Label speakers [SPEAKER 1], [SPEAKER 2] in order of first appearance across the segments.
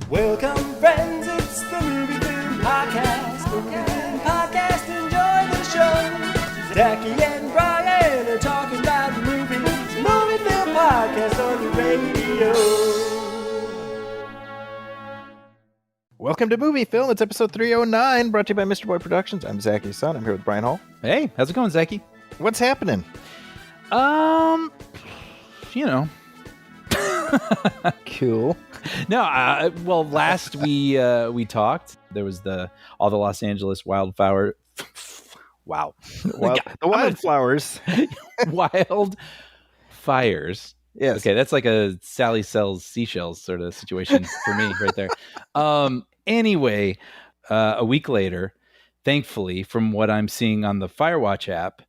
[SPEAKER 1] Welcome, friends, it's the Movie Film Podcast. Movie Film Podcast, enjoy the show. Zachy and Brian are talking about movies. Movie Film Podcast on the radio.
[SPEAKER 2] Welcome to Movie Film. It's episode 309, brought to you by Mr. Boy Productions. I'm Zachy's son. I'm here with Brian Hall.
[SPEAKER 3] Hey, how's it going, Zachy?
[SPEAKER 2] What's happening?
[SPEAKER 3] You know.
[SPEAKER 2] Cool.
[SPEAKER 3] No, well, last we talked, there was all the Los Angeles wildfire. Wow.
[SPEAKER 2] The wildflowers.
[SPEAKER 3] Wild fires.
[SPEAKER 2] Yes.
[SPEAKER 3] Okay, that's like a Sally sells seashells sort of situation for me right there. Anyway, a week later, thankfully, from what I'm seeing on the Firewatch app,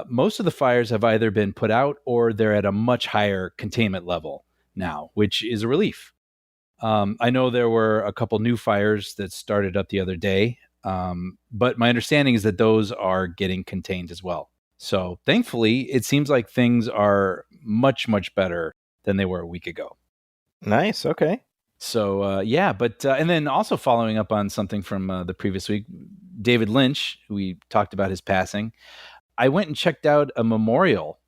[SPEAKER 3] most of the fires have either been put out or they're at a much higher containment level now, which is a relief. I know there were a couple new fires that started up the other day, but my understanding is that those are getting contained as well. So thankfully, it seems like things are much, much better than they were a week ago.
[SPEAKER 2] Nice. Okay.
[SPEAKER 3] So, but and then also following up on something from the previous week, David Lynch, we talked about his passing. I went and checked out a memorial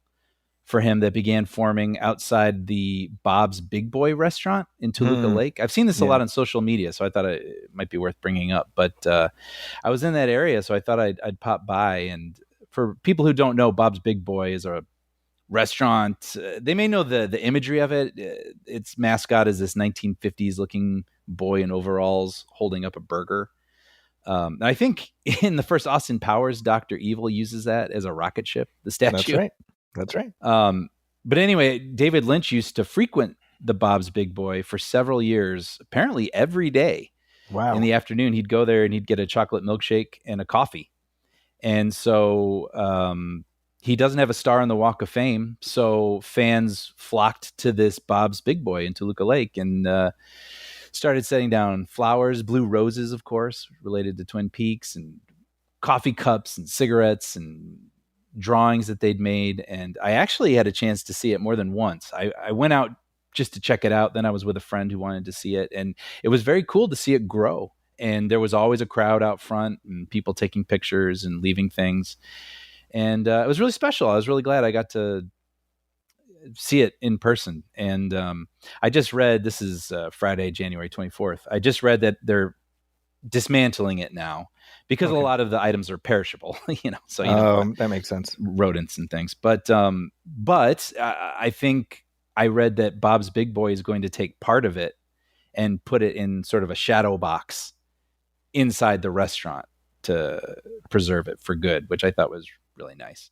[SPEAKER 3] for him that began forming outside the Bob's Big Boy restaurant in Toluca Lake. I've seen this a lot on social media, so I thought it might be worth bringing up. But I was in that area, so I thought I'd pop by. And for people who don't know, Bob's Big Boy is a restaurant. They may know the imagery of it. Its mascot is this 1950s looking boy in overalls holding up a burger. And I think in the first Austin Powers, Dr. Evil uses that as a rocket ship, the statue.
[SPEAKER 2] That's right.
[SPEAKER 3] But anyway, David Lynch used to frequent the Bob's Big Boy for several years, apparently every day.
[SPEAKER 2] Wow.
[SPEAKER 3] In the afternoon, he'd go there and he'd get a chocolate milkshake and a coffee. And so he doesn't have a star on the Walk of Fame. So fans flocked to this Bob's Big Boy in Toluca Lake and started setting down flowers, blue roses, of course, related to Twin Peaks, and coffee cups and cigarettes and drawings that they'd made. And I actually had a chance to see it more than once. I went out just to check it out. Then I was with a friend who wanted to see it. And it was very cool to see it grow. And there was always a crowd out front and people taking pictures and leaving things. And it was really special. I was really glad I got to see it in person. And I just read, this is Friday, January 24th. I just read that they're dismantling it now because a lot of the items are perishable, so
[SPEAKER 2] that makes sense.
[SPEAKER 3] Rodents and things. But I think I read that Bob's Big Boy is going to take part of it and put it in sort of a shadow box inside the restaurant to preserve it for good, which I thought was really nice.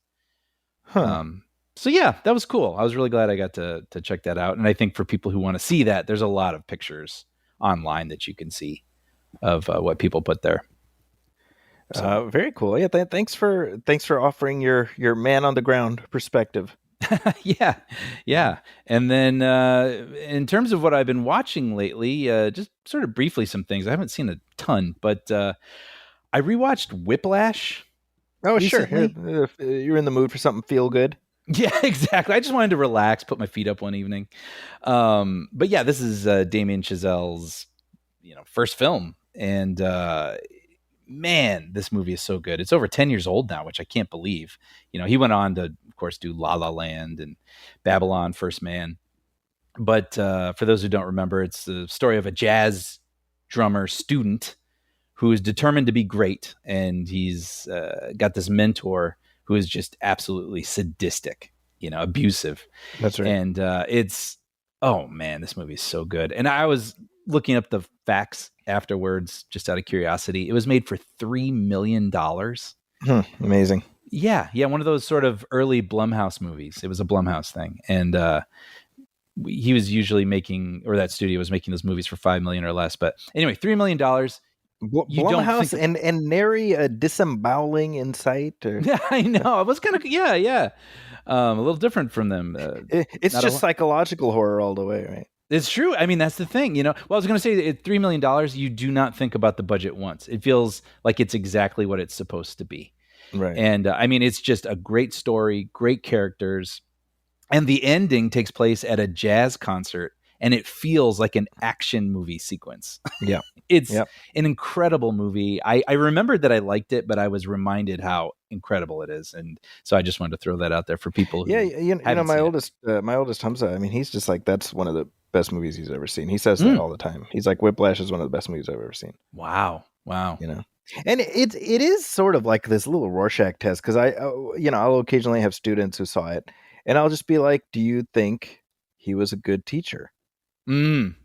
[SPEAKER 3] So yeah, that was cool. I was really glad I got to check that out. And I think for people who want to see that, there's a lot of pictures online that you can see of what people put there. So.
[SPEAKER 2] Very cool. Yeah, thanks for offering your man on the ground perspective.
[SPEAKER 3] Yeah. And then in terms of what I've been watching lately, just sort of briefly some things. I haven't seen a ton, but I rewatched Whiplash.
[SPEAKER 2] Oh,
[SPEAKER 3] recently.
[SPEAKER 2] Sure. You're in the mood for something feel good.
[SPEAKER 3] Yeah, exactly. I just wanted to relax, put my feet up one evening. But yeah, this is Damien Chazelle's first film. And man, this movie is so good. It's over 10 years old now, which I can't believe. He went on to, of course, do La La Land and Babylon, First Man. But for those who don't remember, it's the story of a jazz drummer student who is determined to be great. And he's got this mentor who is just absolutely sadistic, abusive.
[SPEAKER 2] That's right.
[SPEAKER 3] And oh man, this movie is so good. And I was looking up the facts afterwards, just out of curiosity. It was made for $3 million.
[SPEAKER 2] Amazing.
[SPEAKER 3] Yeah. One of those sort of early Blumhouse movies. It was a Blumhouse thing. And he was usually that studio was making those movies for $5 million or less. But anyway, $3 million.
[SPEAKER 2] Blumhouse and nary a disemboweling in sight.
[SPEAKER 3] Yeah, I know. It was kind of, yeah. A little different from them.
[SPEAKER 2] It's just psychological horror all the way, right?
[SPEAKER 3] It's true. I mean, that's the thing, Well, I was going to say at $3 million, you do not think about the budget once. It feels like it's exactly what it's supposed to be.
[SPEAKER 2] Right.
[SPEAKER 3] And I mean, it's just a great story, great characters. And the ending takes place at a jazz concert and it feels like an action movie sequence.
[SPEAKER 2] Yeah.
[SPEAKER 3] It's
[SPEAKER 2] Yep.
[SPEAKER 3] an incredible movie. I remembered that I liked it, but I was reminded how incredible it is. And so I just wanted to throw that out there for people who
[SPEAKER 2] Yeah, you know,
[SPEAKER 3] haven't
[SPEAKER 2] my
[SPEAKER 3] seen
[SPEAKER 2] oldest Hamza. I mean, he's just like, that's one of the best movies he's ever seen. He says
[SPEAKER 3] Mm.
[SPEAKER 2] that all the time. He's like, Whiplash is one of the best movies I've ever seen.
[SPEAKER 3] Wow.
[SPEAKER 2] You know, and it is sort of like this little Rorschach test, because I'll occasionally have students who saw it, and I'll just be like, do you think he was a good teacher?
[SPEAKER 3] Mm.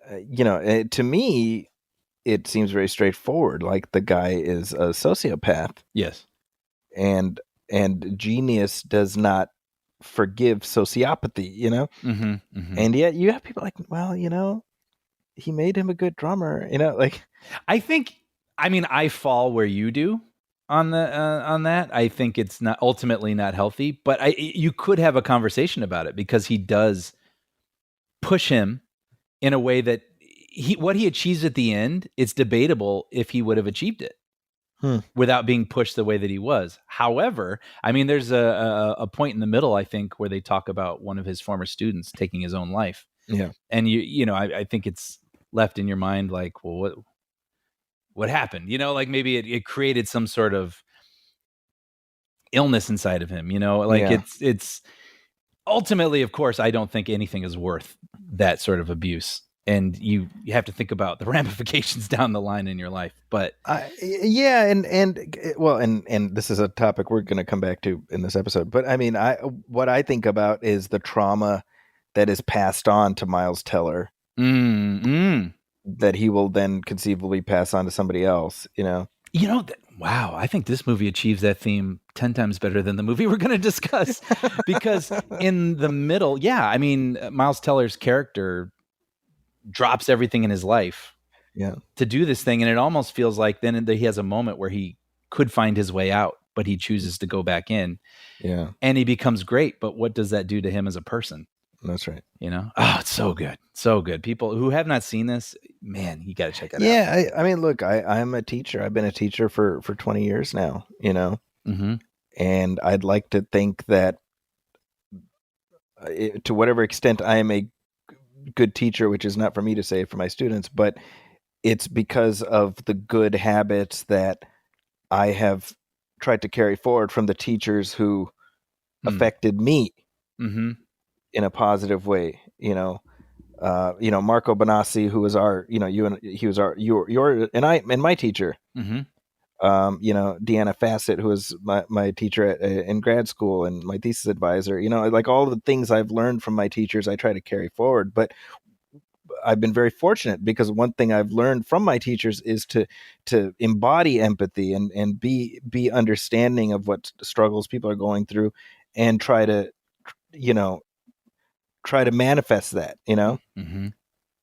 [SPEAKER 2] To me, it seems very straightforward. Like, the guy is a sociopath,
[SPEAKER 3] Yes.
[SPEAKER 2] and genius does not forgive sociopathy,
[SPEAKER 3] Mm-hmm. Mm-hmm.
[SPEAKER 2] and yet you have people like, well, he made him a good drummer, like.
[SPEAKER 3] I fall where you do on that. I think it's not ultimately not healthy, but you could have a conversation about it, because he does push him in a way that what he achieves at the end, it's debatable if he would have achieved it without being pushed the way that he was. However, I mean, there's a point in the middle, I think, where they talk about one of his former students taking his own life.
[SPEAKER 2] Yeah.
[SPEAKER 3] And I think it's left in your mind like, well, what happened? Like maybe it created some sort of illness inside of him, like
[SPEAKER 2] Yeah.
[SPEAKER 3] it's ultimately, of course, I don't think anything is worth that sort of abuse. And you have to think about the ramifications down the line in your life. But
[SPEAKER 2] yeah, and this is a topic we're going to come back to in this episode. But I mean, what I think about is the trauma that is passed on to Miles Teller, that he will then conceivably pass on to somebody else.
[SPEAKER 3] Wow, I think this movie achieves that theme 10 times better than the movie we're going to discuss. Because in the middle, I mean, Miles Teller's character drops everything in his life to do this thing, and it almost feels like then he has a moment where he could find his way out, but he chooses to go back in, and he becomes great. But what does that do to him as a person?
[SPEAKER 2] That's right.
[SPEAKER 3] It's so good. People who have not seen this, man, you got to check it out.
[SPEAKER 2] Yeah, I mean, look, I'm a teacher. I've been a teacher for 20 years now.
[SPEAKER 3] Mm-hmm.
[SPEAKER 2] And I'd like to think that to whatever extent I am a good teacher, which is not for me to say, for my students, but it's because of the good habits that I have tried to carry forward from the teachers who affected me in a positive way. Marco Bonassi, who was my teacher. Deanna Fassett, who was my teacher in grad school and my thesis advisor. Like, all the things I've learned from my teachers, I try to carry forward. But I've been very fortunate, because one thing I've learned from my teachers is to embody empathy and be understanding of what struggles people are going through, and try to manifest that.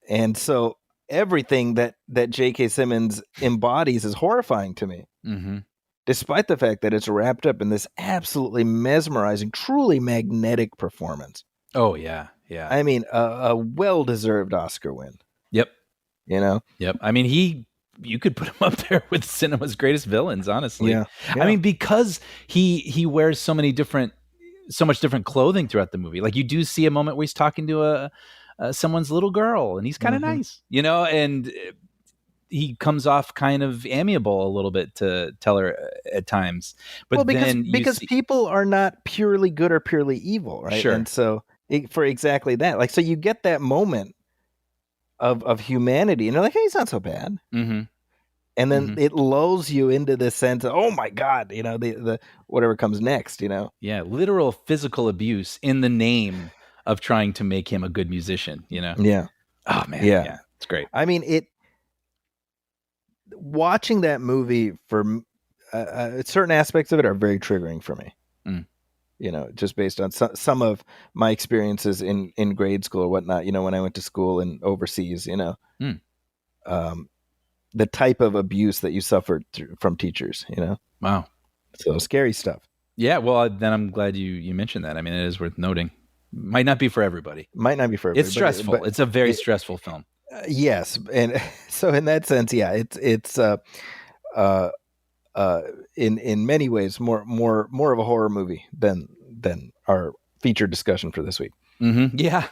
[SPEAKER 2] And so everything that J.K. Simmons embodies is horrifying to me, despite the fact that it's wrapped up in this absolutely mesmerizing, truly magnetic performance.
[SPEAKER 3] Oh yeah.
[SPEAKER 2] I mean, a well-deserved Oscar win.
[SPEAKER 3] Yep.
[SPEAKER 2] Yep.
[SPEAKER 3] I mean, you could put him up there with cinema's greatest villains, honestly.
[SPEAKER 2] Yeah.
[SPEAKER 3] I mean, because he wears so much different clothing throughout the movie. Like, you do see a moment where he's talking to someone's little girl, and he's kind of nice, and he comes off kind of amiable a little bit to Teller at times. But
[SPEAKER 2] because people are not purely good or purely evil, right?
[SPEAKER 3] Sure.
[SPEAKER 2] And so for exactly that, like, so you get that moment of humanity, and you're like, hey, he's not so bad. And then it lulls you into this sense of, oh my God, the whatever comes next,
[SPEAKER 3] Yeah, literal physical abuse in the name of trying to make him a good musician,
[SPEAKER 2] Yeah.
[SPEAKER 3] Oh man,
[SPEAKER 2] yeah,
[SPEAKER 3] it's great.
[SPEAKER 2] I mean, watching that movie for certain aspects of it are very triggering for me. Just based on some of my experiences in grade school or whatnot, when I went to school and overseas, the type of abuse that you suffered from teachers,
[SPEAKER 3] Wow.
[SPEAKER 2] So scary stuff.
[SPEAKER 3] Yeah. Well, then I'm glad you mentioned that. I mean, it is worth noting. Might not be for everybin It's stressful. But it's a very stressful film.
[SPEAKER 2] Yes. And so in that sense, yeah, it's in many ways more of a horror movie than our feature discussion for this week.
[SPEAKER 3] Yeah.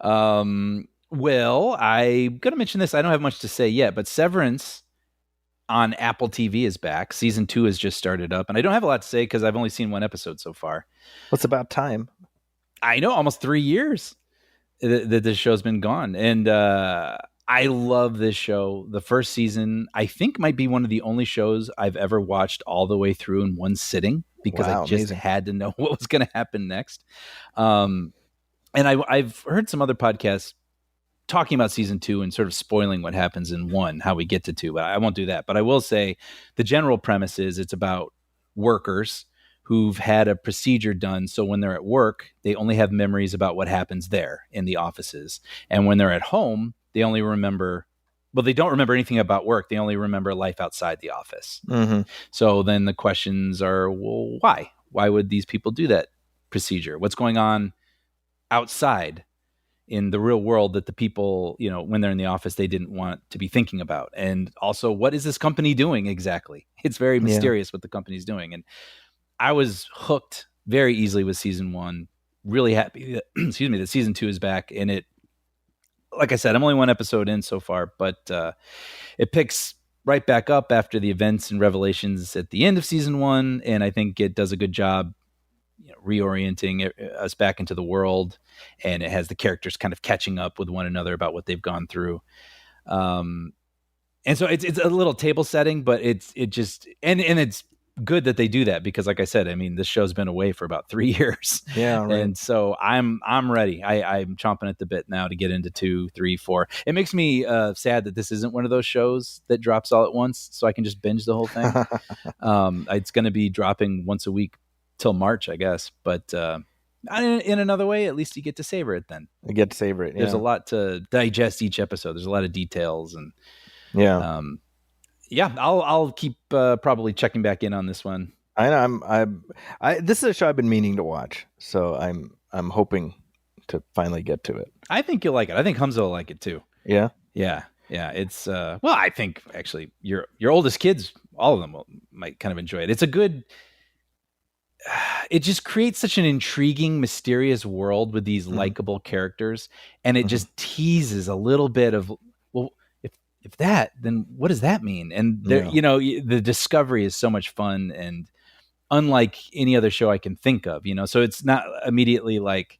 [SPEAKER 3] Well, I'm gonna mention this. I don't have much to say yet, but Severance on Apple TV is back. Season 2 has just started up, and I don't have a lot to say because I've only seen one episode so far.
[SPEAKER 2] What's about time?
[SPEAKER 3] I know, almost 3 years that this show's been gone, and I love this show. The first season, I think, might be one of the only shows I've ever watched all the way through in one sitting because
[SPEAKER 2] Wow,
[SPEAKER 3] I just
[SPEAKER 2] amazing.
[SPEAKER 3] had to know what was going to happen next. And I've heard some other podcasts talking about season 2 and sort of spoiling what happens in 1, how we get to 2, but I won't do that. But I will say the general premise is it's about workers who've had a procedure done. So when they're at work, they only have memories about what happens there in the offices. And when they're at home, they only remember, well, they don't remember anything about work. They only remember life outside the office.
[SPEAKER 2] Mm-hmm.
[SPEAKER 3] So then the questions are, well, why? Why would these people do that procedure? What's going on outside in the real world that the people, when they're in the office, they didn't want to be thinking about? And also, what is this company doing exactly? It's very mysterious what the company's doing. And I was hooked very easily with season 1. Really happy that, that season 2 is back. And it, like I said, I'm only one episode in so far, but it picks right back up after the events and revelations at the end of season 1. And I think it does a good job reorienting us back into the world. And it has the characters kind of catching up with one another about what they've gone through. And so it's a little table setting, but it's good that they do that because, like I said, I mean, this show's been away for about 3 years.
[SPEAKER 2] Yeah, right.
[SPEAKER 3] And so I'm ready. I'm chomping at the bit now to get into 2, 3, 4. It makes me sad that this isn't one of those shows that drops all at once, so I can just binge the whole thing. It's going to be dropping once a week till March, I guess. But in another way, at least you get to savor it then.
[SPEAKER 2] I get to savor it. Yeah.
[SPEAKER 3] There's a lot to digest each episode. There's a lot of details and I'll keep probably checking back in on this one.
[SPEAKER 2] I know this is a show I've been meaning to watch, so I'm hoping to finally get to it.
[SPEAKER 3] I think you'll like it. I think Hamza will like it too.
[SPEAKER 2] Yeah.
[SPEAKER 3] It's I think actually your oldest kids, all of them might kind of enjoy it. It's a good. It just creates such an intriguing, mysterious world with these likable characters, and it just teases a little bit of, well, if that, then what does that mean? And there, the discovery is so much fun and unlike any other show I can think of, so it's not immediately like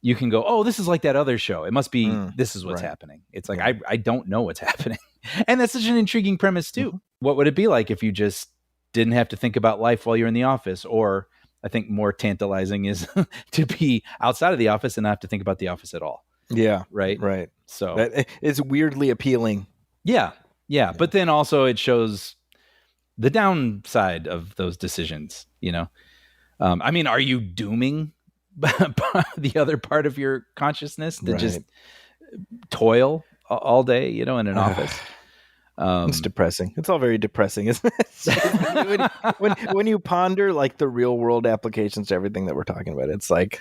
[SPEAKER 3] you can go, oh, this is like that other show. It must be, this is what's happening. It's like, I don't know what's happening. And that's such an intriguing premise too. What would it be like if you just didn't have to think about life while you're in the office? Or I think more tantalizing is to be outside of the office and not have to think about the office at all.
[SPEAKER 2] Yeah.
[SPEAKER 3] Right. So
[SPEAKER 2] it's weirdly appealing.
[SPEAKER 3] Yeah. But then also it shows the downside of those decisions, I mean, are you dooming the other part of your consciousness to just toil all day, in an office?
[SPEAKER 2] It's depressing. It's all very depressing, isn't it? when you ponder like the real world applications to everything that we're talking about, it's like,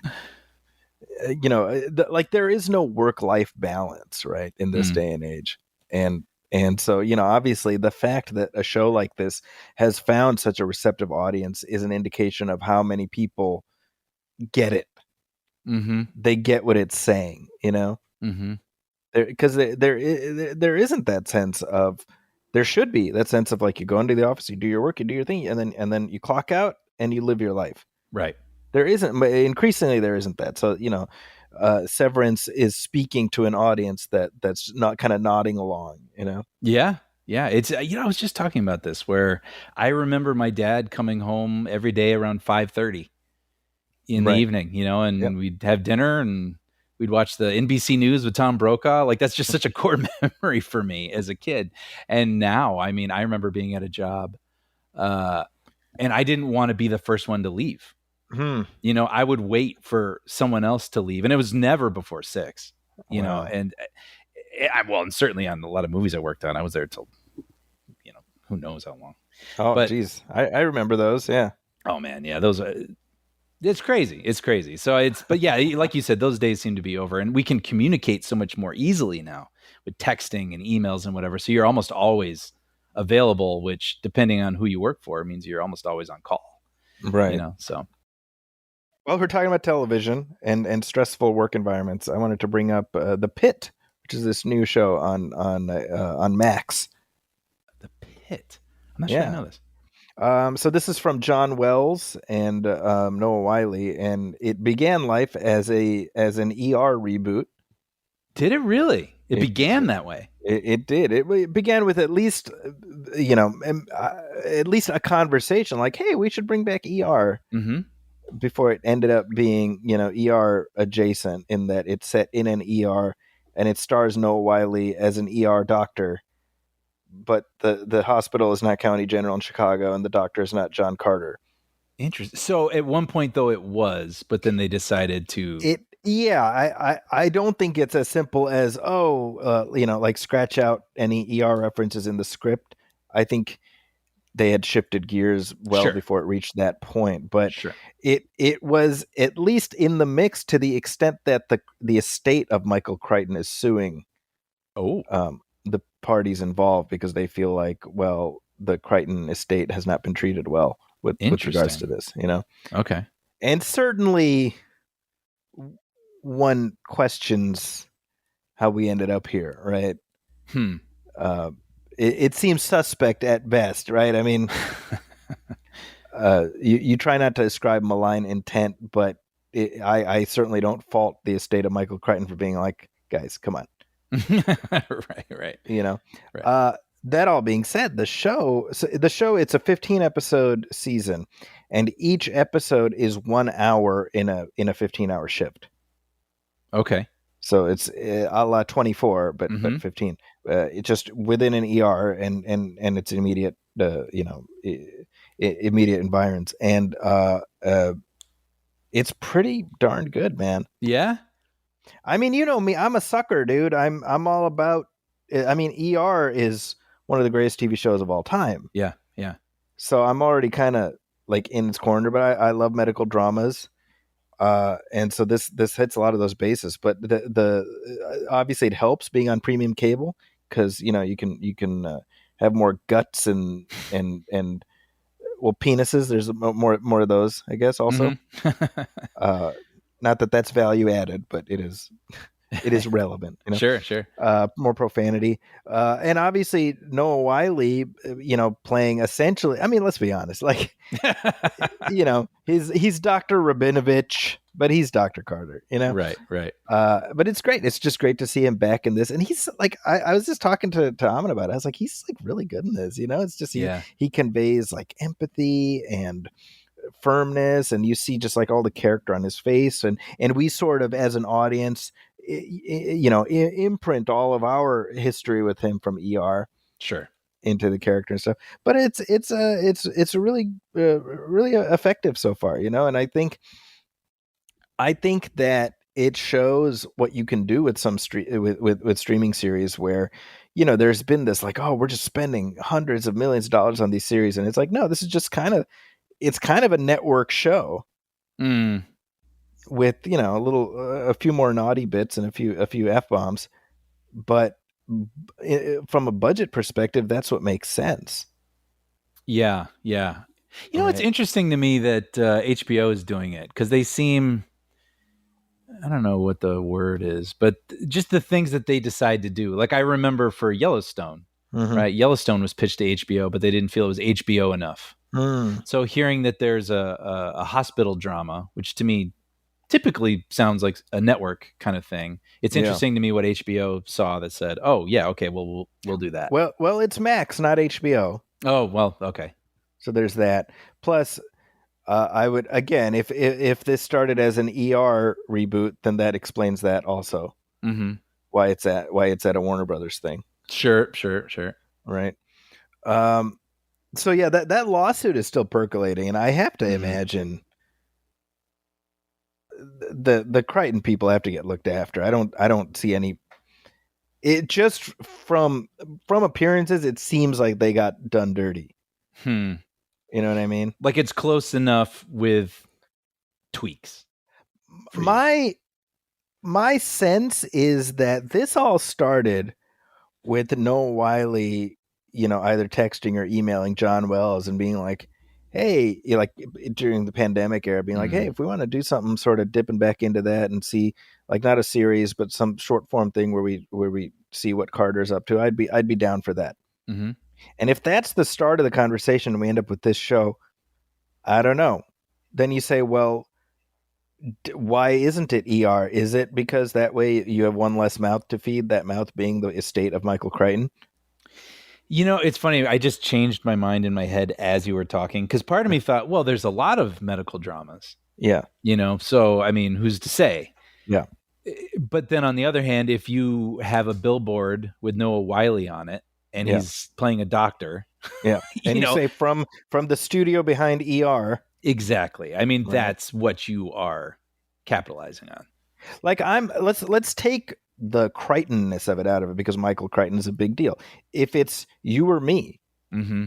[SPEAKER 2] like there is no work-life balance, right, in this day and age. And so, obviously the fact that a show like this has found such a receptive audience is an indication of how many people get it. Mm-hmm. They get what it's saying, because there isn't that sense of, there should be that sense of like, you go into the office, you do your work, you do your thing, and then you clock out and you live your life. Right. There isn't, but increasingly there isn't that. So, Severance is speaking to an audience that's not kind of nodding along, Yeah. It's, I was just talking about this where I remember my dad coming home every day around 5:30 in the evening, and we'd have dinner and we'd watch the NBC News with Tom Brokaw. Like, that's just such a core memory for me as a kid. And now, I mean, I remember being at a job, and I didn't want to be the first one to leave. I would wait for someone else to leave, and it was never before 6, and and certainly on a lot of movies I worked on, I was there till, who knows how long. Oh, geez. I remember those. Yeah. Oh man. Yeah. Those are, it's crazy. So but yeah, like you said, those days seem to be over, and we can communicate so much more easily now with texting and emails and whatever. So you're almost always available, which depending on who you work for means you're almost always on call. Right. So. Well, we're talking about television and stressful work environments. I wanted to bring up The Pit, which is this new show on Max.
[SPEAKER 3] The Pit. I'm not sure I
[SPEAKER 2] Yeah.
[SPEAKER 3] know this.
[SPEAKER 2] So this is from John Wells and Noah Wiley, and it began life as an ER reboot.
[SPEAKER 3] Did it really? It
[SPEAKER 2] It
[SPEAKER 3] began that way.
[SPEAKER 2] it did. It began with at least at least a conversation like, hey, we should bring back ER.
[SPEAKER 3] Mm-hmm.
[SPEAKER 2] Before it ended up being ER adjacent in that it's set in an ER and it stars Noah Wiley as an ER doctor, but the hospital is not County General in Chicago and the doctor is not John Carter.
[SPEAKER 3] Interesting. So at one point though it was, but then they decided to.
[SPEAKER 2] I don't think it's as simple as like scratch out any ER references in the script. I think they had shifted gears well
[SPEAKER 3] Sure.
[SPEAKER 2] before it reached that point, but
[SPEAKER 3] Sure.
[SPEAKER 2] it was at least in the mix to the extent that the estate of Michael Crichton is suing
[SPEAKER 3] Oh,
[SPEAKER 2] the parties involved because they feel like, well, the Crichton estate has not been treated well with regards to
[SPEAKER 3] interesting.
[SPEAKER 2] this,
[SPEAKER 3] Okay.
[SPEAKER 2] and certainly one questions how we ended up here, right? Uh, it seems suspect at best, right? I mean, you try not to ascribe malign intent, but I certainly don't fault the estate of Michael Crichton for being like, guys, come on.
[SPEAKER 3] Right.
[SPEAKER 2] That all being said, the show, it's a 15 episode season, and each episode is 1 hour in a 15-hour shift.
[SPEAKER 3] Okay.
[SPEAKER 2] So it's a la 24, but 15. It's just within an ER and it's immediate, immediate environs, and it's pretty darn good, man.
[SPEAKER 3] Yeah.
[SPEAKER 2] I mean, you know me, I'm a sucker, dude. I'm all about. I mean, ER is one of the greatest TV shows of all time.
[SPEAKER 3] Yeah.
[SPEAKER 2] So I'm already kind of like in its corner, but I love medical dramas. And so this hits a lot of those bases, but the obviously it helps being on premium cable because you can have more guts and well, penises. There's more of those, I guess. Also, not that that's value added, but it is relevant.
[SPEAKER 3] Sure.
[SPEAKER 2] More profanity, and obviously Noah Wiley, playing essentially. I mean, let's be honest, like, he's Dr. Rabinovich, but he's Dr. Carter.
[SPEAKER 3] Right.
[SPEAKER 2] But it's great. It's just great to see him back in this, and he's like, I was just talking to Amin about it. I was like, he's like really good in this. It's just he conveys like empathy and firmness, and you see just like all the character on his face, and we sort of as an audience imprint all of our history with him from ER
[SPEAKER 3] Sure.
[SPEAKER 2] into the character and stuff. But it's a really really effective so far, and I think that it shows what you can do with some with streaming series where there's been this like, oh, we're just spending hundreds of millions of dollars on these series, and it's like, no, this is just kind of a network show with a few more naughty bits and a few F-bombs, but from a budget perspective, that's what makes sense.
[SPEAKER 3] Yeah. It's interesting to me that HBO is doing it because they seem, I don't know what the word is, but just the things that they decide to do. Like I remember for Yellowstone, right? Yellowstone was pitched to HBO, but they didn't feel it was HBO enough. So hearing that there's a hospital drama, which to me typically sounds like a network kind of thing. It's interesting to me what HBO saw that said, "Oh yeah, okay, well we'll do that."
[SPEAKER 2] Well, it's Max, not HBO.
[SPEAKER 3] Oh well, okay.
[SPEAKER 2] So there's that. Plus, I would again, if this started as an ER reboot, then that explains that also. Why it's at a Warner Brothers thing.
[SPEAKER 3] Sure.
[SPEAKER 2] Right. So yeah, that lawsuit is still percolating, and I have to imagine the Crichton people have to get looked after. I don't see any. It just from appearances, it seems like they got done dirty. You know what I mean?
[SPEAKER 3] Like it's close enough with tweaks.
[SPEAKER 2] My sense is that this all started with Noah Wiley, either texting or emailing John Wells and being like, hey, like during the pandemic era, being like, hey, if we want to do something, sort of dipping back into that and see, like, not a series, but some short form thing where we see what Carter's up to, I'd be down for that.
[SPEAKER 3] Mm-hmm.
[SPEAKER 2] And if that's the start of the conversation and we end up with this show, I don't know. Then you say, well, why isn't it ER? Is it because that way you have one less mouth to feed, that mouth being the estate of Michael Crichton?
[SPEAKER 3] You know, it's funny. I just changed my mind in my head as you were talking, because part of me thought, well, there's a lot of medical dramas.
[SPEAKER 2] Yeah.
[SPEAKER 3] You know, so I mean, who's to say?
[SPEAKER 2] Yeah.
[SPEAKER 3] But then on the other hand, if you have a billboard with Noah Wiley on it and he's playing a doctor,
[SPEAKER 2] yeah, and you
[SPEAKER 3] know,
[SPEAKER 2] say from the studio behind ER,
[SPEAKER 3] exactly. I mean,
[SPEAKER 2] right.
[SPEAKER 3] That's what you are capitalizing on.
[SPEAKER 2] Like let's take the Crichtonness of it out of it, because Michael Crichton is a big deal. If it's you or me,
[SPEAKER 3] mm-hmm.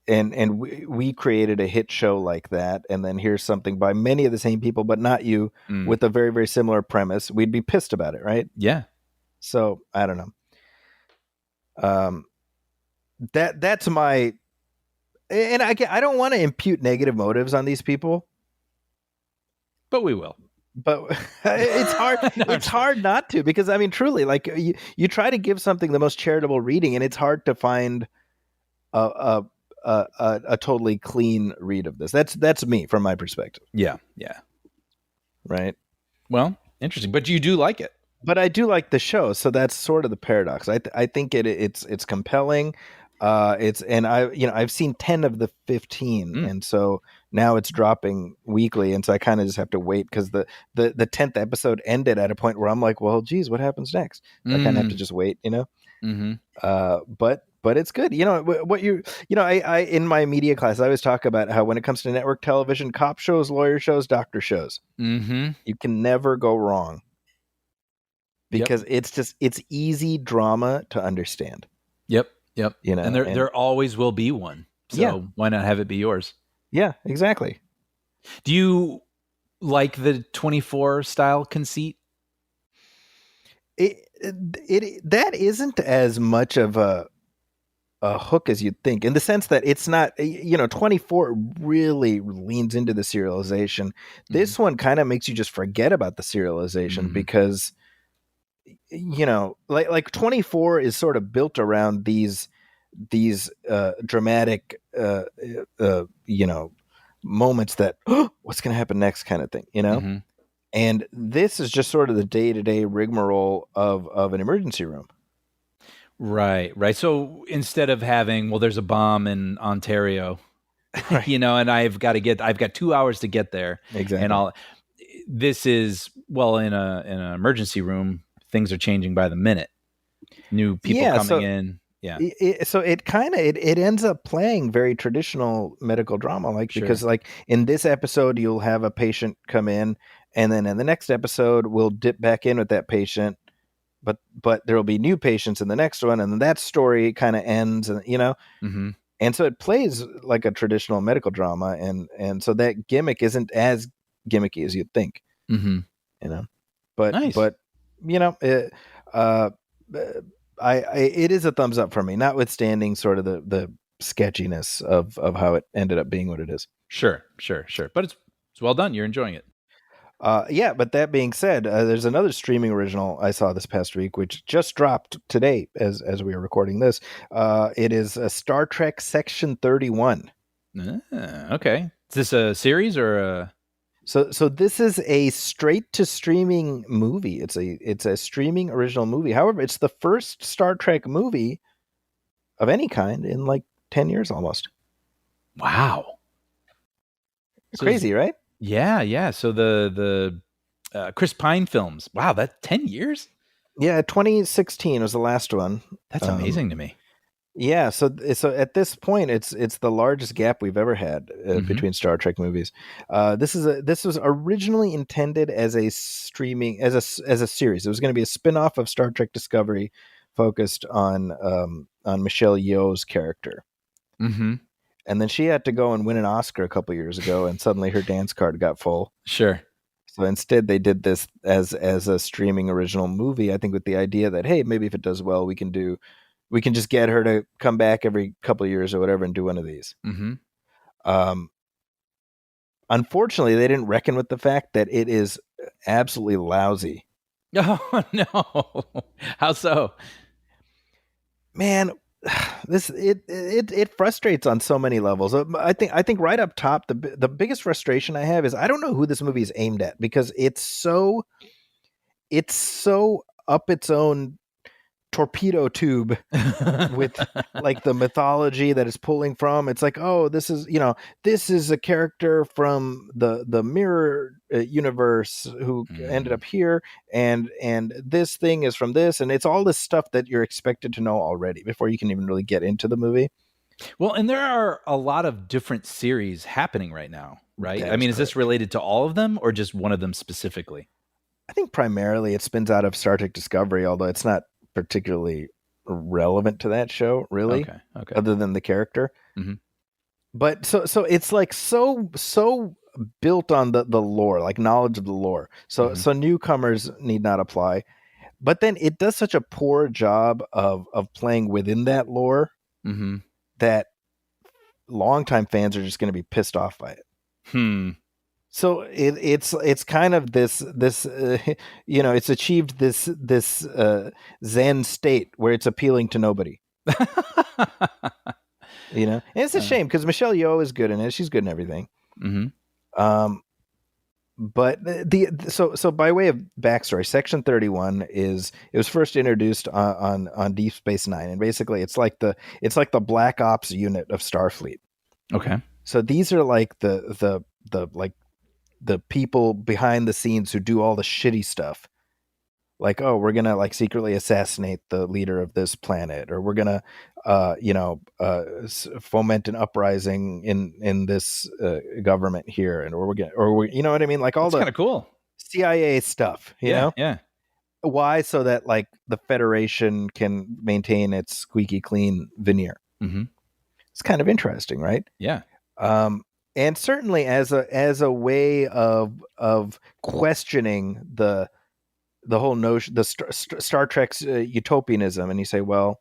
[SPEAKER 2] and we created a hit show like that, and then here's something by many of the same people, but not you, with a very, very similar premise, we'd be pissed about it, right?
[SPEAKER 3] Yeah.
[SPEAKER 2] So I don't know. That's my, and I don't want to impute negative motives on these people,
[SPEAKER 3] but we will.
[SPEAKER 2] But it's hard. It's hard not to, because I mean, truly, like you try to give something the most charitable reading, and it's hard to find a totally clean read of this. That's me from my perspective.
[SPEAKER 3] Yeah, yeah,
[SPEAKER 2] right.
[SPEAKER 3] Well, interesting, but you do like it.
[SPEAKER 2] But I do like the show, so that's sort of the paradox. I think it's compelling. I've seen 10 of the 15, and so now it's dropping weekly, and so I kind of just have to wait, because the 10th episode ended at a point where I'm like, well, geez, what happens next? So I kind of have to just wait, you know.
[SPEAKER 3] Mm-hmm.
[SPEAKER 2] But it's good. You know what I in my media class I always talk about how when it comes to network television, cop shows, lawyer shows, doctor shows, you can never go wrong, because it's easy drama to understand.
[SPEAKER 3] Yep.
[SPEAKER 2] You know,
[SPEAKER 3] and there always will be one. So why not have it be yours?
[SPEAKER 2] Yeah, exactly.
[SPEAKER 3] Do you like the 24 style conceit?
[SPEAKER 2] That isn't as much of a hook as you'd think, in the sense that it's not, 24 really leans into the serialization. This one kind of makes you just forget about the serialization, because like 24 is sort of built around these dramatic moments that what's going to happen next kind of thing, and this is just sort of the day-to-day rigmarole of an emergency room.
[SPEAKER 3] Right. So instead of having, well, there's a bomb in Ontario, right. And I've got 2 hours to get there.
[SPEAKER 2] Exactly.
[SPEAKER 3] And this is, well, in an emergency room, things are changing by the minute. New people coming in. Yeah.
[SPEAKER 2] So it ends up playing very traditional medical drama, because like in this episode, you'll have a patient come in, and then in the next episode, we'll dip back in with that patient, but there will be new patients in the next one, and then that story kind of ends, and and so it plays like a traditional medical drama, and so that gimmick isn't as gimmicky as you'd think, but
[SPEAKER 3] nice.
[SPEAKER 2] But it is a thumbs up for me, notwithstanding sort of the sketchiness of how it ended up being what it is.
[SPEAKER 3] Sure. But it's well done. You're enjoying it.
[SPEAKER 2] But that being said, there's another streaming original I saw this past week, which just dropped today as we are recording this. It is Star Trek Section 31.
[SPEAKER 3] Okay. Is this a series or a...
[SPEAKER 2] So this is a straight to streaming movie. It's a streaming original movie. However, it's the first Star Trek movie of any kind in like 10 years almost.
[SPEAKER 3] Wow.
[SPEAKER 2] Crazy, right?
[SPEAKER 3] Yeah. So the Chris Pine films. Wow, that's 10 years?
[SPEAKER 2] Yeah, 2016 was the last one.
[SPEAKER 3] That's amazing to me.
[SPEAKER 2] Yeah, so at this point, it's the largest gap we've ever had between Star Trek movies. This was originally intended as a streaming as a series. It was going to be a spin-off of Star Trek Discovery, focused on Michelle Yeoh's character. And then she had to go and win an Oscar a couple years ago, and suddenly her dance card got full.
[SPEAKER 3] Sure.
[SPEAKER 2] So instead, they did this as a streaming original movie. I think with the idea that, hey, maybe if it does well, we can just get her to come back every couple of years or whatever and do one of these. Um, unfortunately, they didn't reckon with the fact that it is absolutely lousy.
[SPEAKER 3] Oh no! How so?
[SPEAKER 2] Man, it frustrates on so many levels. I think right up top, the biggest frustration I have is I don't know who this movie is aimed at, because it's so up its own torpedo tube with like the mythology that it's pulling from. It's like, oh, this is a character from the mirror universe who ended up here, and this thing is from this, and it's all this stuff that you're expected to know already before you can even really get into the movie.
[SPEAKER 3] Well, and there are a lot of different series happening right now, right?
[SPEAKER 2] That
[SPEAKER 3] I
[SPEAKER 2] is
[SPEAKER 3] mean, is this
[SPEAKER 2] correct.
[SPEAKER 3] related to all of them or just one of them specifically?
[SPEAKER 2] I think primarily it spins out of Star Trek Discovery, although it's not particularly relevant to that show, really,
[SPEAKER 3] Okay. Okay.
[SPEAKER 2] other than the character.
[SPEAKER 3] Mhm.
[SPEAKER 2] But so it's like so built on the lore, like knowledge of the lore. So
[SPEAKER 3] Mhm.
[SPEAKER 2] so newcomers need not apply. But then it does such a poor job of playing within that lore
[SPEAKER 3] Mhm.
[SPEAKER 2] that longtime fans are just going to be pissed off by it.
[SPEAKER 3] Hmm.
[SPEAKER 2] So it's kind of this it's achieved this zen state where it's appealing to nobody. And it's a shame because Michelle Yeoh is good in it. She's good in everything.
[SPEAKER 3] Mhm.
[SPEAKER 2] Um, but so by way of backstory, Section 31 it was first introduced on Deep Space Nine, and basically it's like the Black Ops unit of Starfleet.
[SPEAKER 3] Okay.
[SPEAKER 2] So these are like the people behind the scenes who do all the shitty stuff. Like, oh, we're gonna like secretly assassinate the leader of this planet, or we're gonna foment an uprising in this government here, and or we're gonna or we, you know what I mean, like all
[SPEAKER 3] That's
[SPEAKER 2] the
[SPEAKER 3] kind of cool.
[SPEAKER 2] CIA stuff.
[SPEAKER 3] Yeah. Yeah.
[SPEAKER 2] Why? So that like the Federation can maintain its squeaky clean veneer.
[SPEAKER 3] Mhm.
[SPEAKER 2] It's kind of interesting, right?
[SPEAKER 3] Yeah.
[SPEAKER 2] um and certainly as a way of questioning the whole notion, the Star Trek's utopianism. And you say, well,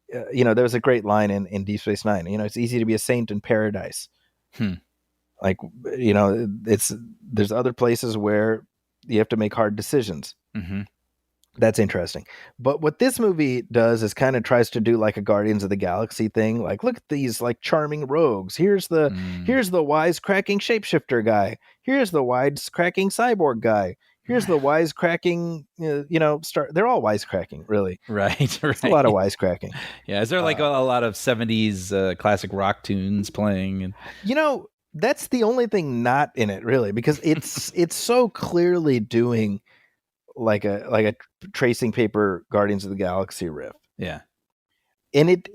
[SPEAKER 2] there was a great line in Deep Space Nine. It's easy to be a saint in paradise.
[SPEAKER 3] Hmm.
[SPEAKER 2] Like, there's other places where you have to make hard decisions.
[SPEAKER 3] Mhm.
[SPEAKER 2] That's interesting. But what this movie does is kind of tries to do like a Guardians of the Galaxy thing. Like, look at these like charming rogues. Here's the
[SPEAKER 3] Mm.
[SPEAKER 2] wisecracking shapeshifter guy. Here's the wisecracking cyborg guy. Here's the wisecracking, star. They're all wisecracking, really.
[SPEAKER 3] Right.
[SPEAKER 2] It's a lot of
[SPEAKER 3] Right.
[SPEAKER 2] wisecracking.
[SPEAKER 3] Yeah. Is there like a lot of 70s classic rock tunes playing? And
[SPEAKER 2] That's the only thing not in it, really, because it's so clearly doing like a tracing paper Guardians of the Galaxy riff.
[SPEAKER 3] yeah.
[SPEAKER 2] And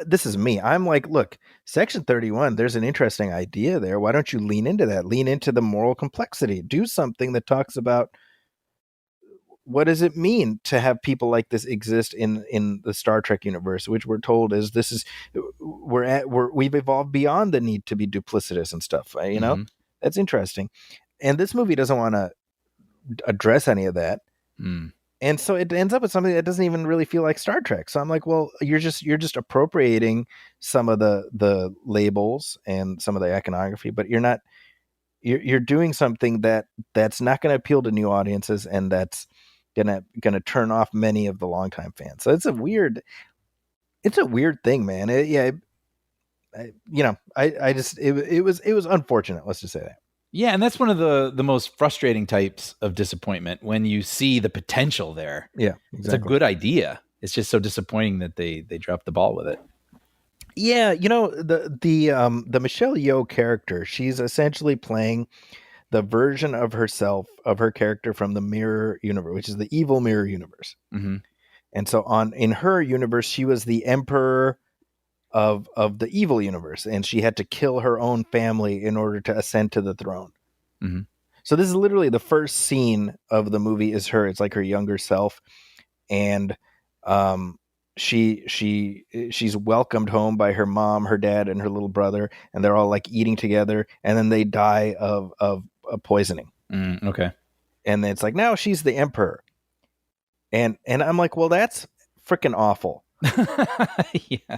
[SPEAKER 2] this is me. I'm like, look, Section 31, there's an interesting idea there. Why don't you lean into that? Lean into the moral complexity. Do something that talks about what does it mean to have people like this exist in the Star Trek universe, which we're told is this is we've evolved beyond the need to be duplicitous and stuff.
[SPEAKER 3] Mhm.
[SPEAKER 2] That's interesting. And this movie doesn't want to address any of that.
[SPEAKER 3] Mm.
[SPEAKER 2] And so it ends up with something that doesn't even really feel like Star Trek. So I'm like, well, you're just appropriating some of the labels and some of the iconography, but you're doing something that's not going to appeal to new audiences, and that's gonna turn off many of the longtime fans. So it's a weird thing, man. It was unfortunate. Let's just say that.
[SPEAKER 3] Yeah, and that's one of the most frustrating types of disappointment when you see the potential there.
[SPEAKER 2] Yeah,
[SPEAKER 3] It's a
[SPEAKER 2] exactly.
[SPEAKER 3] good idea. It's just so disappointing that they dropped the ball with it.
[SPEAKER 2] Yeah, the Michelle Yeoh character, she's essentially playing the version of herself, of her character from the Mirror Universe, which is the evil Mirror Universe.
[SPEAKER 3] Mm-hmm.
[SPEAKER 2] And so in her universe, she was the emperor of the evil universe, and she had to kill her own family in order to ascend to the throne.
[SPEAKER 3] Mm-hmm.
[SPEAKER 2] So this is literally the first scene of the movie is her. It's like her younger self, and she's welcomed home by her mom, her dad, and her little brother, and they're all like eating together, and then they die of poisoning.
[SPEAKER 3] Okay.
[SPEAKER 2] And then it's like, now she's the emperor, and I'm like, well, that's freaking awful.
[SPEAKER 3] Yeah.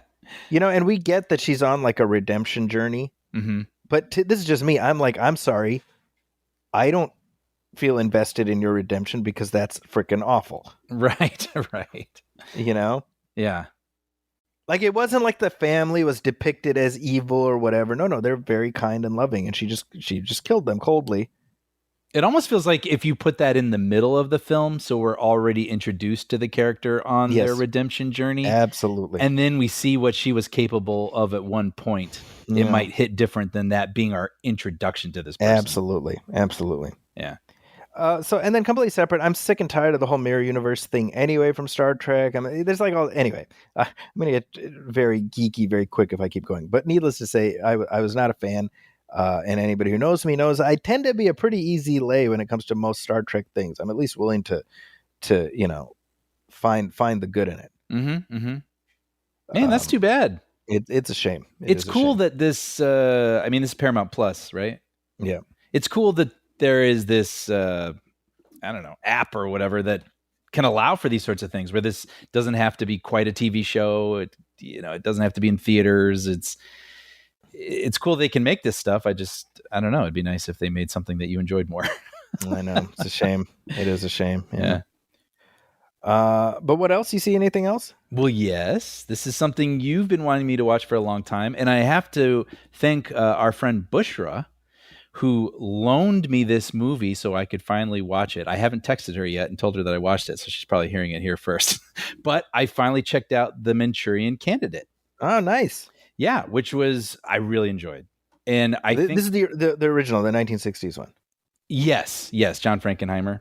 [SPEAKER 2] And we get that she's on like a redemption journey,
[SPEAKER 3] Mm-hmm.
[SPEAKER 2] But this is just me. I'm like, I'm sorry. I don't feel invested in your redemption because that's freaking awful.
[SPEAKER 3] Right. Right.
[SPEAKER 2] You know?
[SPEAKER 3] Yeah.
[SPEAKER 2] Like, it wasn't like the family was depicted as evil or whatever. No, they're very kind and loving, and she just killed them coldly.
[SPEAKER 3] It almost feels like if you put that in the middle of the film, so we're already introduced to the character on their redemption journey.
[SPEAKER 2] Absolutely.
[SPEAKER 3] And then we see what she was capable of at one point. It might hit different than that being our introduction to this person.
[SPEAKER 2] Absolutely.
[SPEAKER 3] Yeah.
[SPEAKER 2] So, and then completely separate, I'm sick and tired of the whole mirror universe thing anyway from Star Trek. I mean, there's like all, anyway, I'm going to get very geeky very quick if I keep going. But needless to say, I was not a fan. And anybody who knows me knows I tend to be a pretty easy lay when it comes to most Star Trek things. I'm at least willing to find the good in it.
[SPEAKER 3] Mm-hmm, mm-hmm. Man, that's too bad.
[SPEAKER 2] It's a shame.
[SPEAKER 3] It's cool that this, this is Paramount Plus, right?
[SPEAKER 2] Yeah.
[SPEAKER 3] It's cool that there is this, app or whatever that can allow for these sorts of things where this doesn't have to be quite a TV show. It doesn't have to be in theaters. It's cool they can make this stuff. I don't know. It'd be nice if they made something that you enjoyed more.
[SPEAKER 2] I know. It's a shame. It is a shame.
[SPEAKER 3] Yeah.
[SPEAKER 2] But what else? You see anything else?
[SPEAKER 3] Well, yes. This is something you've been wanting me to watch for a long time. And I have to thank our friend Bushra, who loaned me this movie so I could finally watch it. I haven't texted her yet and told her that I watched it, so she's probably hearing it here first. But I finally checked out The Manchurian Candidate.
[SPEAKER 2] Oh, nice.
[SPEAKER 3] Yeah, which I really enjoyed. And I think
[SPEAKER 2] this is the original, the 1960s one.
[SPEAKER 3] Yes, John Frankenheimer.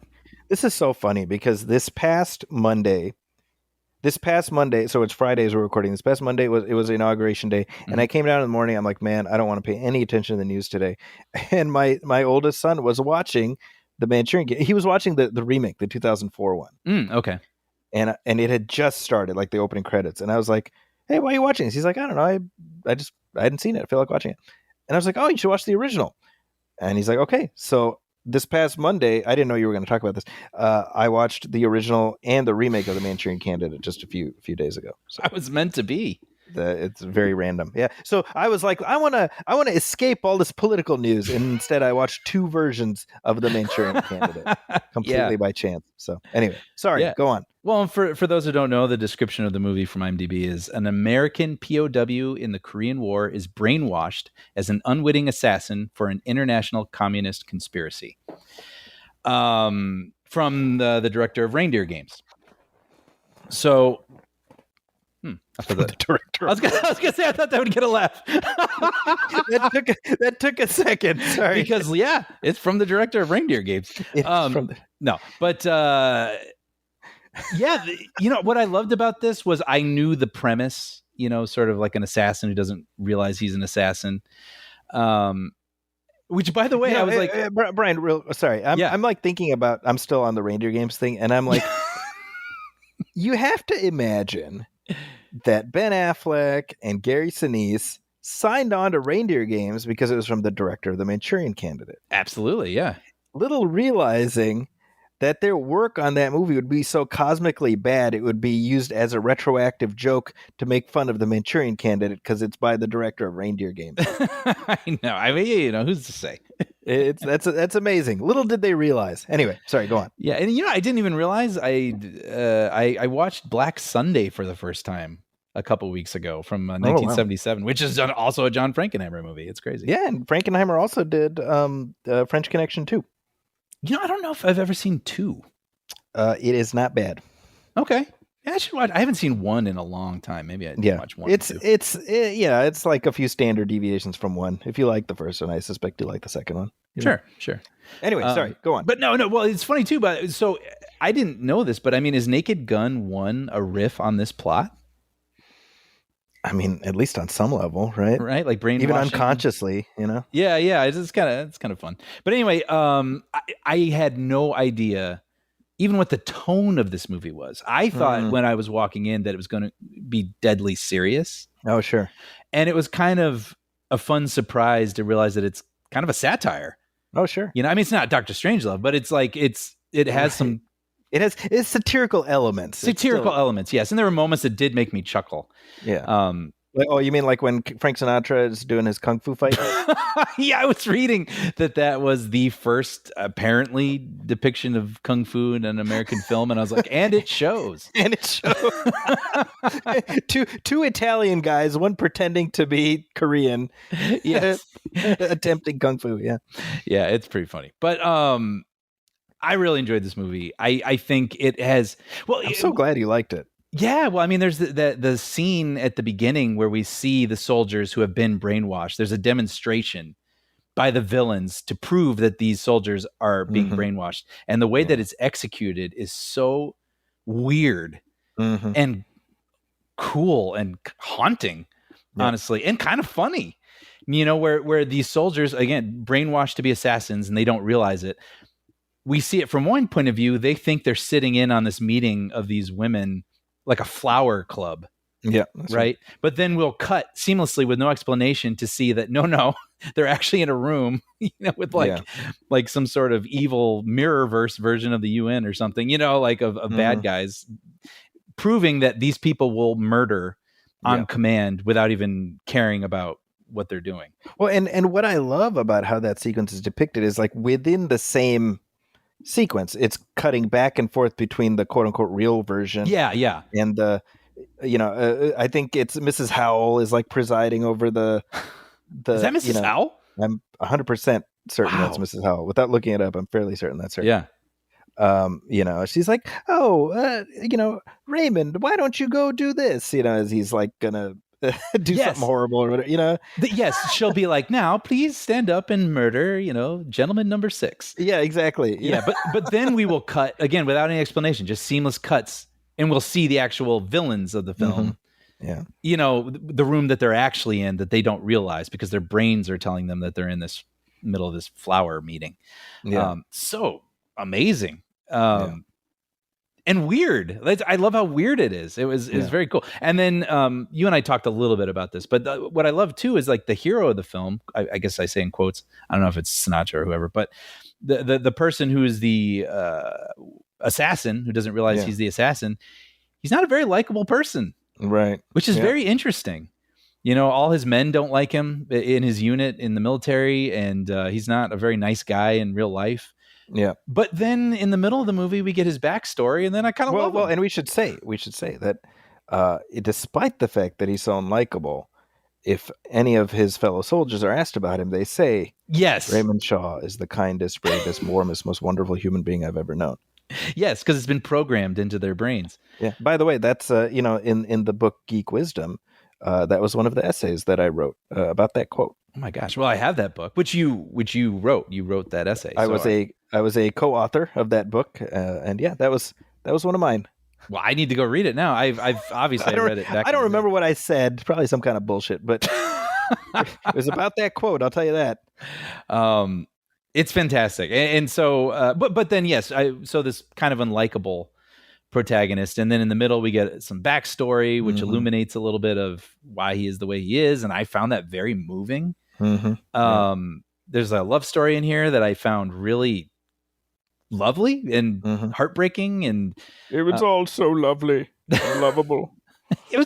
[SPEAKER 2] This is so funny because this past Monday, so it's Fridays we're recording. This past Monday it was Inauguration Day, and I came down in the morning. I'm like, man, I don't want to pay any attention to the news today. And my oldest son was watching the Manchurian. He was watching the remake, the 2004 one.
[SPEAKER 3] Okay.
[SPEAKER 2] And it had just started, like the opening credits, and I was like, hey, why are you watching this? He's like, I don't know, I hadn't seen it. I feel like watching it, and I was like, oh, you should watch the original. And he's like, okay, so. This past Monday, I didn't know you were going to talk about this. I watched the original and the remake of The Manchurian Candidate just a few days ago. So
[SPEAKER 3] I was meant to be.
[SPEAKER 2] it's very random. Yeah. So I was like, I want to escape all this political news, and instead I watched two versions of The Manchurian Candidate completely by chance. So anyway, sorry. Go on.
[SPEAKER 3] Well, for those who don't know, the description of the movie from IMDb is an American POW in the Korean War is brainwashed as an unwitting assassin for an international communist conspiracy. From the director of Reindeer Games. So,
[SPEAKER 2] the director.
[SPEAKER 3] I was gonna say I thought that would get a laugh.
[SPEAKER 2] that took a second. Sorry,
[SPEAKER 3] because it's from the director of Reindeer Games. No, but what I loved about this was I knew the premise. Sort of like an assassin who doesn't realize he's an assassin. Which, by the way, I was like,
[SPEAKER 2] Brian, sorry, I'm like thinking about. I'm still on the Reindeer Games thing, and I'm like, you have to imagine that Ben Affleck and Gary Sinise signed on to Reindeer Games because it was from the director of The Manchurian Candidate.
[SPEAKER 3] Absolutely, yeah.
[SPEAKER 2] Little realizing that their work on that movie would be so cosmically bad, it would be used as a retroactive joke to make fun of The Manchurian Candidate because it's by the director of Reindeer Games.
[SPEAKER 3] I know. I mean, who's to say?
[SPEAKER 2] That's amazing. Little did they realize. Anyway, sorry, go on.
[SPEAKER 3] Yeah, and I didn't even realize I watched Black Sunday for the first time a couple weeks ago from 1977, which is also a John Frankenheimer movie. It's crazy.
[SPEAKER 2] Yeah, and Frankenheimer also did French Connection 2.
[SPEAKER 3] I don't know if I've ever seen 2.
[SPEAKER 2] It is not bad.
[SPEAKER 3] Okay. Yeah, I should watch. I haven't seen 1 in a long time. Maybe I did watch 1.
[SPEAKER 2] It's like a few standard deviations from 1. If you like the first one, I suspect you like the second one.
[SPEAKER 3] Sure.
[SPEAKER 2] Anyway, sorry, go on.
[SPEAKER 3] But no. Well, it's funny too. But so I didn't know this, but I mean, is Naked Gun 1 a riff on this plot?
[SPEAKER 2] I mean, at least on some level, right?
[SPEAKER 3] Right, like brainwashing,
[SPEAKER 2] even unconsciously, Yeah.
[SPEAKER 3] It's kind of fun. But anyway, I had no idea even what the tone of this movie was. I thought when I was walking in that it was going to be deadly serious.
[SPEAKER 2] Oh, sure.
[SPEAKER 3] And it was kind of a fun surprise to realize that it's kind of a satire.
[SPEAKER 2] Oh, sure.
[SPEAKER 3] I mean, it's not Dr. Strangelove, but it's like it has some.
[SPEAKER 2] It's satirical elements.
[SPEAKER 3] Elements, yes. And there were moments that did make me chuckle.
[SPEAKER 2] Yeah. Like, oh, you mean like when Frank Sinatra is doing his kung fu fight?
[SPEAKER 3] Yeah, I was reading that was the first apparently depiction of kung fu in an American film, and I was like, and it shows.
[SPEAKER 2] And it shows two Italian guys, one pretending to be Korean,
[SPEAKER 3] Yes.
[SPEAKER 2] attempting kung fu. Yeah,
[SPEAKER 3] Yeah, it's pretty funny. But I really enjoyed this movie. I think it has. Well,
[SPEAKER 2] I'm so glad you liked it.
[SPEAKER 3] yeah. Well, I mean, there's the scene at the beginning where we see the soldiers who have been brainwashed. There's a demonstration by the villains to prove that these soldiers are being
[SPEAKER 2] Mhm.
[SPEAKER 3] brainwashed, and the way
[SPEAKER 2] Yeah.
[SPEAKER 3] that it's executed is so weird
[SPEAKER 2] Mhm.
[SPEAKER 3] and cool and haunting,
[SPEAKER 2] Yeah.
[SPEAKER 3] honestly, and kind of funny. You know, where these soldiers, again, brainwashed to be assassins and they don't realize it. We see it from one point of view. They think they're sitting in on this meeting of these women, like a flower club,
[SPEAKER 2] Yeah, that's
[SPEAKER 3] right? But then we'll cut seamlessly with no explanation to see that no, they're actually in a room, with like some sort of evil mirrorverse version of the UN or something, like of bad guys, proving that these people will murder on command without even caring about what they're doing.
[SPEAKER 2] Well, and what I love about how that sequence is depicted is like within the same sequence, it's cutting back and forth between the quote unquote real version.
[SPEAKER 3] Yeah.
[SPEAKER 2] And the, I think it's Mrs. Howell is like presiding over the.
[SPEAKER 3] Is that Mrs. Howell?
[SPEAKER 2] I'm 100% certain that's Mrs. Howell. Without looking it up, I'm fairly certain that's her.
[SPEAKER 3] Yeah.
[SPEAKER 2] She's like, Raymond, why don't you go do this? As he's like gonna do something horrible or whatever,
[SPEAKER 3] Yes, she'll be like, now please stand up and murder, gentleman number 6.
[SPEAKER 2] Yeah, exactly.
[SPEAKER 3] Yeah, but then we will cut again without any explanation, just seamless cuts, and we'll see the actual villains of the film.
[SPEAKER 2] Yeah.
[SPEAKER 3] The room that they're actually in that they don't realize because their brains are telling them that they're in this middle of this flower meeting.
[SPEAKER 2] Yeah.
[SPEAKER 3] So amazing. And weird. I love how weird it is. It was very cool. And then you and I talked a little bit about this, but what I love too is like the hero of the film. I guess I say in quotes. I don't know if it's Sinatra or whoever, but the person who is the assassin who doesn't realize he's the assassin. He's not a very likable person,
[SPEAKER 2] right?
[SPEAKER 3] Which is very interesting. All his men don't like him in his unit in the military, and he's not a very nice guy in real life.
[SPEAKER 2] Yeah.
[SPEAKER 3] But then in the middle of the movie, we get his backstory, and then I kind of love him.
[SPEAKER 2] And we should say that despite the fact that he's so unlikable, if any of his fellow soldiers are asked about him, they say,
[SPEAKER 3] yes,
[SPEAKER 2] Raymond Shaw is the kindest, bravest, warmest, most wonderful human being I've ever known.
[SPEAKER 3] Yes, because it's been programmed into their brains.
[SPEAKER 2] Yeah. By the way, that's in the book Geek Wisdom, that was one of the essays that I wrote about that quote.
[SPEAKER 3] Oh my gosh! Well, I have that book, which you wrote. You wrote that essay.
[SPEAKER 2] I was a co-author of that book, and that was one of mine.
[SPEAKER 3] Well, I need to go read it now. I've obviously read it back.
[SPEAKER 2] I don't remember what I said. Probably some kind of bullshit, but it was about that quote. I'll tell you that.
[SPEAKER 3] It's fantastic, and so, but then yes, so this kind of unlikable protagonist, and then in the middle we get some backstory, which illuminates a little bit of why he is the way he is, and I found that very moving. There's a love story in here that I found really lovely and heartbreaking, and
[SPEAKER 2] it was all so lovely and lovable.
[SPEAKER 3] It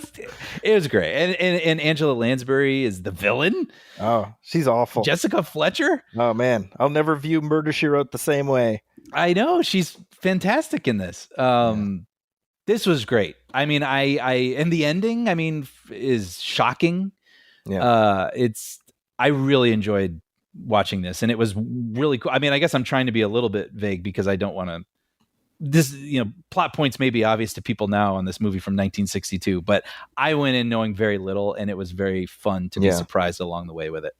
[SPEAKER 3] was great, and Angela Lansbury is the villain.
[SPEAKER 2] Oh, she's awful.
[SPEAKER 3] Jessica Fletcher.
[SPEAKER 2] Oh man, I'll never view Murder, She Wrote the same way.
[SPEAKER 3] I know, she's fantastic in this. This was great. I mean, and the ending, I mean, is shocking.
[SPEAKER 2] Yeah.
[SPEAKER 3] I really enjoyed watching this, and it was really cool. I mean, I guess I'm trying to be a little bit vague because I don't want to. This, plot points may be obvious to people now on this movie from 1962, but I went in knowing very little, and it was very fun to be surprised along the way with it.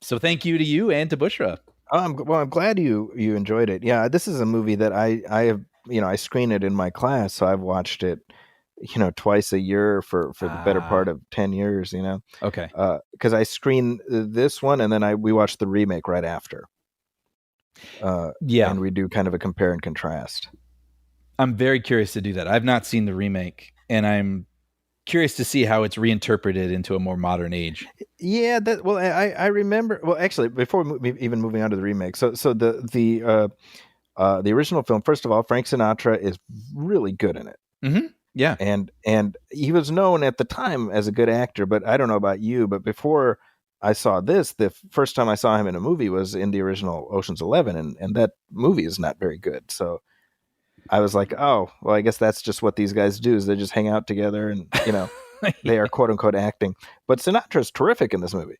[SPEAKER 3] So thank you to you and to Bushra.
[SPEAKER 2] I'm glad you enjoyed it. Yeah, this is a movie that I have, I screen it in my class, so I've watched it, twice a year for the better part of 10 years,
[SPEAKER 3] Okay.
[SPEAKER 2] Because I screen this one, and then we watch the remake right after. And we do kind of a compare and contrast.
[SPEAKER 3] I'm very curious to do that. I've not seen the remake, and I'm curious to see how it's reinterpreted into a more modern age.
[SPEAKER 2] Yeah, I remember. Well, actually, before even moving on to the remake, so the original film. First of all, Frank Sinatra is really good in it.
[SPEAKER 3] Mm-hmm. Yeah.
[SPEAKER 2] and he was known at the time as a good actor. But I don't know about you, but before I saw this, the first time I saw him in a movie was in the original Ocean's 11, and that movie is not very good. So I was like, oh, well, I guess that's just what these guys do, is they just hang out together, and they are quote unquote acting. But Sinatra's terrific in this movie.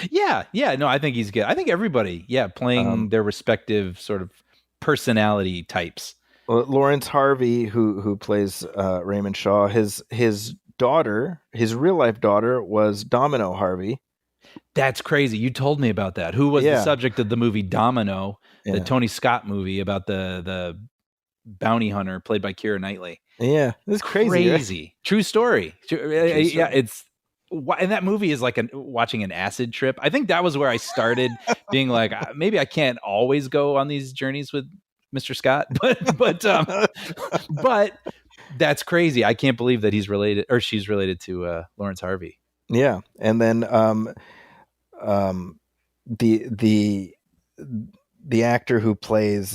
[SPEAKER 3] Yeah. Yeah. No, I think he's good. I think everybody, playing their respective sort of personality types.
[SPEAKER 2] Lawrence Harvey, who plays Raymond Shaw, his daughter, his real life daughter, was Domino Harvey.
[SPEAKER 3] That's crazy. You told me about that. Who was the subject of the movie Domino, the Tony Scott movie about the bounty hunter played by Keira Knightley?
[SPEAKER 2] Yeah, it's crazy. Right?
[SPEAKER 3] True story. Yeah, it's. And that movie is like watching an acid trip. I think that was where I started being like, maybe I can't always go on these journeys with Mr. Scott, but that's crazy. I can't believe that he's related, or she's related to Lawrence Harvey.
[SPEAKER 2] Yeah, and then the actor who plays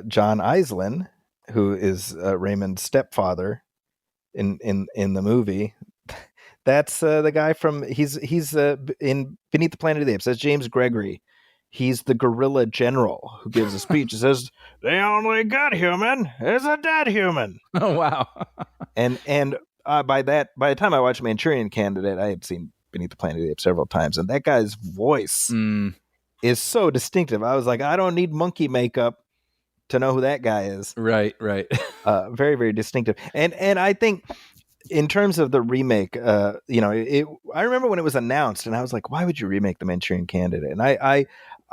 [SPEAKER 2] John Iselin, who is Raymond's stepfather in the movie. That's the guy from he's in Beneath the Planet of the Apes. That's James Gregory. He's the gorilla general who gives a speech. He says, "The only good human is a dead human."
[SPEAKER 3] Oh wow!
[SPEAKER 2] and by the time I watched Manchurian Candidate, I had seen Beneath the Planet of the Apes several times, and that guy's voice is so distinctive. I was like, I don't need monkey makeup to know who that guy is.
[SPEAKER 3] Right.
[SPEAKER 2] Very, very distinctive. And I think, in terms of the remake, I remember when it was announced, and I was like, why would you remake The Manchurian Candidate? And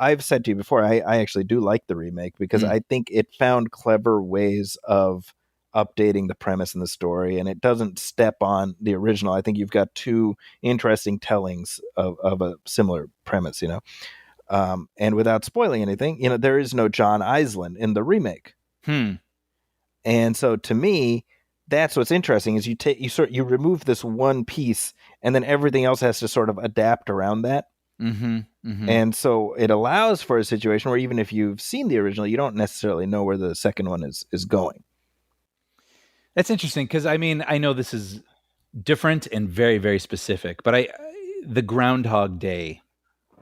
[SPEAKER 2] I've said to you before, I actually do like the remake because I think it found clever ways of updating the premise and the story, and it doesn't step on the original. I think you've got two interesting tellings of a similar premise, and without spoiling anything, there is no John Iselin in the remake. And so to me, that's what's interesting, is you remove this one piece, and then everything else has to sort of adapt around that. And so it allows for a situation where even if you've seen the original, you don't necessarily know where the second one is going.
[SPEAKER 3] That's interesting, because I mean, I know this is different and very, very specific, but the Groundhog Day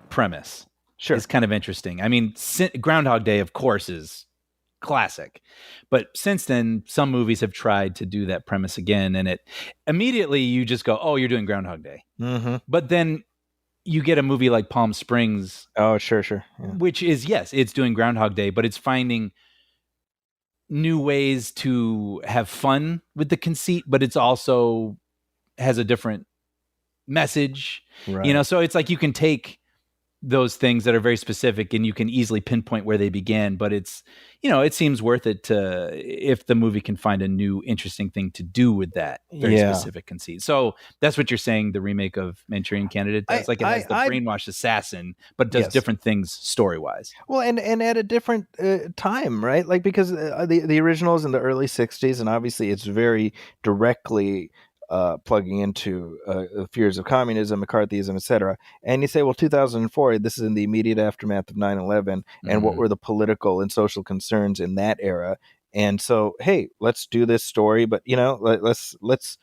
[SPEAKER 3] premise is kind of interesting. I mean, Groundhog Day, of course, is classic, but since then some movies have tried to do that premise again, and it immediately you just go, oh, you're doing Groundhog Day. But then you get a movie like Palm Springs, which is, yes, it's doing Groundhog Day, but it's finding new ways to have fun with the conceit, but it's also has a different message, so it's like you can take those things that are very specific and you can easily pinpoint where they began, but it's, it seems worth it if the movie can find a new interesting thing to do with that very specific conceit. So that's what you're saying the remake of Manchurian Candidate does. It has the brainwashed assassin, but does different things story-wise.
[SPEAKER 2] Well, and at a different time, right? Like, because the original is in the early 60s, and obviously it's very directly plugging into fears of communism, McCarthyism, etc. And you say, well, 2004, this is in the immediate aftermath of 9/11, and what were the political and social concerns in that era? And so, hey, let's do this story, but let's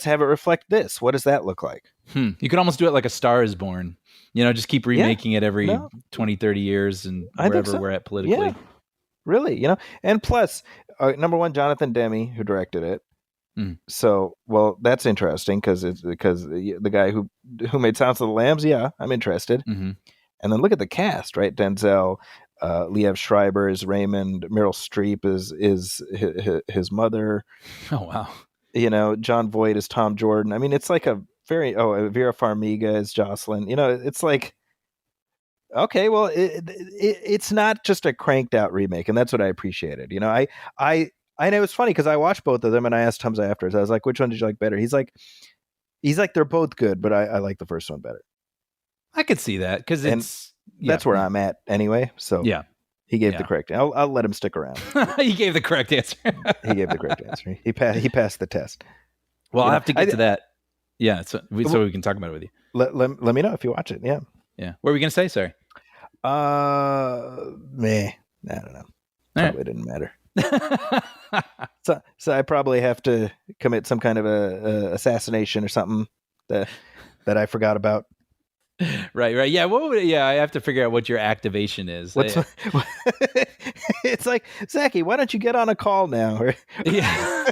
[SPEAKER 2] have it reflect this. What does that look like?
[SPEAKER 3] You could almost do it like A Star Is Born. Just keep remaking it every 20, 30 years, and wherever we're at politically.
[SPEAKER 2] Yeah, really, And plus, number one, Jonathan Demme, who directed it. So, well, that's interesting because the guy who made Silence of the Lambs, I'm interested. And then look at the cast, right? Denzel, Liev Schreiber is Raymond, Meryl Streep is his mother.
[SPEAKER 3] Oh wow!
[SPEAKER 2] John Voight is Tom Jordan. I mean, it's like a very Vera Farmiga is Jocelyn. It's like, okay, well, it's not just a cranked out remake, and that's what I appreciated. I know it's funny because I watched both of them, and I asked Hamza afterwards. I was like, "Which one did you like better?" He's like, "They're both good, but I like the first one better."
[SPEAKER 3] I could see that because
[SPEAKER 2] that's where I'm at anyway. So he gave the correct. I'll let him stick around.
[SPEAKER 3] He gave the correct answer.
[SPEAKER 2] He gave the correct answer. He passed the test.
[SPEAKER 3] Well, I'll have to get to that. Yeah, so we can talk about it with you.
[SPEAKER 2] Let me know if you watch it. Yeah.
[SPEAKER 3] Yeah. What were we gonna say? Sorry.
[SPEAKER 2] I don't know. Probably didn't matter. So I probably have to commit some kind of a assassination or something that I forgot about.
[SPEAKER 3] Right. Yeah. I have to figure out what your activation is.
[SPEAKER 2] What's it's like, Zachy, why don't you get on a call now?
[SPEAKER 3] Yeah.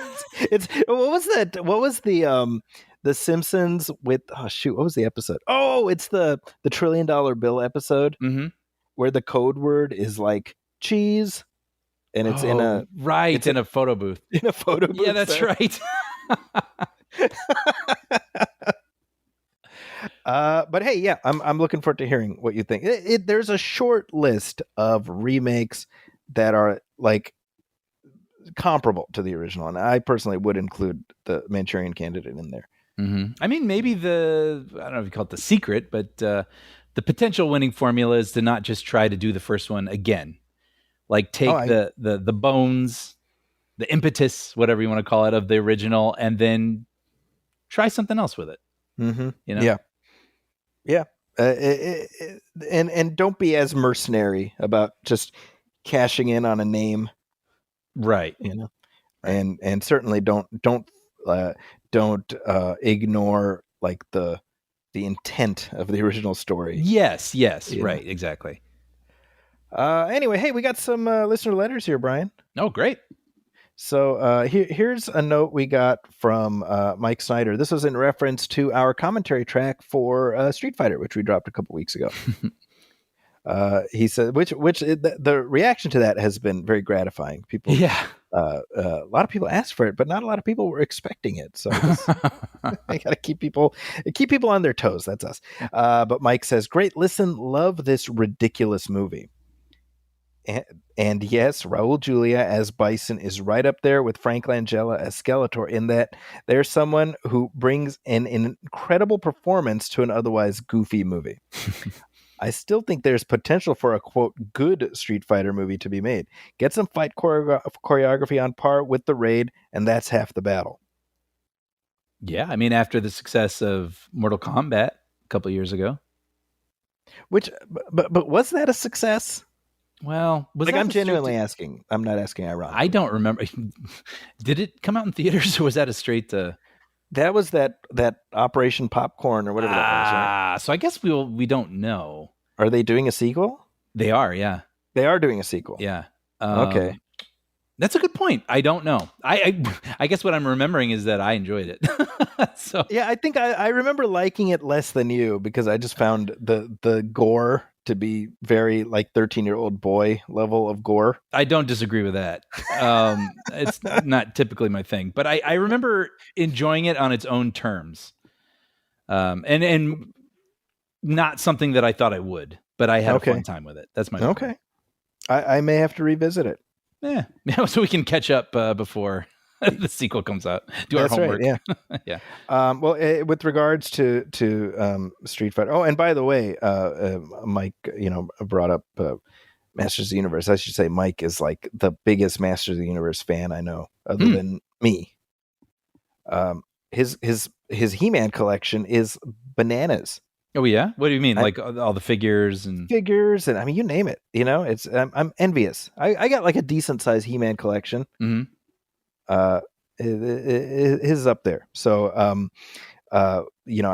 [SPEAKER 2] It's what was that? What was the Simpsons with? Oh shoot, what was the episode? Oh, it's the $1 trillion bill episode
[SPEAKER 3] Mm-hmm.
[SPEAKER 2] where the code word is like cheese, and it's in a
[SPEAKER 3] right in a photo booth.
[SPEAKER 2] in a photo booth.
[SPEAKER 3] Yeah, that's right.
[SPEAKER 2] But hey, yeah, I'm looking forward to hearing what you think. There's a short list of remakes that are like comparable to the original, and I personally would include the Manchurian Candidate in there.
[SPEAKER 3] Mm-hmm. I mean, maybe I don't know if you call it the secret, but the potential winning formula is to not just try to do the first one again. Like take the bones, the impetus, whatever you want to call it, of the original, and then try something else with it.
[SPEAKER 2] Mm-hmm.
[SPEAKER 3] You know?
[SPEAKER 2] Yeah. And don't be as mercenary about just cashing in on a name,
[SPEAKER 3] right?
[SPEAKER 2] You know, right. And certainly don't ignore like the intent of the original story.
[SPEAKER 3] Yes, right, exactly.
[SPEAKER 2] Anyway, hey, we got some listener letters here, Brian.
[SPEAKER 3] Oh, great.
[SPEAKER 2] So here's a note we got from Mike Snyder. This was in reference to our commentary track for Street Fighter, which we dropped a couple weeks ago. He said, which the reaction to that has been very gratifying. People, a lot of people asked for it, but not a lot of people were expecting it. So I got to keep people on their toes. That's us. But Mike says, "Great listen, love this ridiculous movie." And yes, Raul Julia as Bison is right up there with Frank Langella as Skeletor in that there's someone who brings an incredible performance to an otherwise goofy movie. I still think there's potential for a, quote, good Street Fighter movie to be made. Get some fight choreography on par with the Raid, and that's half the battle.
[SPEAKER 3] Yeah, I mean, after the success of Mortal Kombat a couple years ago.
[SPEAKER 2] But was that a success?
[SPEAKER 3] Well,
[SPEAKER 2] I'm genuinely asking. I'm not asking ironically.
[SPEAKER 3] I don't remember. Did it come out in theaters, or was that a straight to?
[SPEAKER 2] That was that Operation Popcorn or whatever that was, right?
[SPEAKER 3] So I guess we don't know.
[SPEAKER 2] Are they doing a sequel?
[SPEAKER 3] They are, yeah.
[SPEAKER 2] They are doing a sequel.
[SPEAKER 3] Yeah.
[SPEAKER 2] Okay.
[SPEAKER 3] That's a good point. I don't know. I guess what I'm remembering is that I enjoyed it. So
[SPEAKER 2] yeah, I think I remember liking it less than you because I just found the gore to be very like 13-year-old boy level of gore.
[SPEAKER 3] I don't disagree with that. It's not typically my thing, but I remember enjoying it on its own terms. And not something that I thought I would, but I had a fun time with it. That's my
[SPEAKER 2] okay. I may have to revisit it.
[SPEAKER 3] Yeah, so we can catch up before the sequel comes out. Do our homework.
[SPEAKER 2] Right, yeah.
[SPEAKER 3] Yeah.
[SPEAKER 2] Well, with regards to Street Fighter. Oh, and by the way, Mike, brought up Masters of the Universe. I should say Mike is like the biggest Masters of the Universe fan I know, other than me. His He-Man collection is bananas.
[SPEAKER 3] Oh yeah, what do you mean? Like all the figures and
[SPEAKER 2] I mean, you name it. It's I'm envious. I got like a decent sized He-Man collection.
[SPEAKER 3] Mm-hmm.
[SPEAKER 2] His is up there. So, I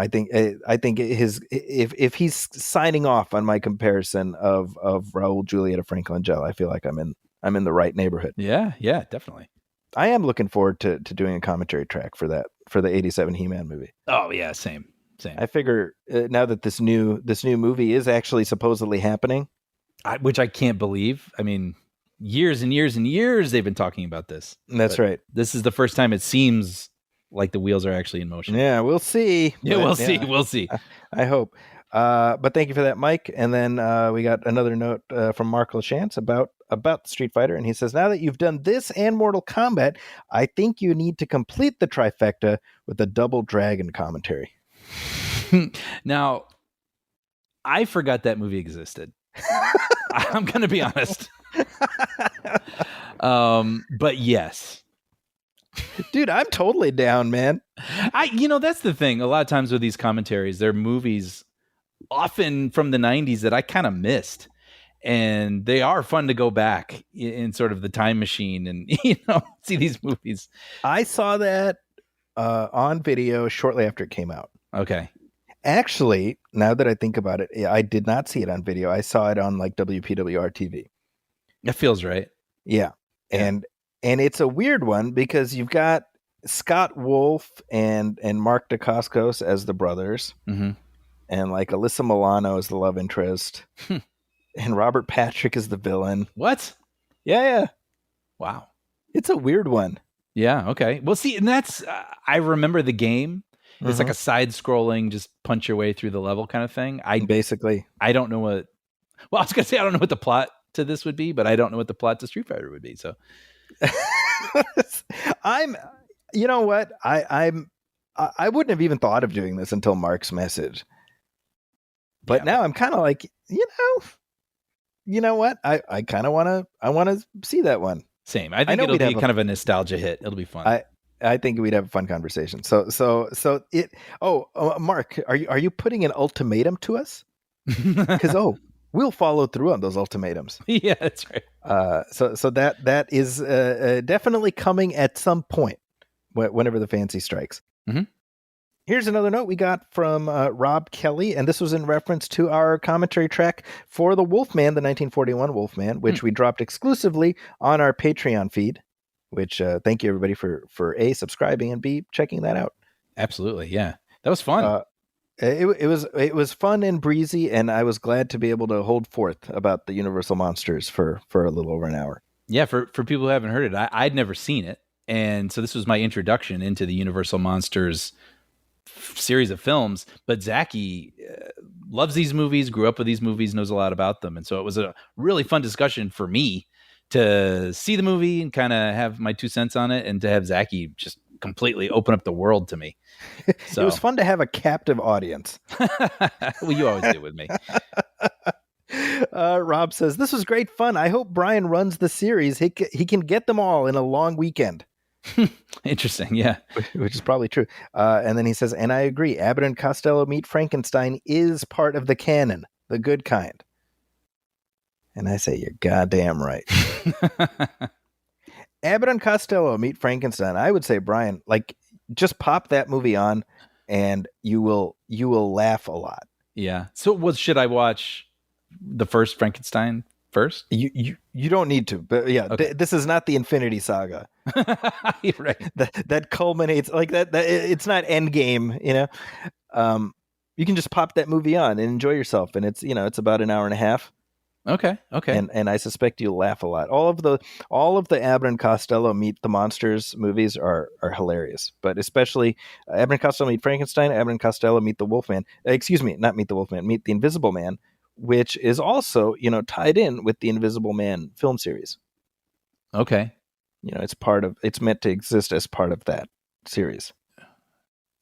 [SPEAKER 2] think his if he's signing off on my comparison of Raul Julia to Frank Langella, I feel like I'm in the right neighborhood.
[SPEAKER 3] Yeah, definitely.
[SPEAKER 2] I am looking forward to doing a commentary track for the '87 He-Man movie.
[SPEAKER 3] Oh yeah, same.
[SPEAKER 2] I figure now that this new movie is actually supposedly happening,
[SPEAKER 3] which I can't believe. I mean, years and years and years they've been talking about this.
[SPEAKER 2] That's right.
[SPEAKER 3] This is the first time it seems like the wheels are actually in motion.
[SPEAKER 2] Yeah, we'll see.
[SPEAKER 3] Yeah, we'll see. We'll see.
[SPEAKER 2] I hope. But thank you for that, Mike. And then we got another note from Mark LaChance about Street Fighter, and he says, "Now that you've done this and Mortal Kombat, I think you need to complete the trifecta with a Double Dragon commentary."
[SPEAKER 3] Now, I forgot that movie existed. I'm going to be honest. But yes.
[SPEAKER 2] Dude, I'm totally down, man.
[SPEAKER 3] That's the thing. A lot of times with these commentaries, they're movies often from the 90s that I kind of missed. and they are fun to go back in sort of the time machine and see these movies.
[SPEAKER 2] I saw that on video shortly after it came out.
[SPEAKER 3] Okay.
[SPEAKER 2] Actually, now that I think about it, I did not see it on video. I saw it on like WPWR TV.
[SPEAKER 3] That feels right.
[SPEAKER 2] Yeah. And it's a weird one because you've got Scott Wolf and Mark Dacascos as the brothers,
[SPEAKER 3] Mm-hmm.
[SPEAKER 2] and like Alyssa Milano as the love interest, and Robert Patrick is the villain.
[SPEAKER 3] What?
[SPEAKER 2] Yeah.
[SPEAKER 3] Wow.
[SPEAKER 2] It's a weird one.
[SPEAKER 3] Yeah. Okay. Well, see, and that's I remember the game. It's like a side-scrolling, just punch your way through the level kind of thing.
[SPEAKER 2] Basically,
[SPEAKER 3] I don't know what. Well, I was gonna say I don't know what the plot to this would be, but I don't know what the plot to Street Fighter would be. So,
[SPEAKER 2] you know what? I wouldn't have even thought of doing this until Mark's message. But now I'm kind of like, you know what? I kind of want to see that one.
[SPEAKER 3] Same. I think it'll be kind of a nostalgia hit. It'll be fun.
[SPEAKER 2] I think we'd have a fun conversation. So it. Oh, Mark, are you putting an ultimatum to us? Because we'll follow through on those ultimatums.
[SPEAKER 3] Yeah, that's right.
[SPEAKER 2] So that is definitely coming at some point, whenever the fancy strikes.
[SPEAKER 3] Mm-hmm.
[SPEAKER 2] Here's another note we got from Rob Kelly, and this was in reference to our commentary track for the Wolfman, the 1941 Wolfman, which we dropped exclusively on our Patreon feed. Which thank you everybody for A, subscribing, and B, checking that out.
[SPEAKER 3] Absolutely, yeah, that was fun.
[SPEAKER 2] It was fun and breezy, and I was glad to be able to hold forth about the Universal monsters for a little over an hour.
[SPEAKER 3] Yeah, for people who haven't heard it, I'd never seen it, and so this was my introduction into the Universal monsters series of films. But Zachy loves these movies, grew up with these movies, knows a lot about them, and so it was a really fun discussion for me to see the movie and kind of have my 2 cents on it, and to have Zachy just completely open up the world to me. So
[SPEAKER 2] it was fun to have a captive audience.
[SPEAKER 3] Well, you always do with me.
[SPEAKER 2] Rob says, this was great fun. I hope Brian runs the series. He can get them all in a long weekend.
[SPEAKER 3] Interesting, yeah.
[SPEAKER 2] Which is probably true. And then he says, and I agree, Abbott and Costello Meet Frankenstein is part of the canon, the good kind. And I say, you're goddamn right. Abbott and Costello Meet Frankenstein. I would say, Brian, like, just pop that movie on and you will laugh a lot.
[SPEAKER 3] Yeah. So should I watch the first Frankenstein first?
[SPEAKER 2] You don't need to, but yeah,
[SPEAKER 3] Okay.
[SPEAKER 2] This is not the Infinity Saga.
[SPEAKER 3] Right.
[SPEAKER 2] That culminates like that. It's not Endgame, you can just pop that movie on and enjoy yourself. And it's about an hour and a half.
[SPEAKER 3] Okay.
[SPEAKER 2] And I suspect you'll laugh a lot. All of the Abbott and Costello Meet the Monsters movies are hilarious, but especially Abbott and Costello Meet Frankenstein, Abbott and Costello Meet the Wolfman. Excuse me, not Meet the Wolfman, Meet the Invisible Man, which is also tied in with the Invisible Man film series.
[SPEAKER 3] Okay.
[SPEAKER 2] It's meant to exist as part of that series.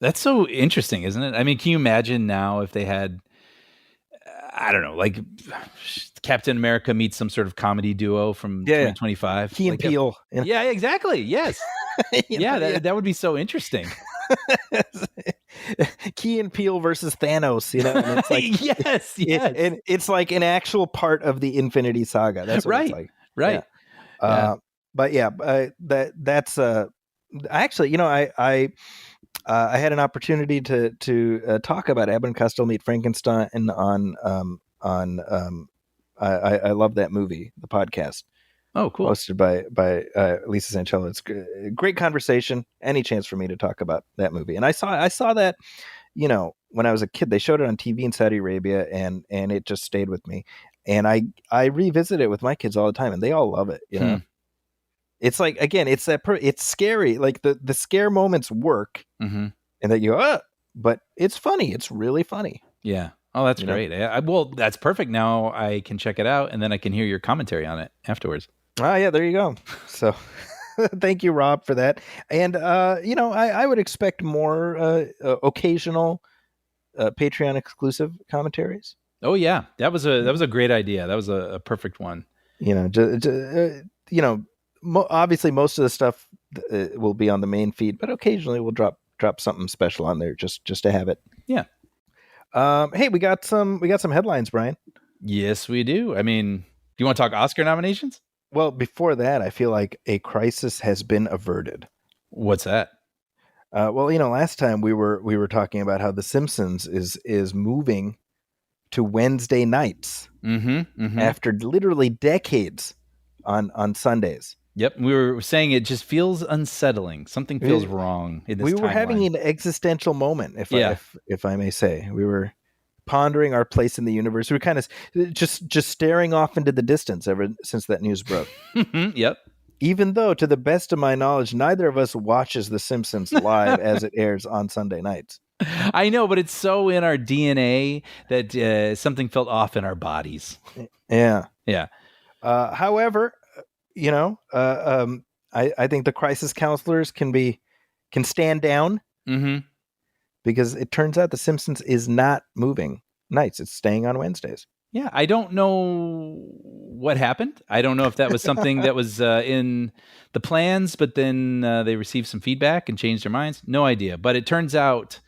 [SPEAKER 3] That's so interesting, isn't it? I mean, can you imagine now if they had, I don't know, like Captain America meets some sort of comedy duo from 2025?
[SPEAKER 2] Key and Peele.
[SPEAKER 3] Yeah, exactly. Yes. That would be so interesting.
[SPEAKER 2] Key and Peele versus Thanos, and it's like
[SPEAKER 3] yes.
[SPEAKER 2] And it's like an actual part of the Infinity Saga. That's what it's like.
[SPEAKER 3] Right.
[SPEAKER 2] Yeah. But yeah, that's actually, I had an opportunity to talk about Abbott and Costello Meet Frankenstein on I love that movie, the podcast.
[SPEAKER 3] Oh, cool.
[SPEAKER 2] Hosted by Lisa Sancello. It's a great conversation. Any chance for me to talk about that movie. And I saw that, when I was a kid, they showed it on TV in Saudi Arabia, and it just stayed with me. And I revisit it with my kids all the time, and they all love it. It's like, again, it's scary. Like the scare moments work, and that you go, but it's funny. It's really funny.
[SPEAKER 3] Yeah. Oh, that's great. Well, that's perfect. Now I can check it out, and then I can hear your commentary on it afterwards.
[SPEAKER 2] Oh, yeah, there you go. So thank you, Rob, for that. And, I would expect more occasional Patreon exclusive commentaries.
[SPEAKER 3] Oh, yeah. That was a great idea. That was a perfect one.
[SPEAKER 2] Obviously most of the stuff will be on the main feed, but occasionally we'll drop something special on there just to have it.
[SPEAKER 3] Yeah.
[SPEAKER 2] Hey, we got some headlines, Brian.
[SPEAKER 3] Yes, we do. I mean, you want to talk Oscar nominations?
[SPEAKER 2] Well, before that, I feel like a crisis has been averted.
[SPEAKER 3] What's that?
[SPEAKER 2] Well, last time we were talking about how The Simpsons is moving to Wednesday nights after literally decades on Sundays.
[SPEAKER 3] Yep, we were saying it just feels unsettling. Something feels wrong in this
[SPEAKER 2] We were
[SPEAKER 3] timeline.
[SPEAKER 2] having an existential moment, if I may say. We were pondering our place in the universe. We were kind of just staring off into the distance ever since that news broke.
[SPEAKER 3] Yep.
[SPEAKER 2] Even though, to the best of my knowledge, neither of us watches The Simpsons live as it airs on Sunday nights.
[SPEAKER 3] I know, but it's so in our DNA that something felt off in our bodies.
[SPEAKER 2] Yeah.
[SPEAKER 3] Yeah.
[SPEAKER 2] However, I think the crisis counselors can stand down because it turns out The Simpsons is not moving nights. It's staying on Wednesdays.
[SPEAKER 3] Yeah, I don't know what happened. I don't know if that was something that was in the plans, but then they received some feedback and changed their minds. No idea. But it turns out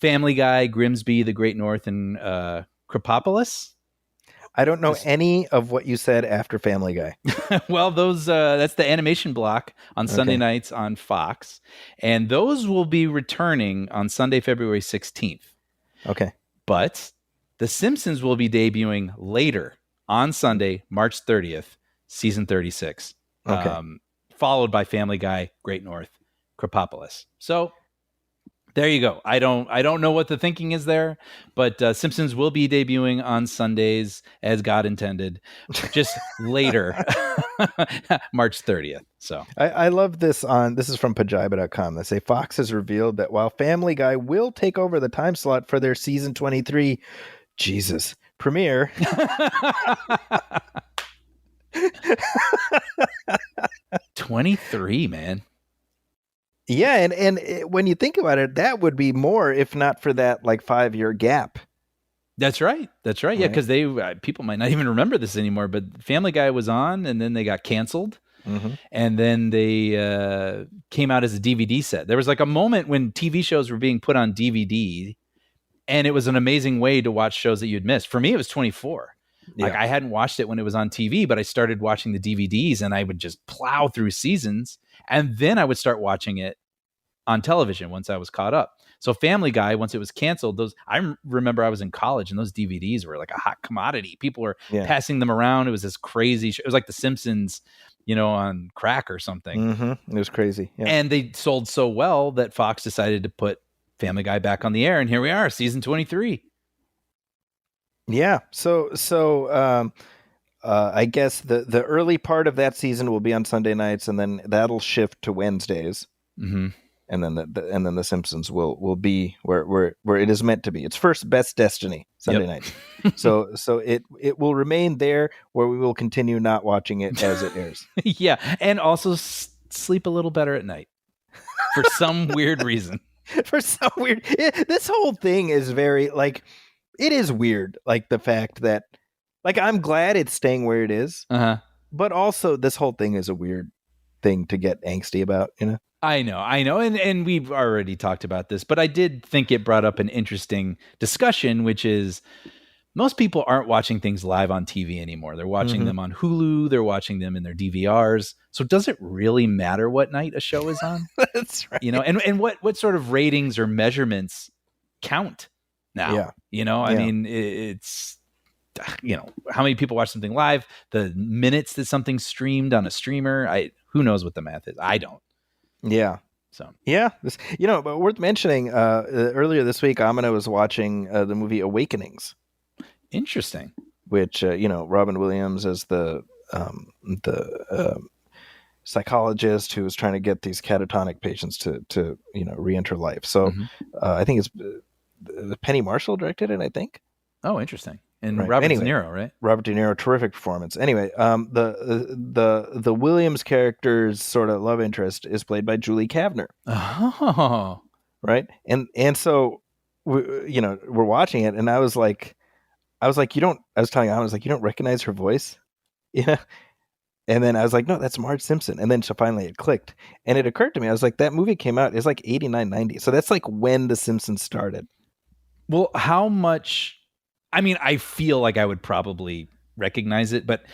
[SPEAKER 3] Family Guy, Grimsby, The Great North, and Krapopolis.
[SPEAKER 2] I don't know any of what you said after Family Guy.
[SPEAKER 3] Well, those that's the animation block on Sunday nights on Fox. And those will be returning on Sunday, February 16th.
[SPEAKER 2] Okay.
[SPEAKER 3] But The Simpsons will be debuting later on Sunday, March 30th, season 36.
[SPEAKER 2] Okay.
[SPEAKER 3] Followed by Family Guy, Great North, Krapopolis. So there you go. I don't know what the thinking is there, but Simpsons will be debuting on Sundays as God intended, just later, March 30th. So
[SPEAKER 2] I love this this is from Pajiba.com. They say Fox has revealed that while Family Guy will take over the time slot for their season 23 premiere.
[SPEAKER 3] 23, man.
[SPEAKER 2] Yeah, and when you think about it, that would be more if not for that 5-year gap.
[SPEAKER 3] That's right. Yeah, because people might not even remember this anymore, but Family Guy was on, and then they got canceled, and then they came out as a DVD set. There was a moment when TV shows were being put on DVD, and it was an amazing way to watch shows that you'd missed. For me, it was 24. Yeah. I hadn't watched it when it was on TV, but I started watching the DVDs, and I would just plow through seasons. And then I would start watching it on television once I was caught up. So Family Guy, once it was canceled, I remember I was in college and those DVDs were like a hot commodity. People were passing them around. It was this crazy show. It was like The Simpsons, on crack or something.
[SPEAKER 2] It was crazy. Yeah.
[SPEAKER 3] And they sold so well that Fox decided to put Family Guy back on the air. And here we are, season 23.
[SPEAKER 2] Yeah. So I guess the early part of that season will be on Sunday nights, and then that'll shift to Wednesdays, and then the Simpsons will be where it is meant to be. It's first best destiny Sunday nights. So it will remain there where we will continue not watching it as it airs.
[SPEAKER 3] Yeah, and also sleep a little better at night for some weird reason.
[SPEAKER 2] This whole thing is very it is weird. The fact that. I'm glad it's staying where it is, but also this whole thing is a weird thing to get angsty about,
[SPEAKER 3] I know. And we've already talked about this, but I did think it brought up an interesting discussion, which is most people aren't watching things live on TV anymore. They're watching them on Hulu. They're watching them in their DVRs. So does it really matter what night a show is on?
[SPEAKER 2] That's right.
[SPEAKER 3] And what sort of ratings or measurements count now?
[SPEAKER 2] Yeah.
[SPEAKER 3] I mean, it's... how many people watch something live, the minutes that something's streamed on a streamer, who knows what the math is? I don't.
[SPEAKER 2] Yeah.
[SPEAKER 3] So,
[SPEAKER 2] yeah, but worth mentioning, earlier this week, Amina was watching the movie Awakenings.
[SPEAKER 3] Interesting.
[SPEAKER 2] Which, Robin Williams as the psychologist who was trying to get these catatonic patients to re-enter life. So I think it's Penny Marshall directed it, I think.
[SPEAKER 3] Oh, interesting. And Robert De Niro, right?
[SPEAKER 2] Robert De Niro, terrific performance. Anyway, the Williams character's sort of love interest is played by Julie Kavner.
[SPEAKER 3] Oh,
[SPEAKER 2] right. And so we're watching it, and I was like, you don't recognize her voice, yeah. And then I was like, no, that's Marge Simpson. And then finally it clicked, and it occurred to me, I was like, that movie came out, it's 89, 90. So that's when The Simpsons started.
[SPEAKER 3] Well, how much? I mean, I feel like I would probably recognize it. But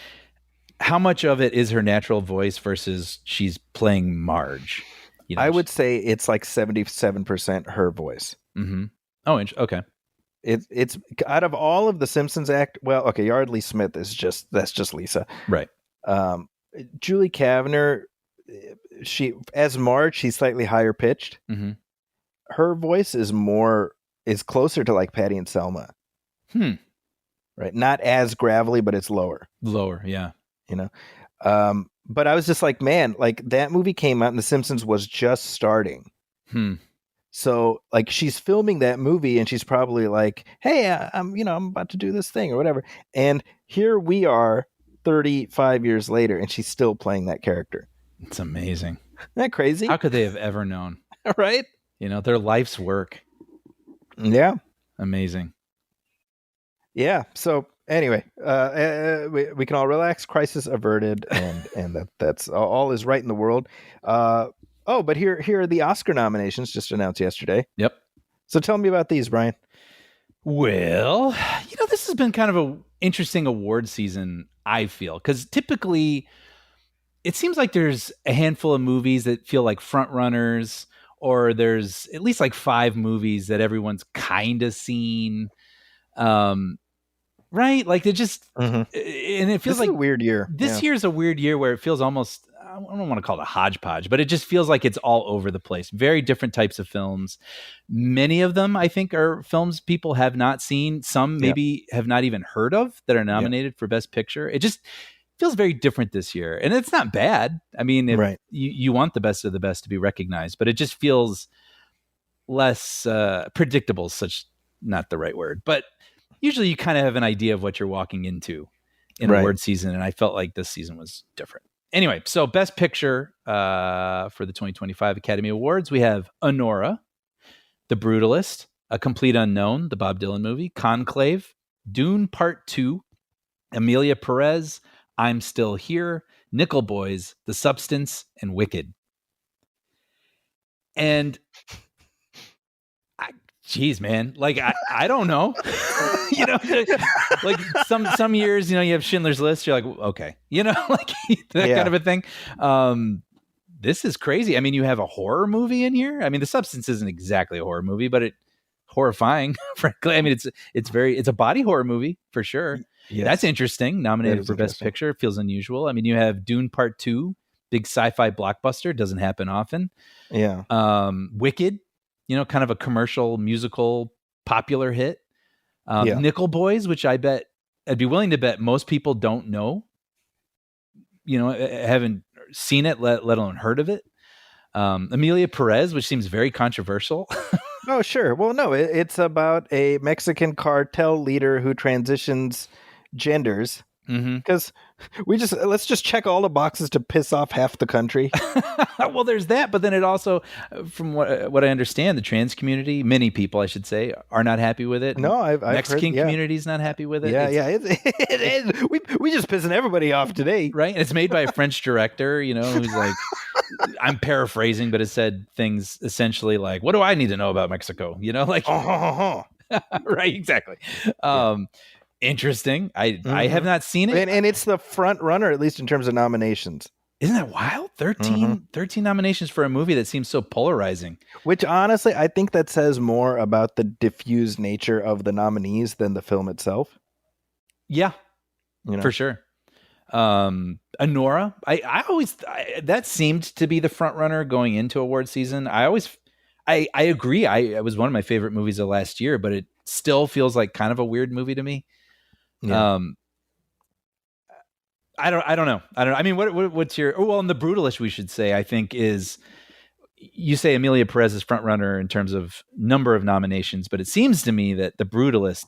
[SPEAKER 3] how much of it is her natural voice versus she's playing Marge? You know,
[SPEAKER 2] I would say it's like 77% her voice.
[SPEAKER 3] Mm-hmm. Oh, okay.
[SPEAKER 2] It's out of all of the Simpsons act. Well, okay, Yardley Smith that's just Lisa.
[SPEAKER 3] Right.
[SPEAKER 2] Julie Kavner, she as Marge, she's slightly higher pitched.
[SPEAKER 3] Mm-hmm.
[SPEAKER 2] Her voice is closer to like Patty and Selma. Right, not as gravelly, but it's lower.
[SPEAKER 3] Lower, yeah.
[SPEAKER 2] You know, but I was just like, man, like that movie came out and The Simpsons was just starting. So like she's filming that movie and she's probably like, hey, I'm about to do this thing or whatever. And here we are 35 years later and she's still playing that character.
[SPEAKER 3] It's amazing.
[SPEAKER 2] Isn't that crazy?
[SPEAKER 3] How could they have ever known?
[SPEAKER 2] Right?
[SPEAKER 3] You know, their life's work.
[SPEAKER 2] Yeah.
[SPEAKER 3] Amazing.
[SPEAKER 2] Yeah. So anyway, we can all relax. Crisis averted, and that's all is right in the world. But here are the Oscar nominations just announced yesterday.
[SPEAKER 3] Yep.
[SPEAKER 2] So tell me about these, Brian.
[SPEAKER 3] Well, this has been kind of an interesting award season, I feel, because typically it seems like there's a handful of movies that feel like front runners, or there's at least like 5 movies that everyone's kind of seen. Right? Like they just, and it feels like
[SPEAKER 2] a weird year.
[SPEAKER 3] This year's a weird year where it feels almost, I don't want to call it a hodgepodge, but it just feels like it's all over the place. Very different types of films. Many of them, I think, are films people have not seen. Some maybe have not even heard of that are nominated for Best Picture. It just feels very different this year. And it's not bad. I mean, you want the best of the best to be recognized, but it just feels less predictable, such not the right word, but usually you kind of have an idea of what you're walking into in award season. And I felt like this season was different. Anyway, so Best Picture for the 2025 Academy Awards, we have Anora, The Brutalist, A Complete Unknown, the Bob Dylan movie, Conclave, Dune Part 2, Amelia Perez, I'm Still Here, Nickel Boys, The Substance, and Wicked. And geez, man, like I don't know, like some years, you have Schindler's List. You're like, okay, like that kind of a thing. This is crazy. I mean, you have a horror movie in here. I mean, The Substance isn't exactly a horror movie, but it's horrifying, frankly. I mean, it's a body horror movie for sure. Yes. That's interesting. Nominated for Best Picture. Feels unusual. I mean, you have Dune Part 2, big sci-fi blockbuster. Doesn't happen often.
[SPEAKER 2] Yeah.
[SPEAKER 3] Wicked. Kind of a commercial, musical, popular hit. Nickel Boys, which I'd be willing to bet most people don't know. Haven't seen it, let alone heard of it. Amelia Perez, which seems very controversial.
[SPEAKER 2] Oh, sure. Well, no, it's about a Mexican cartel leader who transitions genders. Because let's just check all the boxes to piss off half the country.
[SPEAKER 3] Well, there's that, but then it also, from what I understand, the trans community, many people, I should say, are not happy with it.
[SPEAKER 2] No, I've
[SPEAKER 3] Mexican community's not happy with it.
[SPEAKER 2] It is. We just pissing everybody off today,
[SPEAKER 3] right? And it's made by a French director, who's like, I'm paraphrasing, but it said things essentially like, "What do I need to know about Mexico?" Like, right, exactly. Interesting. I have not seen it.
[SPEAKER 2] And it's the front runner, at least in terms of nominations.
[SPEAKER 3] Isn't that wild? 13 nominations for a movie that seems so polarizing.
[SPEAKER 2] Which honestly, I think that says more about the diffused nature of the nominees than the film itself.
[SPEAKER 3] Yeah, for sure. Anora, I always that seemed to be the front runner going into award season. I agree. It was one of my favorite movies of last year, but it still feels like kind of a weird movie to me. Yeah. I don't know. I mean, what's your, and The Brutalist, we should say, I think is, you say Amelia Perez is front runner in terms of number of nominations, but it seems to me that The Brutalist,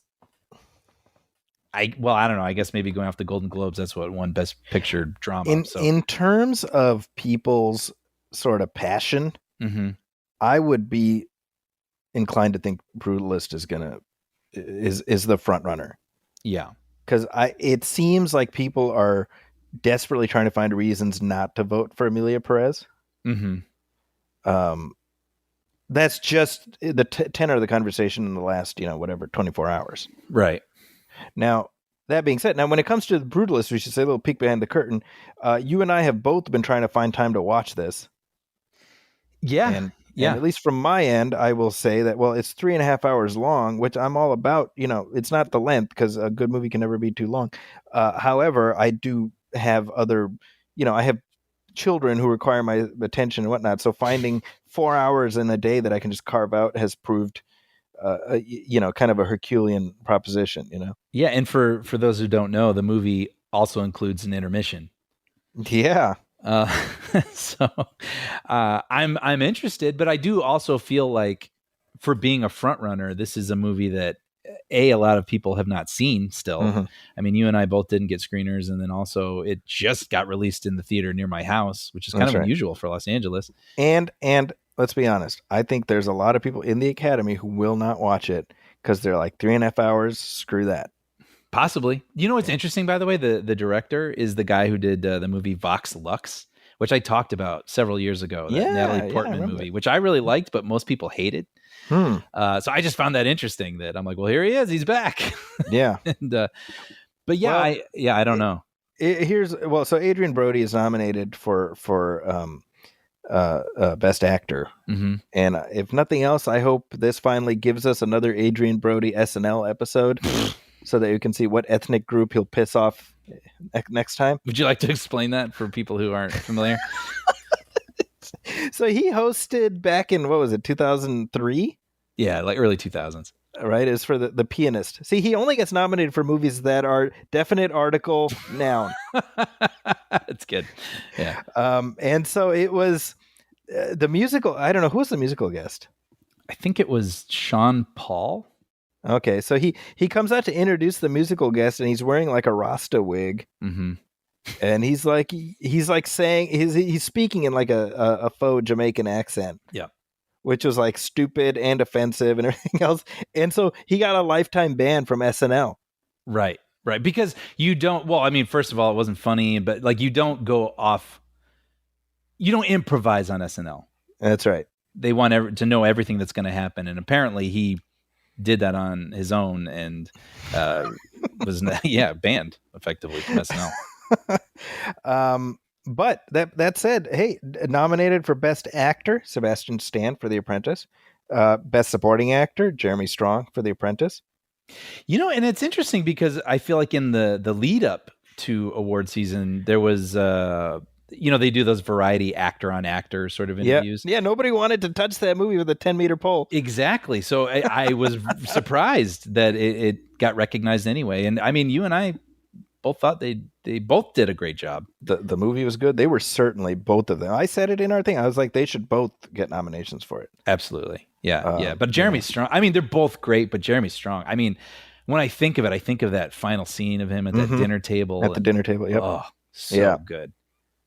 [SPEAKER 3] I don't know. I guess maybe going off the Golden Globes, that's what won Best Picture Drama.
[SPEAKER 2] In terms of people's sort of passion, I would be inclined to think Brutalist is the front runner.
[SPEAKER 3] Yeah.
[SPEAKER 2] Because it seems like people are desperately trying to find reasons not to vote for Amelia Perez. That's just the tenor of the conversation in the last, 24 hours.
[SPEAKER 3] Right.
[SPEAKER 2] Now, That being said, now when it comes to The Brutalist, we should say a little peek behind the curtain. You and I have both been trying to find time to watch this.
[SPEAKER 3] Yeah.
[SPEAKER 2] And at least from my end, I will say that, well, it's 3.5 hours long, which I'm all about. It's not the length, because a good movie can never be too long. However, I do have other, I have children who require my attention and whatnot. So finding 4 hours in a day that I can just carve out has proved, kind of a Herculean proposition,
[SPEAKER 3] Yeah. And for those who don't know, the movie also includes an intermission.
[SPEAKER 2] Yeah.
[SPEAKER 3] Uh, so I'm interested, but I do also feel like, for being a front runner, this is a movie that a lot of people have not seen still.
[SPEAKER 2] Mm-hmm.
[SPEAKER 3] I mean, you and I both didn't get screeners, and then also it just got released in the theater near my house, which is kind of unusual for Los Angeles.
[SPEAKER 2] And let's be honest, I think there's a lot of people in the Academy who will not watch it because they're like 3.5 hours. Screw that.
[SPEAKER 3] Possibly. You know what's interesting, by the way? The director is the guy who did the movie Vox Lux, which I talked about several years ago. That Natalie Portman movie, which I really liked, but most people hated. So I just found that interesting, that I'm like, well, here he is. He's back.
[SPEAKER 2] Yeah.
[SPEAKER 3] And, but yeah, I don't know.
[SPEAKER 2] So Adrian Brody is nominated for Best Actor.
[SPEAKER 3] Mm-hmm.
[SPEAKER 2] And if nothing else, I hope this finally gives us another Adrian Brody SNL episode so that you can see what ethnic group he'll piss off next time.
[SPEAKER 3] Would you like to explain that for people who aren't familiar?
[SPEAKER 2] So he hosted back in, what was it, 2003?
[SPEAKER 3] Yeah, like early 2000s.
[SPEAKER 2] Right, is for the Pianist. See, he only gets nominated for movies that are definite article noun.
[SPEAKER 3] That's good. Yeah.
[SPEAKER 2] And so it was the musical. I don't know, who was the musical guest.
[SPEAKER 3] I think it was Sean Paul.
[SPEAKER 2] Okay, so he comes out to introduce the musical guest, and he's wearing like a Rasta wig.
[SPEAKER 3] Mm-hmm.
[SPEAKER 2] And he's like saying he's speaking in like a faux Jamaican accent.
[SPEAKER 3] Yeah.
[SPEAKER 2] Which was like stupid and offensive and everything else. And so he got a lifetime ban from SNL.
[SPEAKER 3] Right. Because you don't, well, I mean, first of all, it wasn't funny, but like you don't improvise on SNL.
[SPEAKER 2] That's right.
[SPEAKER 3] They want to know everything that's going to happen. And apparently he did that on his own and was, banned effectively from SNL.
[SPEAKER 2] But that said, hey, nominated for Best Actor, Sebastian Stan for The Apprentice. Best Supporting Actor, Jeremy Strong for The Apprentice.
[SPEAKER 3] And it's interesting because I feel like in the lead up to award season, there was, they do those variety actor on actor sort of interviews.
[SPEAKER 2] Yeah, nobody wanted to touch that movie with a 10-meter pole.
[SPEAKER 3] Exactly. So I was surprised that it got recognized anyway. And I mean, you and I both thought they both did a great job.
[SPEAKER 2] The movie was good. They were certainly, both of them. I said it in our thing. I was like, they should both get nominations for it.
[SPEAKER 3] Absolutely. Yeah. But Jeremy Strong, I mean, they're both great, but Jeremy Strong, I mean, when I think of it, I think of that final scene of him at that dinner table.
[SPEAKER 2] At the dinner table, yep.
[SPEAKER 3] Oh, so good.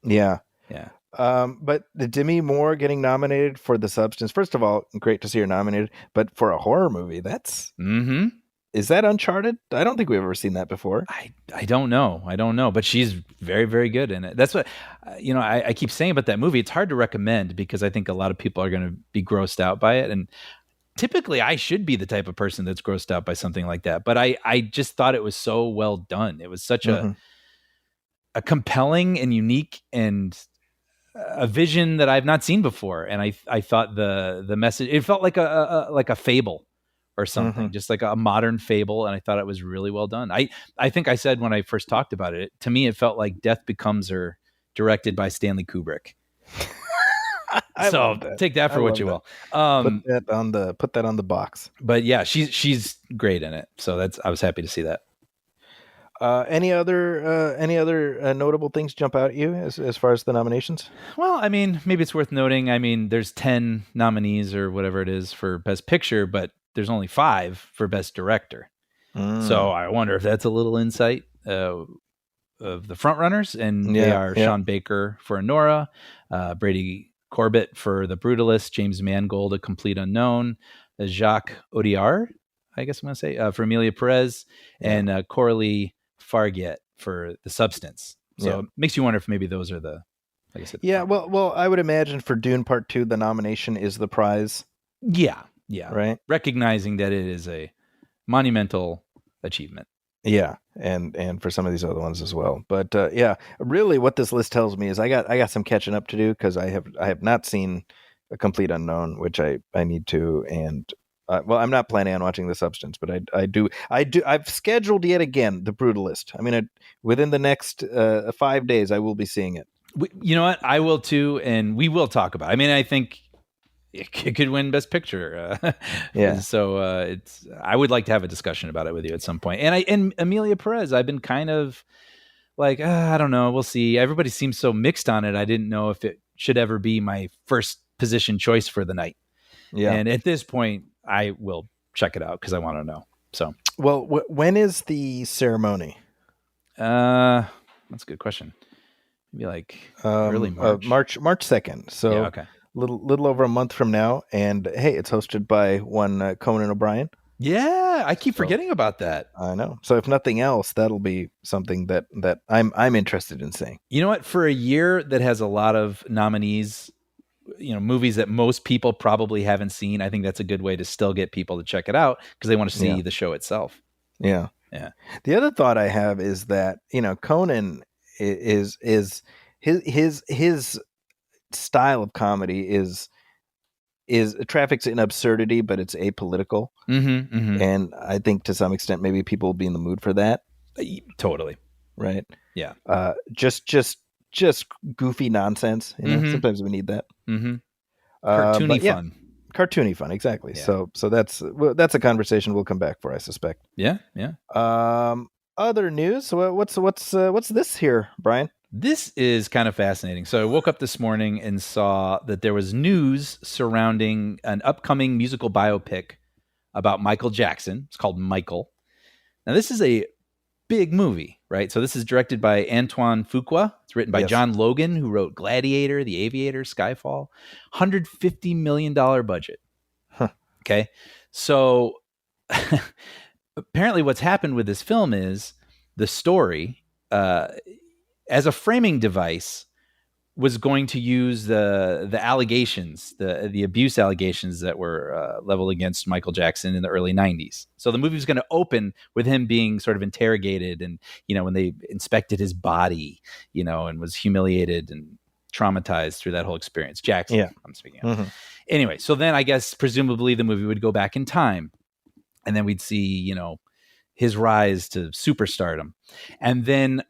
[SPEAKER 2] Yeah.
[SPEAKER 3] Yeah.
[SPEAKER 2] But the Demi Moore getting nominated for The Substance, first of all, great to see her nominated, but for a horror movie, that's...
[SPEAKER 3] Mm-hmm.
[SPEAKER 2] Is that Uncharted? I don't think we've ever seen that before.
[SPEAKER 3] I don't know, but she's very, very good in it. That's what, I keep saying about that movie. It's hard to recommend because I think a lot of people are going to be grossed out by it. And typically I should be the type of person that's grossed out by something like that. But I just thought it was so well done. It was such a compelling and unique and a vision that I've not seen before. And I thought the message, it felt like a fable or something, just like a modern fable. And I thought it was really well done. I think I said when I first talked about it, to me, it felt like Death Becomes Her, directed by Stanley Kubrick. So take that for what you will.
[SPEAKER 2] Put that on the box.
[SPEAKER 3] But yeah, she's great in it. So I was happy to see that.
[SPEAKER 2] Any other notable things jump out at you as far as the nominations?
[SPEAKER 3] Well, I mean, maybe it's worth noting. I mean, there's 10 nominees or whatever it is for Best Picture, but there's only 5 for Best Director. So I wonder if that's a little insight of the frontrunners. And they are Sean Baker for Anora, Brady Corbett for The Brutalist, James Mangold, A Complete Unknown, Jacques Audiard, I guess I'm going to say, for Amelia Perez, and Coralie Farget for The Substance. So it makes you wonder if maybe those are the, like I said.
[SPEAKER 2] Yeah, well, I would imagine for Dune Part 2, the nomination is the prize.
[SPEAKER 3] Yeah.
[SPEAKER 2] Right.
[SPEAKER 3] Recognizing that it is a monumental achievement.
[SPEAKER 2] Yeah, and for some of these other ones as well. But yeah, really, what this list tells me is I got some catching up to do because I have not seen A Complete Unknown, which I need to, and well, I'm not planning on watching The Substance, but I do I've scheduled yet again The Brutalist. I mean, within the next 5 days, I will be seeing it.
[SPEAKER 3] You know what? I will too, and we will talk about it. I mean, I think it could win Best Picture.
[SPEAKER 2] Yeah.
[SPEAKER 3] So it's. I would like to have a discussion about it with you at some point. And Amelia Perez, I've been kind of like, I don't know. We'll see. Everybody seems so mixed on it. I didn't know if it should ever be my first position choice for the night.
[SPEAKER 2] Yeah.
[SPEAKER 3] And at this point, I will check it out because I want to know. So,
[SPEAKER 2] Well, when is the ceremony?
[SPEAKER 3] that's a good question. Maybe like early March.
[SPEAKER 2] March 2nd. So
[SPEAKER 3] Yeah, okay.
[SPEAKER 2] little over a month from now. And hey, it's hosted by one Conan O'Brien.
[SPEAKER 3] Yeah, I keep forgetting about that.
[SPEAKER 2] I know. So if nothing else, that'll be something that I'm interested in seeing.
[SPEAKER 3] You know what? For a year that has a lot of nominees, movies that most people probably haven't seen, I think that's a good way to still get people to check it out because they want to see the show itself.
[SPEAKER 2] Yeah.
[SPEAKER 3] Yeah.
[SPEAKER 2] The other thought I have is that, Conan is his style of comedy is traffics in absurdity, but it's apolitical.
[SPEAKER 3] Mm-hmm, mm-hmm.
[SPEAKER 2] And I think to some extent, maybe people will be in the mood for that.
[SPEAKER 3] Totally.
[SPEAKER 2] Right.
[SPEAKER 3] Yeah.
[SPEAKER 2] Just goofy nonsense.
[SPEAKER 3] Mm-hmm.
[SPEAKER 2] Sometimes we need that.
[SPEAKER 3] Mm-hmm. Cartoony fun.
[SPEAKER 2] Cartoony fun. Exactly.
[SPEAKER 3] Yeah.
[SPEAKER 2] So that's a conversation we'll come back for, I suspect.
[SPEAKER 3] Yeah. Yeah.
[SPEAKER 2] Other news. So what's this here, Brian?
[SPEAKER 3] This is kind of fascinating. So I woke up this morning and saw that there was news surrounding an upcoming musical biopic about Michael Jackson. It's called Michael. Now, this is a big movie, right? So this is directed by Antoine Fuqua. It's written by John Logan, who wrote Gladiator, The Aviator, Skyfall. $150 million budget.
[SPEAKER 2] Huh.
[SPEAKER 3] Okay. So apparently what's happened with this film is the story, as a framing device, was going to use the allegations, the abuse allegations that were leveled against Michael Jackson in the early 90s. So the movie was going to open with him being sort of interrogated and, when they inspected his body, and was humiliated and traumatized through that whole experience. Jackson, I'm speaking of.
[SPEAKER 2] Mm-hmm.
[SPEAKER 3] Anyway, so then I guess presumably the movie would go back in time and then we'd see, his rise to superstardom. And then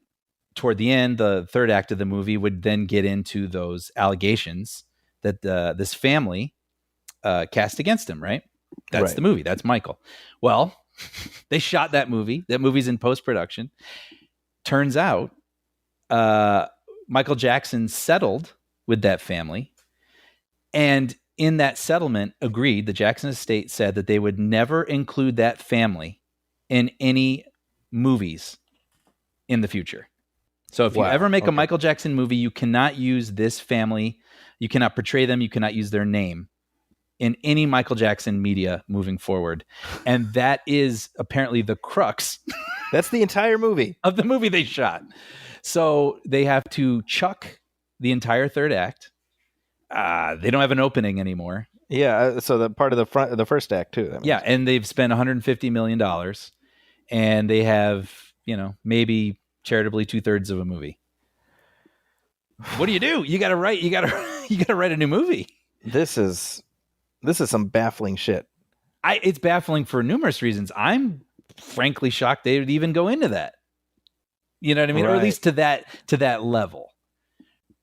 [SPEAKER 3] toward the end, the third act of the movie would then get into those allegations that this family cast against him, right? That's the movie. That's Michael. Well, they shot that movie. That movie's in post-production. Turns out Michael Jackson settled with that family. And in that settlement agreed, the Jackson estate said that they would never include that family in any movies in the future. So if you ever make a Michael Jackson movie, you cannot use this family. You cannot portray them. You cannot use their name in any Michael Jackson media moving forward. And that is apparently the crux.
[SPEAKER 2] That's the entire movie.
[SPEAKER 3] Of the movie they shot. So they have to chuck the entire third act. They don't have an opening anymore.
[SPEAKER 2] Yeah. So the part of the first act too.
[SPEAKER 3] Yeah. And they've spent $150 million and they have, maybe charitably 2/3 of a movie. What do? You got to write a new movie.
[SPEAKER 2] This is some baffling shit.
[SPEAKER 3] It's baffling for numerous reasons. I'm frankly shocked they would even go into that. You know what I mean? Or at least to that level.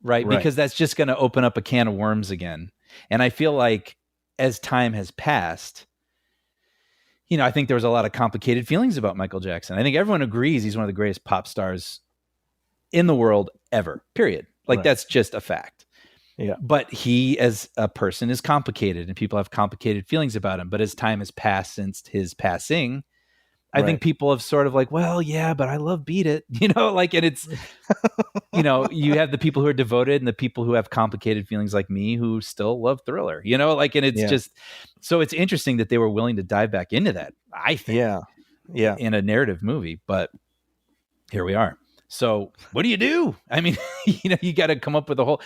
[SPEAKER 3] Right? Because that's just going to open up a can of worms again. And I feel like as time has passed, I think there was a lot of complicated feelings about Michael Jackson. I think everyone agrees he's one of the greatest pop stars in the world ever, period. Like that's just a fact.
[SPEAKER 2] Yeah.
[SPEAKER 3] But he as a person is complicated and people have complicated feelings about him. But as time has passed since his passing, I think people have sort of like, well, yeah, but I love Beat It, and it's, you have the people who are devoted and the people who have complicated feelings like me who still love Thriller, and it's just, so it's interesting that they were willing to dive back into that, I think, in a narrative movie, but here we are. So what do you do? I mean, you got to come up with a whole,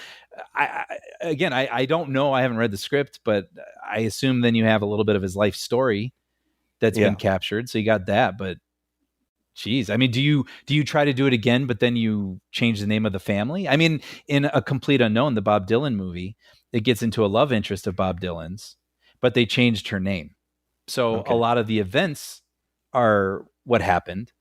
[SPEAKER 3] I don't know. I haven't read the script, but I assume then you have a little bit of his life story that's been captured. So you got that, but Jeez. I mean, do you try to do it again, but then you change the name of the family? I mean, in A Complete Unknown, the Bob Dylan movie, it gets into a love interest of Bob Dylan's, but they changed her name. So a
[SPEAKER 2] Okay.
[SPEAKER 3] lot of the events are what happened,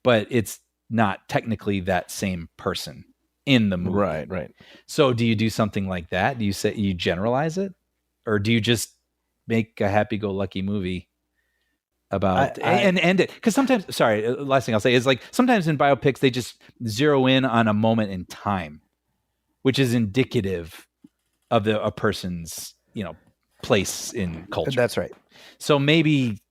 [SPEAKER 3] but it's not technically that same person in the movie.
[SPEAKER 2] Right, right.
[SPEAKER 3] So do you do something like that? Do you say you generalize it, or do you just make a happy-go-lucky movie about and end it? Because sometimes, sorry, last thing I'll say is like sometimes in biopics they just zero in on a moment in time, which is indicative of a person's place in culture.
[SPEAKER 2] That's right.
[SPEAKER 3] So maybe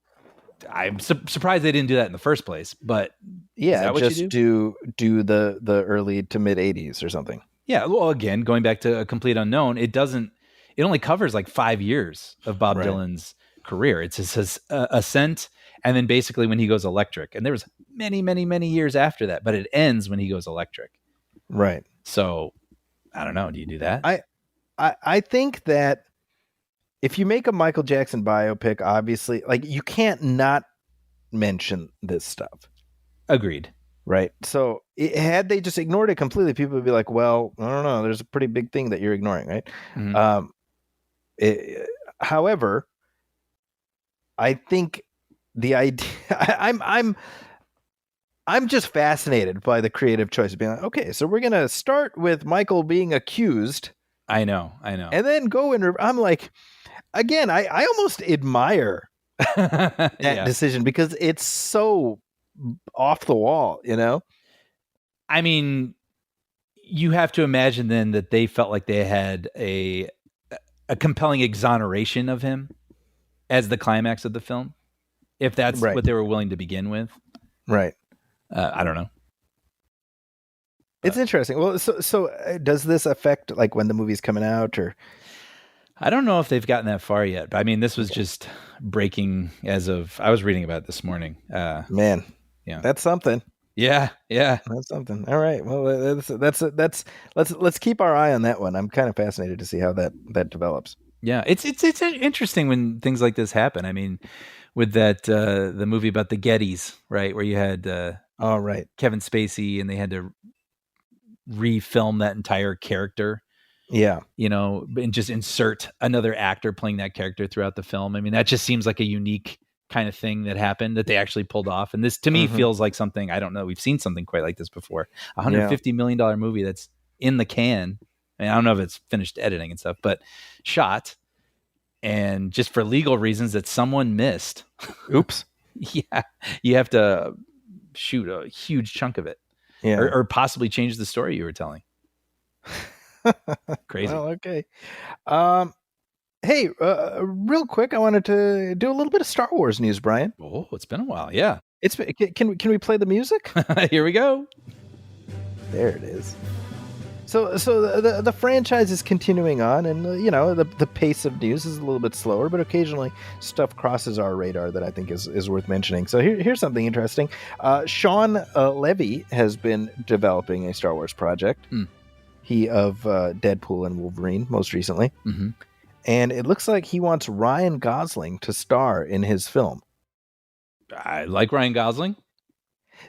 [SPEAKER 3] I'm surprised they didn't do that in the first place. But
[SPEAKER 2] yeah,
[SPEAKER 3] is that what
[SPEAKER 2] just
[SPEAKER 3] you do?
[SPEAKER 2] do the early to mid 80s or something.
[SPEAKER 3] Yeah. Well, again, going back to A Complete Unknown, it only covers like 5 years of Bob
[SPEAKER 2] Right.
[SPEAKER 3] Dylan's career. It's his ascent, and then basically when he goes electric. And there was many, many, many years after that, but it ends when he goes electric.
[SPEAKER 2] Right.
[SPEAKER 3] So I don't know. Do you do that?
[SPEAKER 2] I think that if you make a Michael Jackson biopic, obviously, like you can't not mention this stuff.
[SPEAKER 3] Agreed.
[SPEAKER 2] Right. So had they just ignored it completely, people would be like, well, I don't know. There's a pretty big thing that you're ignoring. Right.
[SPEAKER 3] Mhm.
[SPEAKER 2] However, I think the idea I'm just fascinated by the creative choice of being like, okay, so we're going to start with Michael being accused.
[SPEAKER 3] I know.
[SPEAKER 2] And then go and I'm like, again, I almost admire that decision because it's so off the wall,
[SPEAKER 3] I mean, you have to imagine then that they felt like they had a compelling exoneration of him as the climax of the film, if that's
[SPEAKER 2] Right.
[SPEAKER 3] what they were willing to begin with.
[SPEAKER 2] Right.
[SPEAKER 3] I don't know.
[SPEAKER 2] It's interesting. Well, so does this affect like when the movie's coming out, or?
[SPEAKER 3] I don't know if they've gotten that far yet, but I mean, this was just breaking I was reading about it this morning.
[SPEAKER 2] Man,
[SPEAKER 3] yeah,
[SPEAKER 2] that's something.
[SPEAKER 3] Yeah,
[SPEAKER 2] that's something. All right. Well, let's keep our eye on that one. I'm kind of fascinated to see how that develops.
[SPEAKER 3] Yeah, it's interesting when things like this happen. I mean, with that the movie about the Gettys, right, where you had
[SPEAKER 2] right,
[SPEAKER 3] Kevin Spacey, and they had to refilm that entire character.
[SPEAKER 2] Yeah.
[SPEAKER 3] And just insert another actor playing that character throughout the film. I mean, that just seems like a unique kind of thing that happened that they actually pulled off. And this to me feels like something, I don't know, we've seen something quite like this before. $150 million movie that's in the can. I mean, I don't know if it's finished editing and stuff, but shot. And just for legal reasons that someone missed.
[SPEAKER 2] Oops.
[SPEAKER 3] Yeah. You have to shoot a huge chunk of it.
[SPEAKER 2] Yeah.
[SPEAKER 3] Or possibly change the story you were telling. Crazy.
[SPEAKER 2] Well, okay. Hey, real quick, I wanted to do a little bit of Star Wars news, Brian.
[SPEAKER 3] Oh, it's been a while. Yeah.
[SPEAKER 2] Can we play the music?
[SPEAKER 3] Here we go.
[SPEAKER 2] There it is. So the franchise is continuing on, and the pace of news is a little bit slower, but occasionally stuff crosses our radar that I think is worth mentioning. So here's something interesting. Sean Levy has been developing a Star Wars project. He of Deadpool and Wolverine most recently.
[SPEAKER 3] Mm-hmm.
[SPEAKER 2] And it looks like he wants Ryan Gosling to star in his film.
[SPEAKER 3] I like Ryan Gosling.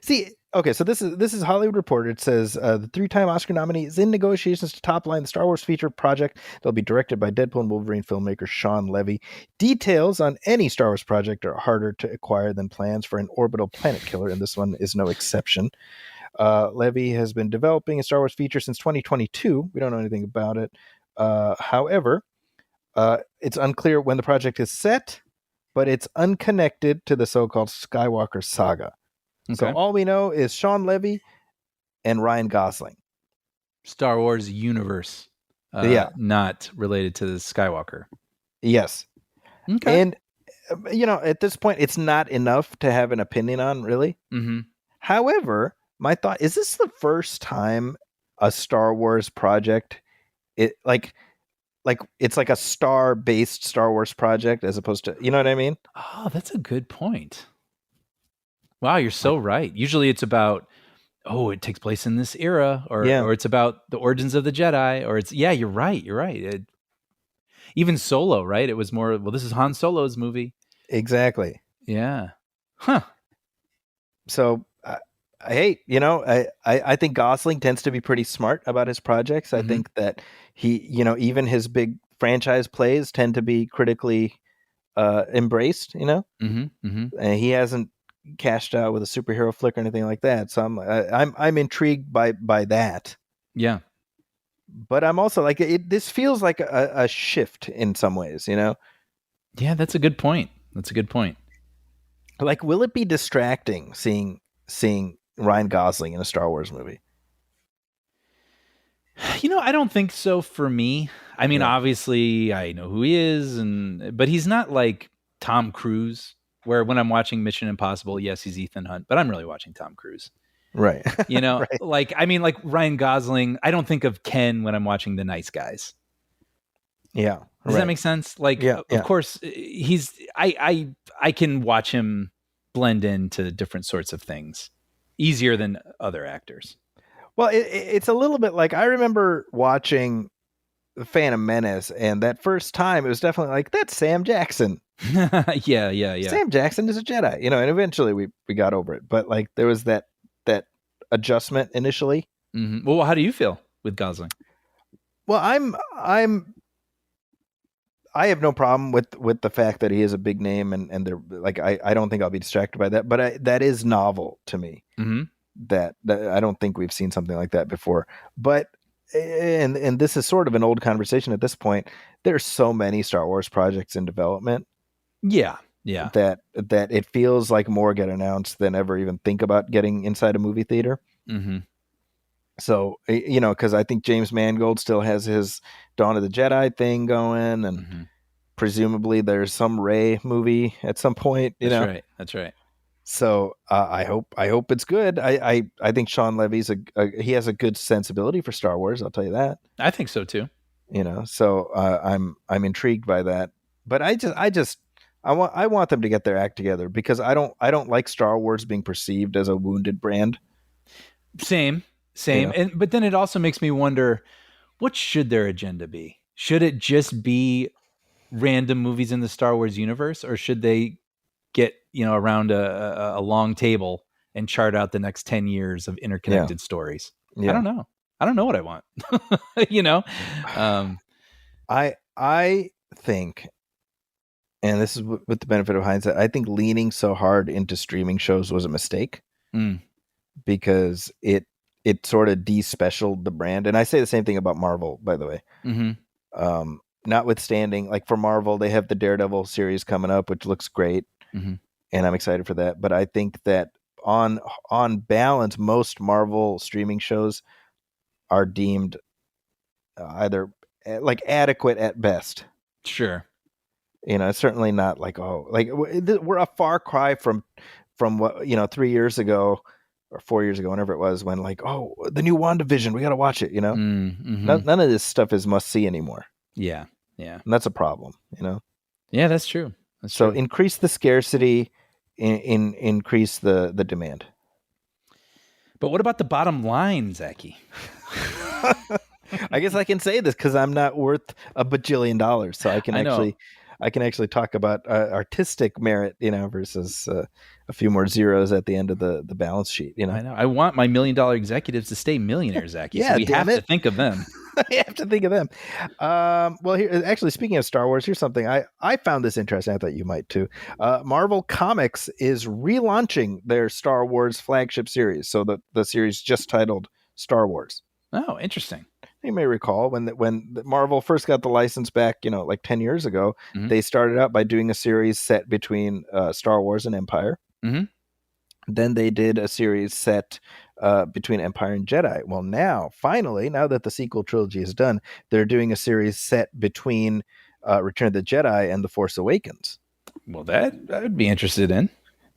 [SPEAKER 2] See, okay, so this is Hollywood Reporter. It says the 3-time Oscar nominee is in negotiations to topline the Star Wars feature project that'll be directed by Deadpool and Wolverine filmmaker Sean Levy. Details on any Star Wars project are harder to acquire than plans for an orbital planet killer, and this one is no exception. Levy has been developing a Star Wars feature since 2022. We don't know anything about it. However, it's unclear when the project is set, but it's unconnected to the so-called Skywalker saga. Okay. So all we know is Sean Levy and Ryan Gosling.
[SPEAKER 3] Star Wars universe. Not related to the Skywalker.
[SPEAKER 2] Yes.
[SPEAKER 3] Okay.
[SPEAKER 2] And, at this point, it's not enough to have an opinion on, really.
[SPEAKER 3] Mm-hmm.
[SPEAKER 2] However, my thought, is this the first time a Star Wars project, it's like a star-based Star Wars project as opposed to, you know what I mean?
[SPEAKER 3] Oh, that's a good point. Wow, you're so right. Usually it's about, it takes place in this era, or it's about the origins of the Jedi, or you're right. Even Solo, right? It was more, this is Han Solo's movie.
[SPEAKER 2] Exactly.
[SPEAKER 3] Yeah. Huh.
[SPEAKER 2] So Hey, I think Gosling tends to be pretty smart about his projects. I
[SPEAKER 3] Mm-hmm.
[SPEAKER 2] think that even his big franchise plays tend to be critically embraced.
[SPEAKER 3] Mm-hmm. Mm-hmm.
[SPEAKER 2] And he hasn't cashed out with a superhero flick or anything like that. So I'm intrigued by that.
[SPEAKER 3] Yeah.
[SPEAKER 2] But I'm also like this feels like a shift in some ways.
[SPEAKER 3] Yeah, that's a good point. That's a good point.
[SPEAKER 2] Like, will it be distracting seeing Ryan Gosling in a Star Wars movie?
[SPEAKER 3] I don't think so for me. I mean,
[SPEAKER 2] Yeah,
[SPEAKER 3] obviously I know who he is but he's not like Tom Cruise where when I'm watching Mission Impossible, yes, he's Ethan Hunt, but I'm really watching Tom Cruise.
[SPEAKER 2] right, right.
[SPEAKER 3] Like I mean like Ryan Gosling, I don't think of Ken when I'm watching The Nice Guys.
[SPEAKER 2] Yeah,
[SPEAKER 3] Does that
[SPEAKER 2] right.
[SPEAKER 3] make sense? Like
[SPEAKER 2] Yeah,
[SPEAKER 3] of
[SPEAKER 2] yeah.
[SPEAKER 3] course I can watch him blend into different sorts of things easier than other actors.
[SPEAKER 2] Well, it's a little bit like I remember watching Phantom Menace, and that first time it was definitely like that's Sam Jackson.
[SPEAKER 3] Yeah, yeah, yeah.
[SPEAKER 2] Sam Jackson is a Jedi, and eventually we got over it. But like there was that adjustment initially.
[SPEAKER 3] Well, how do you feel with Gosling?
[SPEAKER 2] Well, I have no problem with the fact that he is a big name, and they're like I don't think I'll be distracted by that. But that is novel to me.
[SPEAKER 3] Mm-hmm.
[SPEAKER 2] That I don't think we've seen something like that before. But and this is sort of an old conversation at this point. There's so many Star Wars projects in development
[SPEAKER 3] Yeah, yeah.
[SPEAKER 2] that it feels like more get announced than ever even think about getting inside a movie theater.
[SPEAKER 3] Mm-hmm.
[SPEAKER 2] So because I think James Mangold still has his Dawn of the Jedi thing going, and
[SPEAKER 3] Mm-hmm.
[SPEAKER 2] presumably there's some Rey movie at some point.
[SPEAKER 3] That's right. That's right.
[SPEAKER 2] So I hope it's good. I think Sean Levy's he has a good sensibility for Star Wars. I'll tell you that.
[SPEAKER 3] I think so too.
[SPEAKER 2] So I'm intrigued by that. But I want them to get their act together because I don't like Star Wars being perceived as a wounded brand.
[SPEAKER 3] Same,
[SPEAKER 2] You
[SPEAKER 3] same.
[SPEAKER 2] know,
[SPEAKER 3] And but then it also makes me wonder, what should their agenda be? Should it just be random movies in the Star Wars universe, or should they get around a long table and chart out the next 10 years of
[SPEAKER 2] yeah,
[SPEAKER 3] interconnected stories? I
[SPEAKER 2] yeah.
[SPEAKER 3] don't know. I don't know what I want. you know, um,
[SPEAKER 2] I think, and this is with the benefit of hindsight, I think leaning so hard into streaming shows was a mistake
[SPEAKER 3] mm,
[SPEAKER 2] because it sort of despecialed the brand. And I say the same thing about Marvel, by the way.
[SPEAKER 3] hmm
[SPEAKER 2] Notwithstanding, like for Marvel, they have the Daredevil series coming up, which looks great,
[SPEAKER 3] hmm
[SPEAKER 2] and I'm excited for that. But I think that on balance, most Marvel streaming shows are deemed either like adequate at best.
[SPEAKER 3] Sure.
[SPEAKER 2] It's certainly not like we're a far cry from what 3 years ago or 4 years ago, whenever it was, when like the new WandaVision, we got to watch it.
[SPEAKER 3] Mm-hmm.
[SPEAKER 2] None of this stuff is must see anymore,
[SPEAKER 3] Yeah. Yeah.
[SPEAKER 2] and that's a problem.
[SPEAKER 3] Yeah. That's true. That's
[SPEAKER 2] So
[SPEAKER 3] true.
[SPEAKER 2] increase the scarcity, increase the demand.
[SPEAKER 3] But what about the bottom line, Zachy?
[SPEAKER 2] I guess I can say this because I'm not worth a bajillion dollars, so
[SPEAKER 3] I know.
[SPEAKER 2] I can actually talk about artistic merit, versus a few more zeros at the end of the balance sheet.
[SPEAKER 3] I know. I want my $1 million executives to stay millionaires, Zachy. So
[SPEAKER 2] Yeah,
[SPEAKER 3] we
[SPEAKER 2] damn
[SPEAKER 3] have to
[SPEAKER 2] it.
[SPEAKER 3] think of them.
[SPEAKER 2] I have to think of them. Well, here, actually, speaking of Star Wars, here's something I found this interesting. I thought you might too. Marvel Comics is relaunching their Star Wars flagship series. So the series just titled Star Wars.
[SPEAKER 3] Oh, interesting.
[SPEAKER 2] You may recall when Marvel first got the license back, like 10 years ago,
[SPEAKER 3] Mhm.
[SPEAKER 2] they started out by doing a series set between Star Wars and Empire.
[SPEAKER 3] Mhm.
[SPEAKER 2] Then they did a series set between Empire and Jedi. Well, finally, now that the sequel trilogy is done, they're doing a series set between Return of the Jedi and The Force Awakens.
[SPEAKER 3] Well, that I would be interested in.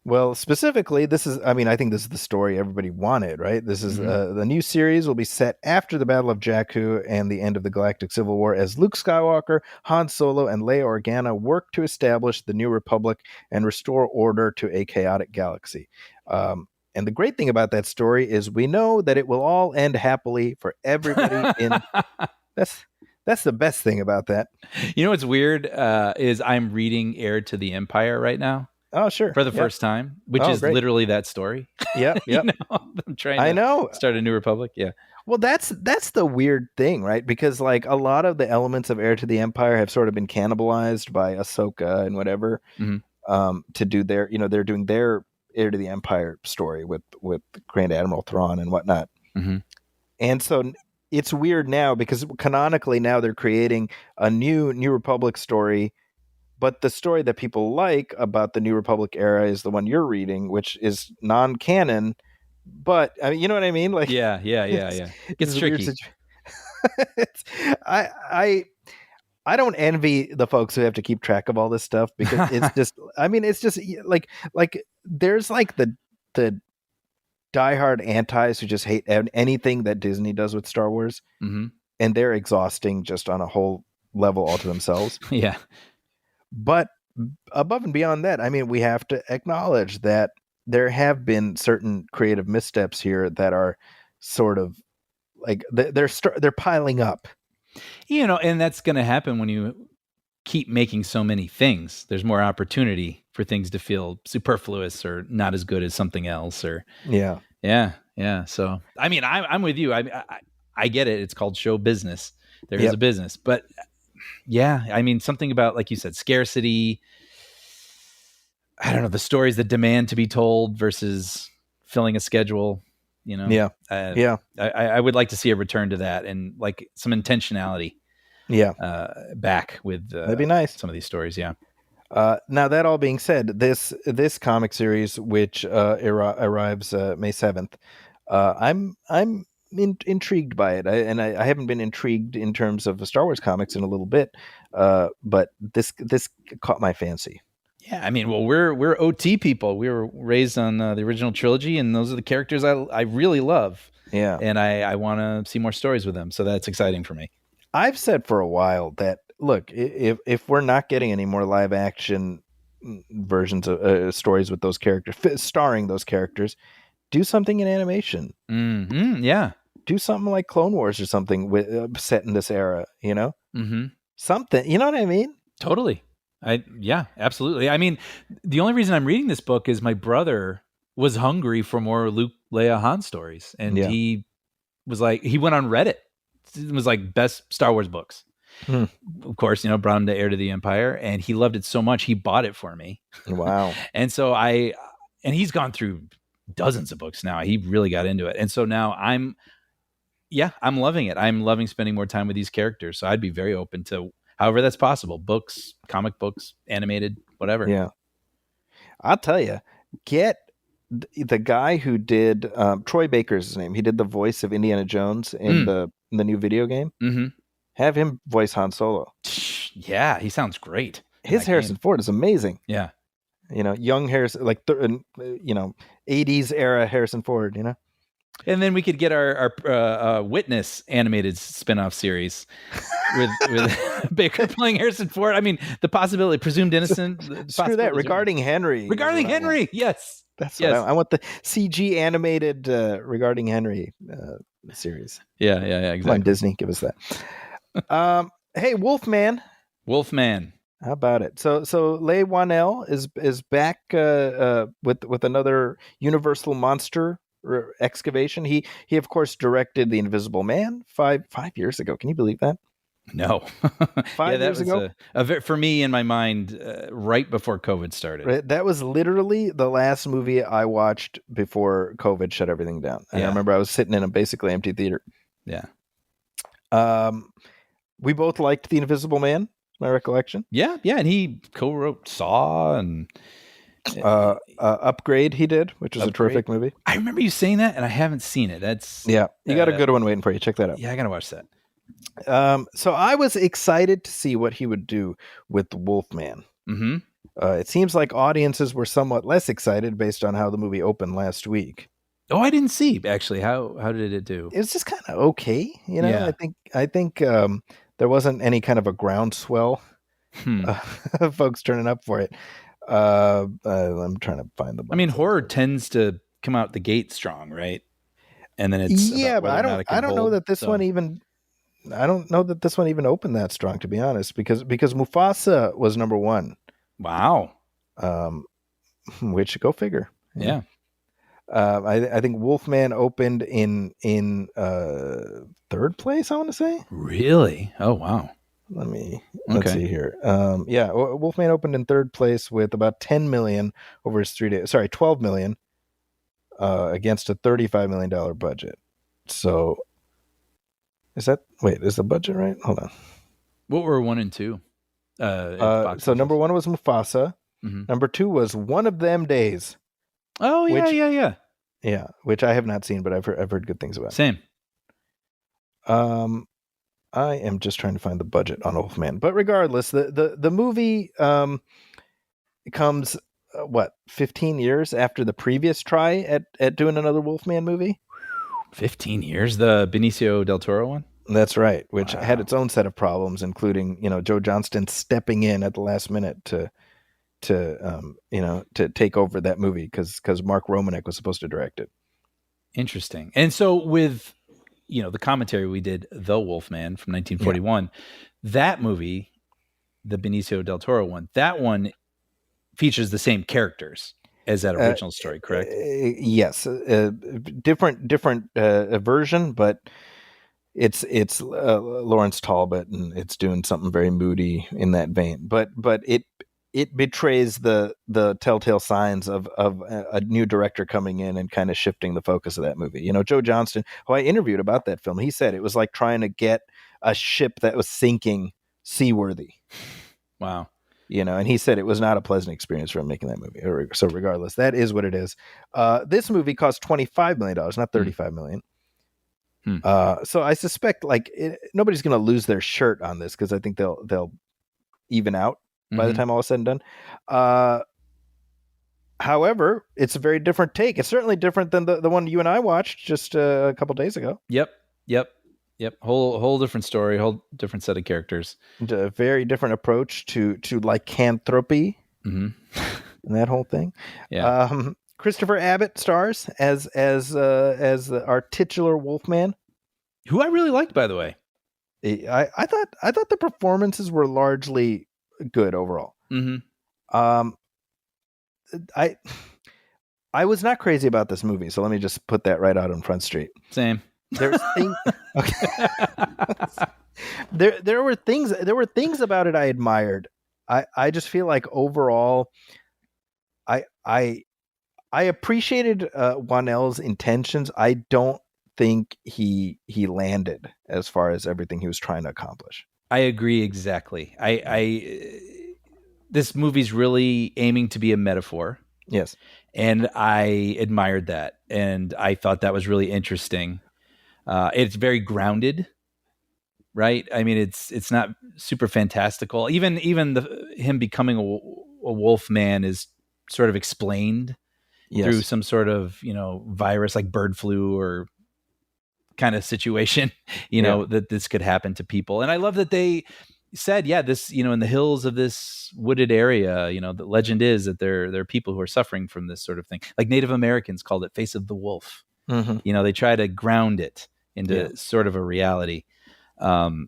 [SPEAKER 2] Well, specifically, I think this is the story everybody wanted, right? This is the new series will be set after the Battle of Jakku and the end of the Galactic Civil War as Luke Skywalker, Han Solo, and Leia Organa work to establish the New Republic and restore order to a chaotic galaxy. And the great thing about that story is we know that it will all end happily for everybody in. That's the best thing about that.
[SPEAKER 3] You know what's weird is I'm reading Heir to the Empire right now.
[SPEAKER 2] Oh, sure.
[SPEAKER 3] for the
[SPEAKER 2] Yep.
[SPEAKER 3] first time, which
[SPEAKER 2] Oh,
[SPEAKER 3] is
[SPEAKER 2] great.
[SPEAKER 3] literally that story.
[SPEAKER 2] Yep.
[SPEAKER 3] You
[SPEAKER 2] Yep.
[SPEAKER 3] know, I'm trying
[SPEAKER 2] I
[SPEAKER 3] to
[SPEAKER 2] know.
[SPEAKER 3] start a new republic. Yeah.
[SPEAKER 2] Well, that's the weird thing, right? Because like a lot of the elements of Heir to the Empire have sort of been cannibalized by Ahsoka and whatever,
[SPEAKER 3] Mhm.
[SPEAKER 2] to do their, they're doing their Heir to the Empire story with Grand Admiral Thrawn and whatnot.
[SPEAKER 3] Mhm.
[SPEAKER 2] And so it's weird now because canonically now they're creating a New Republic story, but the story that people like about the New Republic era is the one you're reading, which is non-canon. But I mean, you know what I mean? Like,
[SPEAKER 3] Yeah.
[SPEAKER 2] it's,
[SPEAKER 3] Gets
[SPEAKER 2] it's a weird
[SPEAKER 3] tricky.
[SPEAKER 2] situation. It's, I don't envy the folks who have to keep track of all this stuff because it's just, I mean, it's just like there's like the diehard antis who just hate anything that Disney does with Star Wars,
[SPEAKER 3] Mhm.
[SPEAKER 2] and they're exhausting just on a whole level all to themselves.
[SPEAKER 3] Yeah.
[SPEAKER 2] But above and beyond that, I mean, we have to acknowledge that there have been certain creative missteps here that are sort of like they're piling up.
[SPEAKER 3] You know, and that's going to happen when you keep making so many things. There's more opportunity for things to feel superfluous or not as good as something else. Or
[SPEAKER 2] Yeah.
[SPEAKER 3] yeah. So I mean, I'm with you. I get it. It's called show business. There is
[SPEAKER 2] Yep.
[SPEAKER 3] a business, but yeah, I mean, something about, like you said, scarcity. I don't know, the stories that demand to be told versus filling a schedule. You know,
[SPEAKER 2] Yeah. Yeah.
[SPEAKER 3] I would like to see a return to that and like some intentionality.
[SPEAKER 2] Yeah.
[SPEAKER 3] Back with
[SPEAKER 2] That'd be nice.
[SPEAKER 3] some of these stories. Yeah.
[SPEAKER 2] Now that all being said, this comic series, which arrives May 7th, I'm intrigued by it. I haven't been intrigued in terms of Star Wars comics in a little bit, but this caught my fancy.
[SPEAKER 3] Yeah, I mean, well, we're OT people. We were raised on the original trilogy, and those are the characters I really love.
[SPEAKER 2] Yeah,
[SPEAKER 3] And I want to see more stories with them. So that's exciting for me.
[SPEAKER 2] I've said for a while that look, if we're not getting any more live action versions of stories with those characters, starring those characters, do something in animation.
[SPEAKER 3] Mm-hmm, yeah.
[SPEAKER 2] Do something like Clone Wars or something with set in this era.
[SPEAKER 3] Mm-hmm.
[SPEAKER 2] Something. You know what I mean?
[SPEAKER 3] Totally. Yeah, absolutely. I mean, the only reason I'm reading this book is my brother was hungry for more Luke, Leia, Han stories, and
[SPEAKER 2] Yeah.
[SPEAKER 3] he was like, he went on Reddit. It was like best Star Wars books. Of course, brought him to Heir to the Empire, and he loved it so much he bought it for me.
[SPEAKER 2] Wow.
[SPEAKER 3] And so and he's gone through dozens of books now. He really got into it, and so now I'm loving it. I'm loving spending more time with these characters. So I'd be very open to however that's possible. Books, comic books, animated, whatever.
[SPEAKER 2] Yeah. I'll tell you, get the guy who did Troy Baker's his name. He did the voice of Indiana Jones in the new video game.
[SPEAKER 3] Mm-hmm.
[SPEAKER 2] Have him voice Han Solo.
[SPEAKER 3] Yeah, he sounds great.
[SPEAKER 2] His Harrison Ford is amazing.
[SPEAKER 3] Yeah.
[SPEAKER 2] Young Harrison, like 80s era Harrison Ford.
[SPEAKER 3] And then we could get our Witness animated spin-off series with Baker playing Harrison Ford. I mean, the possibility, presumed innocent.
[SPEAKER 2] Screw that. Regarding Henry.
[SPEAKER 3] Regarding Henry, yes.
[SPEAKER 2] That's what I want, the CG animated Regarding Henry series.
[SPEAKER 3] Yeah, exactly.
[SPEAKER 2] Come on, Disney, give us that. Hey, Wolfman. How about it? So Leigh Whannell is back with another Universal monster excavation. He of course directed The Invisible Man 5 years ago. Can you believe that?
[SPEAKER 3] No.
[SPEAKER 2] 5 years ago.
[SPEAKER 3] For me, in my mind, right before COVID started.
[SPEAKER 2] Right, that was literally the last movie I watched before COVID shut everything down. And I remember I was sitting in a basically empty theater.
[SPEAKER 3] Yeah.
[SPEAKER 2] We both liked The Invisible Man, my recollection.
[SPEAKER 3] Yeah, and he co-wrote Saw and
[SPEAKER 2] Upgrade he did, which was a terrific movie.
[SPEAKER 3] I remember you saying that, and I haven't seen it.
[SPEAKER 2] You got a good one waiting for you. Check that out.
[SPEAKER 3] Yeah, I gotta watch that.
[SPEAKER 2] So I was excited to see what he would do with Wolfman.
[SPEAKER 3] Mm-hmm.
[SPEAKER 2] It seems like audiences were somewhat less excited based on how the movie opened last week.
[SPEAKER 3] Oh, I didn't see actually. How did it do?
[SPEAKER 2] It was just kind of okay, Yeah. I think there wasn't any kind of a groundswell of folks turning up for it. I'm trying to find the.
[SPEAKER 3] I mean, horror tends to come out the gate strong, right? And then it's
[SPEAKER 2] but I don't know that this one even. I don't know that this one even opened that strong, to be honest, because Mufasa was number one.
[SPEAKER 3] Wow.
[SPEAKER 2] Which, go figure.
[SPEAKER 3] Yeah.
[SPEAKER 2] I think Wolfman opened in third place, I want to say.
[SPEAKER 3] Really? Oh, wow.
[SPEAKER 2] Let's see here. Yeah, Wolfman opened in third place with about 10 million over his 3 days. Sorry, 12 million against a $35 million budget. So is the budget right? Hold on.
[SPEAKER 3] What were 1 and 2?
[SPEAKER 2] So number 1 was Mufasa.
[SPEAKER 3] Mm-hmm.
[SPEAKER 2] Number 2 was One of Them Days.
[SPEAKER 3] Oh, yeah.
[SPEAKER 2] Yeah, which I have not seen, but I've heard good things about.
[SPEAKER 3] Same.
[SPEAKER 2] I am just trying to find the budget on Wolfman, but regardless, the movie comes 15 years after the previous try at doing another Wolfman movie.
[SPEAKER 3] 15 years, the Benicio del Toro one.
[SPEAKER 2] That's right, which had its own set of problems, including Joe Johnston stepping in at the last minute to take over that movie because Mark Romanek was supposed to direct it.
[SPEAKER 3] Interesting. And so with the commentary we did, The Wolfman from 1941, that movie, the Benicio del Toro one, that one features the same characters as that original story, correct?
[SPEAKER 2] Yes, different version, but it's Lawrence Talbot, and it's doing something very moody in that vein. But it betrays the telltale signs of a new director coming in and kind of shifting the focus of that movie. Joe Johnston, who I interviewed about that film, he said it was like trying to get a ship that was sinking seaworthy.
[SPEAKER 3] Wow.
[SPEAKER 2] And he said it was not a pleasant experience for him making that movie. So regardless, that is what it is. This movie cost $25 million, not $35 million. So I suspect nobody's going to lose their shirt on this, because I think they'll even out by the time all is said and done. However, it's a very different take. It's certainly different than the one you and I watched just a couple days ago.
[SPEAKER 3] Yep. Whole different story, whole different set of characters.
[SPEAKER 2] And a very different approach to lycanthropy and that whole thing.
[SPEAKER 3] Yeah.
[SPEAKER 2] Christopher Abbott stars as our titular Wolfman,
[SPEAKER 3] who I really liked, by the way.
[SPEAKER 2] I thought the performances were largely good overall. I was not crazy about this movie, so let me just put that right out on Front Street.
[SPEAKER 3] Same.
[SPEAKER 2] There's things. Okay. there were things about it I admired. I just feel like overall, I appreciated Whannell's intentions. I don't think he landed as far as everything he was trying to accomplish.
[SPEAKER 3] I agree exactly. This movie's really aiming to be a metaphor.
[SPEAKER 2] Yes.
[SPEAKER 3] And I admired that. And I thought that was really interesting. It's very grounded, right? I mean, it's not super fantastical. Even him becoming a wolf man is sort of explained through some sort of, virus like bird flu or kind of situation, that this could happen to people. And I love that they said, this, in the hills of this wooded area, the legend is that there are people who are suffering from this sort of thing. Like Native Americans called it Face of the Wolf. They try to ground it into sort of a reality. I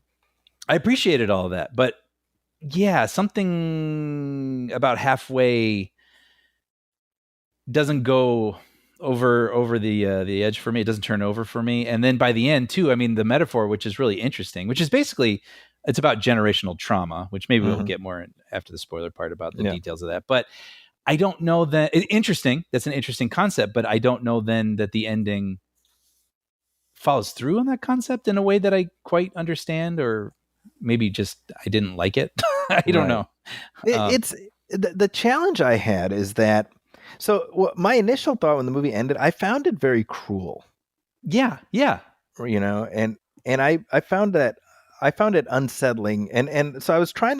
[SPEAKER 3] appreciated all of that, but something about halfway doesn't go over the edge for me. It doesn't turn over for me. And then by the end too, I mean, the metaphor, which is really interesting, which is basically, it's about generational trauma, which maybe we'll get more after the spoiler part about the details of that. But I don't know that interesting. That's an interesting concept, but I don't know then that the ending follows through on that concept in a way that I quite understand, or maybe just I didn't like it. I don't know.
[SPEAKER 2] It's the challenge I had is that, so my initial thought when the movie ended, I found it very cruel.
[SPEAKER 3] Yeah.
[SPEAKER 2] And I found it unsettling, and so I was trying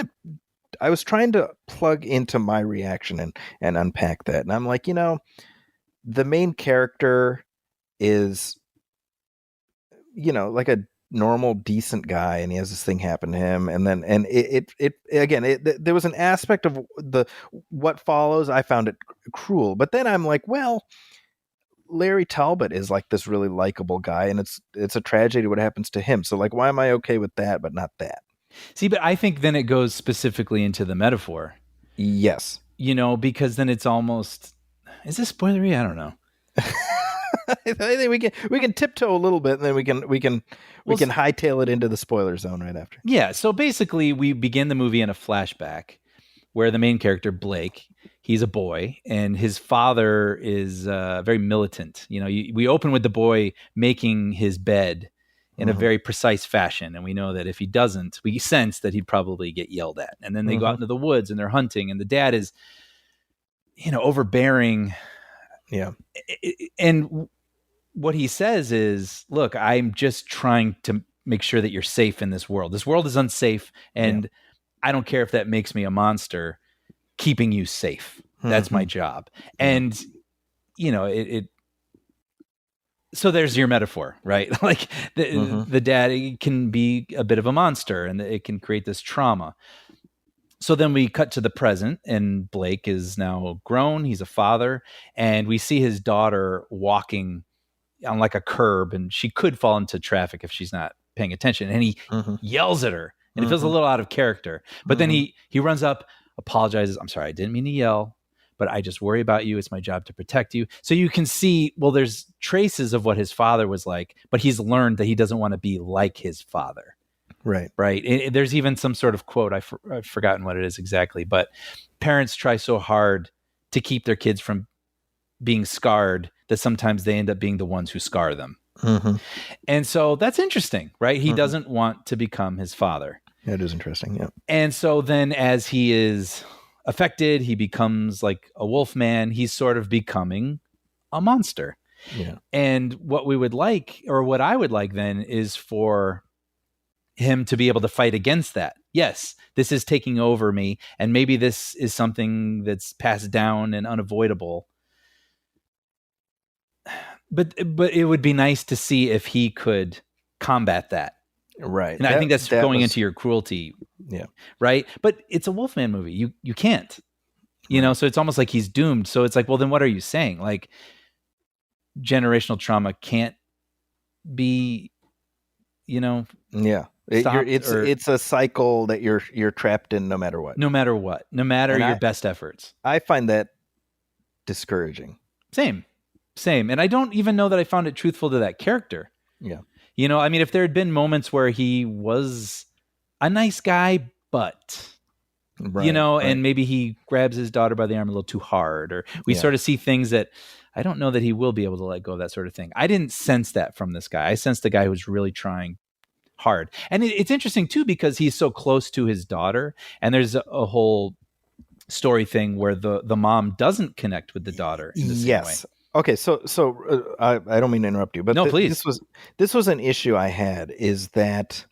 [SPEAKER 2] to plug into my reaction and unpack that. And I'm like, the main character is, like a normal, decent guy, and he has this thing happen to him. And then, there was an aspect of what follows. I found it cruel, but then I'm like, well, Larry Talbot is like this really likable guy, and it's a tragedy what happens to him. So like, why am I okay with that, but not that?
[SPEAKER 3] See, but I think then it goes specifically into the metaphor.
[SPEAKER 2] Yes.
[SPEAKER 3] because then it's almost, is this spoilery? I don't know.
[SPEAKER 2] I think we can tiptoe a little bit, and then we can hightail it into the spoiler zone right after.
[SPEAKER 3] Yeah. So basically, we begin the movie in a flashback where the main character Blake, he's a boy, and his father is very militant. We open with the boy making his bed in a very precise fashion, and we know that if he doesn't, we sense that he'd probably get yelled at. And then they go out into the woods and they're hunting, and the dad is, overbearing.
[SPEAKER 2] Yeah.
[SPEAKER 3] And what he says is, look, I'm just trying to make sure that you're safe in this world. This world is unsafe, and I don't care if that makes me a monster. Keeping you safe, that's my job. And so there's your metaphor, right? Like the dad can be a bit of a monster, and it can create this trauma. So then we cut to the present, and Blake is now grown. He's a father, and we see his daughter walking on like a curb, and she could fall into traffic if she's not paying attention. And he yells at her, and it feels a little out of character. But then he runs up, apologizes. I'm sorry, I didn't mean to yell, but I just worry about you. It's my job to protect you. So you can see, well, there's traces of what his father was like, but he's learned that he doesn't want to be like his father.
[SPEAKER 2] Right.
[SPEAKER 3] There's even some sort of quote. I've forgotten what it is exactly, but parents try so hard to keep their kids from being scarred that sometimes they end up being the ones who scar them. And so that's interesting, right? He doesn't want to become his father.
[SPEAKER 2] That is interesting. Yeah.
[SPEAKER 3] And so then as he is affected, he becomes like a wolf man. He's sort of becoming a monster.
[SPEAKER 2] Yeah.
[SPEAKER 3] And what we would like, or what I would like then, is for him to be able to fight against that. Yes, this is taking over me, and maybe this is something that's passed down and unavoidable. But it would be nice to see if he could combat that.
[SPEAKER 2] Right.
[SPEAKER 3] And I think that's going into your cruelty.
[SPEAKER 2] Yeah.
[SPEAKER 3] Right. But it's a Wolfman movie. You can't, so it's almost like he's doomed. So it's like, well, then what are you saying? Like, generational trauma can't be,
[SPEAKER 2] Yeah.
[SPEAKER 3] It's
[SPEAKER 2] it's a cycle that you're trapped in no matter what.
[SPEAKER 3] No matter your best efforts.
[SPEAKER 2] I find that discouraging.
[SPEAKER 3] Same. And I don't even know that I found it truthful to that character.
[SPEAKER 2] Yeah.
[SPEAKER 3] If there had been moments where he was a nice guy, but, and maybe he grabs his daughter by the arm a little too hard, or we sort of see things that I don't know that he will be able to let go of that sort of thing. I didn't sense that from this guy. I sensed the guy who was really trying hard. And it's interesting too, because he's so close to his daughter, and there's a whole story thing where the mom doesn't connect with the daughter in the same way.
[SPEAKER 2] Okay, so I don't mean to interrupt you, but
[SPEAKER 3] no, please.
[SPEAKER 2] This was an issue I had, is that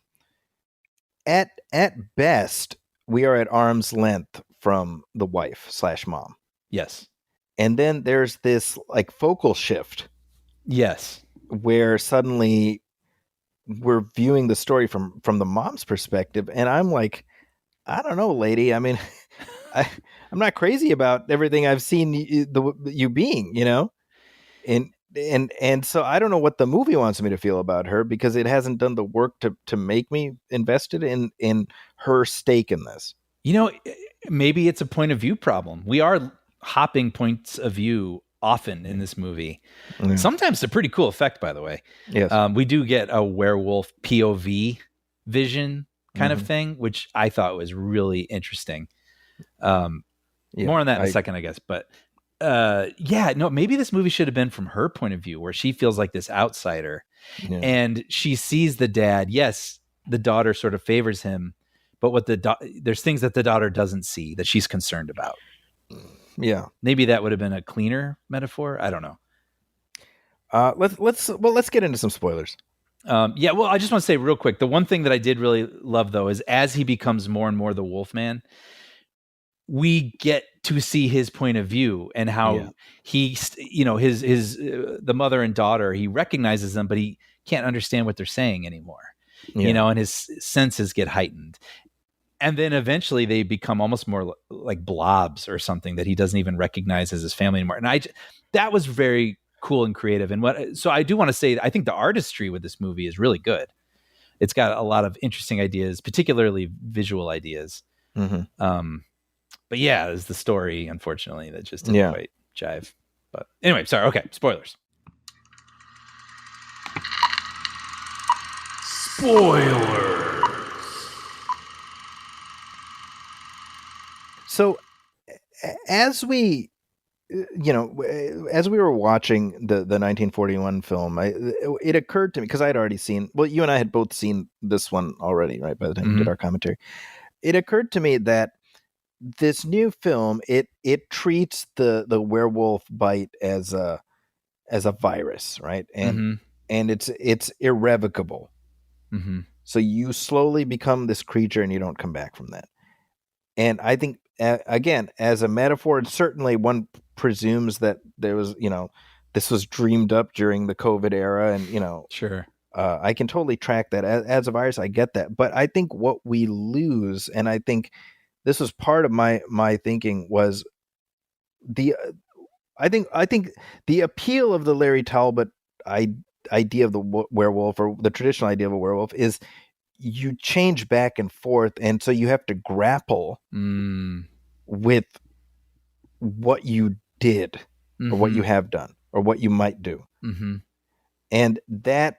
[SPEAKER 2] at best we are at arm's length from the wife / mom.
[SPEAKER 3] Yes.
[SPEAKER 2] And then there's this like focal shift.
[SPEAKER 3] Yes.
[SPEAKER 2] Where suddenly we're viewing the story from the mom's perspective, and I'm like, I don't know, lady. I mean, I'm not crazy about everything I've seen you being, and so I don't know what the movie wants me to feel about her, because it hasn't done the work to make me invested in her stake in this.
[SPEAKER 3] Maybe it's a point of view problem. We are hopping points of view often in this movie. Yeah. Sometimes it's a pretty cool effect, by the way.
[SPEAKER 2] Yes.
[SPEAKER 3] We do get a werewolf POV vision kind of thing, which I thought was really interesting. More on that in a second, I guess. But maybe this movie should have been from her point of view, where she feels like this outsider, and she sees the dad. Yes, the daughter sort of favors him, but there's things that the daughter doesn't see that she's concerned about.
[SPEAKER 2] Yeah,
[SPEAKER 3] maybe that would have been a cleaner metaphor. I don't know.
[SPEAKER 2] Let's get into some spoilers.
[SPEAKER 3] I just want to say real quick, the one thing that I did really love, though, is as he becomes more and more the Wolfman, we get to see his point of view and how his the mother and daughter, he recognizes them, but he can't understand what they're saying anymore. And his senses get heightened. And then eventually they become almost more like blobs or something that he doesn't even recognize as his family anymore. And that was very cool and creative. So I do want to say, I think the artistry with this movie is really good. It's got a lot of interesting ideas, particularly visual ideas. But yeah, it's the story, unfortunately, that just didn't
[SPEAKER 2] Yeah.
[SPEAKER 3] quite jive. But anyway, sorry. Okay, spoilers.
[SPEAKER 2] So as we as we were watching the 1941 film, it occurred to me, because I'd already seen, well, you and I had both seen this one already, right? By the time we did our commentary, it occurred to me that this new film, it treats the werewolf bite as a virus, right? And it's irrevocable. So you slowly become this creature and you don't come back from that. And I think, again, as a metaphor, certainly one presumes that there was, this was dreamed up during the COVID era. And,
[SPEAKER 3] Sure.
[SPEAKER 2] I can totally track that as a virus. I get that. But I think what we lose, and I think this was part of my thinking, was the, I think the appeal of the Larry Talbot idea of the werewolf, or the traditional idea of a werewolf, is you change back and forth, and so you have to grapple with what you did, or what you have done, or what you might do. And that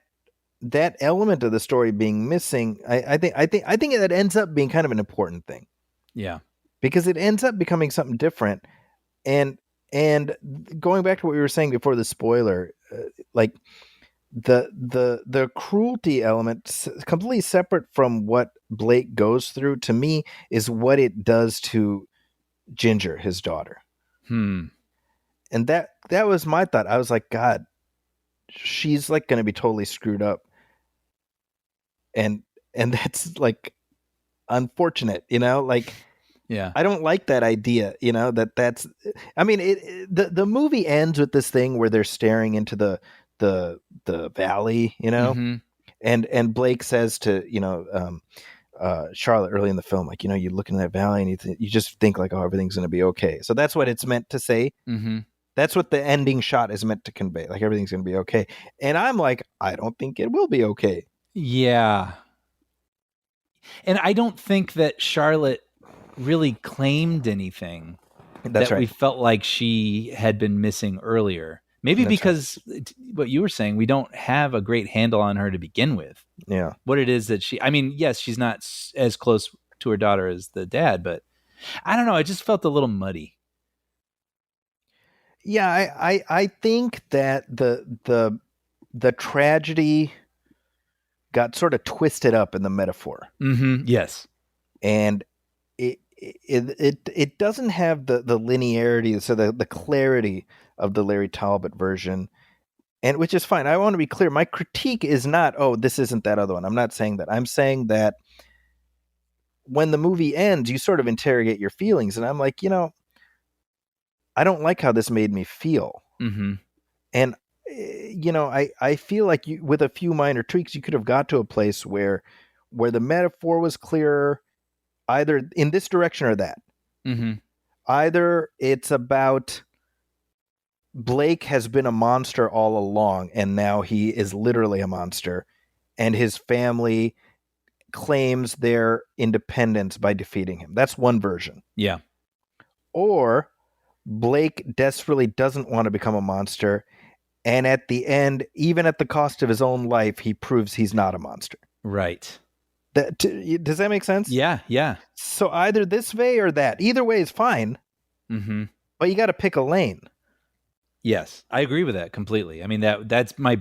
[SPEAKER 2] element of the story being missing, I think that ends up being kind of an important thing.
[SPEAKER 3] Yeah.
[SPEAKER 2] Because it ends up becoming something different. And going back to what we were saying before the spoiler, like the cruelty element, completely separate from what Blake goes through, to me, is what it does to Ginger, his daughter. And that was my thought. I was like, God, she's like going to be totally screwed up, and that's like unfortunate, like.
[SPEAKER 3] Yeah.
[SPEAKER 2] I don't like that idea, that's, I mean, the movie ends with this thing where they're staring into the valley, and Blake says to, Charlotte early in the film, like, you look in that valley and you just think like, oh, everything's going to be okay. So that's what it's meant to say. That's what the ending shot is meant to convey. Like, everything's going to be okay. And I'm like, I don't think it will be okay.
[SPEAKER 3] Yeah. And I don't think that Charlotte really claimed anything
[SPEAKER 2] That's
[SPEAKER 3] that we
[SPEAKER 2] right.
[SPEAKER 3] felt like she had been missing earlier. Maybe
[SPEAKER 2] That's
[SPEAKER 3] because what you were saying, we don't have a great handle on her to begin with.
[SPEAKER 2] Yeah.
[SPEAKER 3] What it is that I mean, yes, she's not as close to her daughter as the dad, but I don't know. It just felt a little muddy.
[SPEAKER 2] Yeah, I think that the tragedy got sort of twisted up in the metaphor.
[SPEAKER 3] Yes.
[SPEAKER 2] And it doesn't have the linearity, so the clarity of the Larry Talbot version, and which is fine. I want to be clear. My critique is not, oh, this isn't that other one. I'm not saying that. I'm saying that when the movie ends, you sort of interrogate your feelings, and I'm like, I don't like how this made me feel. And I feel like with a few minor tweaks, you could have got to a place where the metaphor was clearer, either in this direction or that. Either it's about Blake has been a monster all along, and now he is literally a monster, and his family claims their independence by defeating him. That's one version.
[SPEAKER 3] Yeah.
[SPEAKER 2] Or Blake desperately doesn't want to become a monster, and at the end, even at the cost of his own life, he proves he's not a monster.
[SPEAKER 3] Right.
[SPEAKER 2] Does that make sense?
[SPEAKER 3] Yeah. Yeah.
[SPEAKER 2] So either this way or that. Either way is fine. But you got to pick a lane.
[SPEAKER 3] Yes, I agree with that completely. I mean, that's my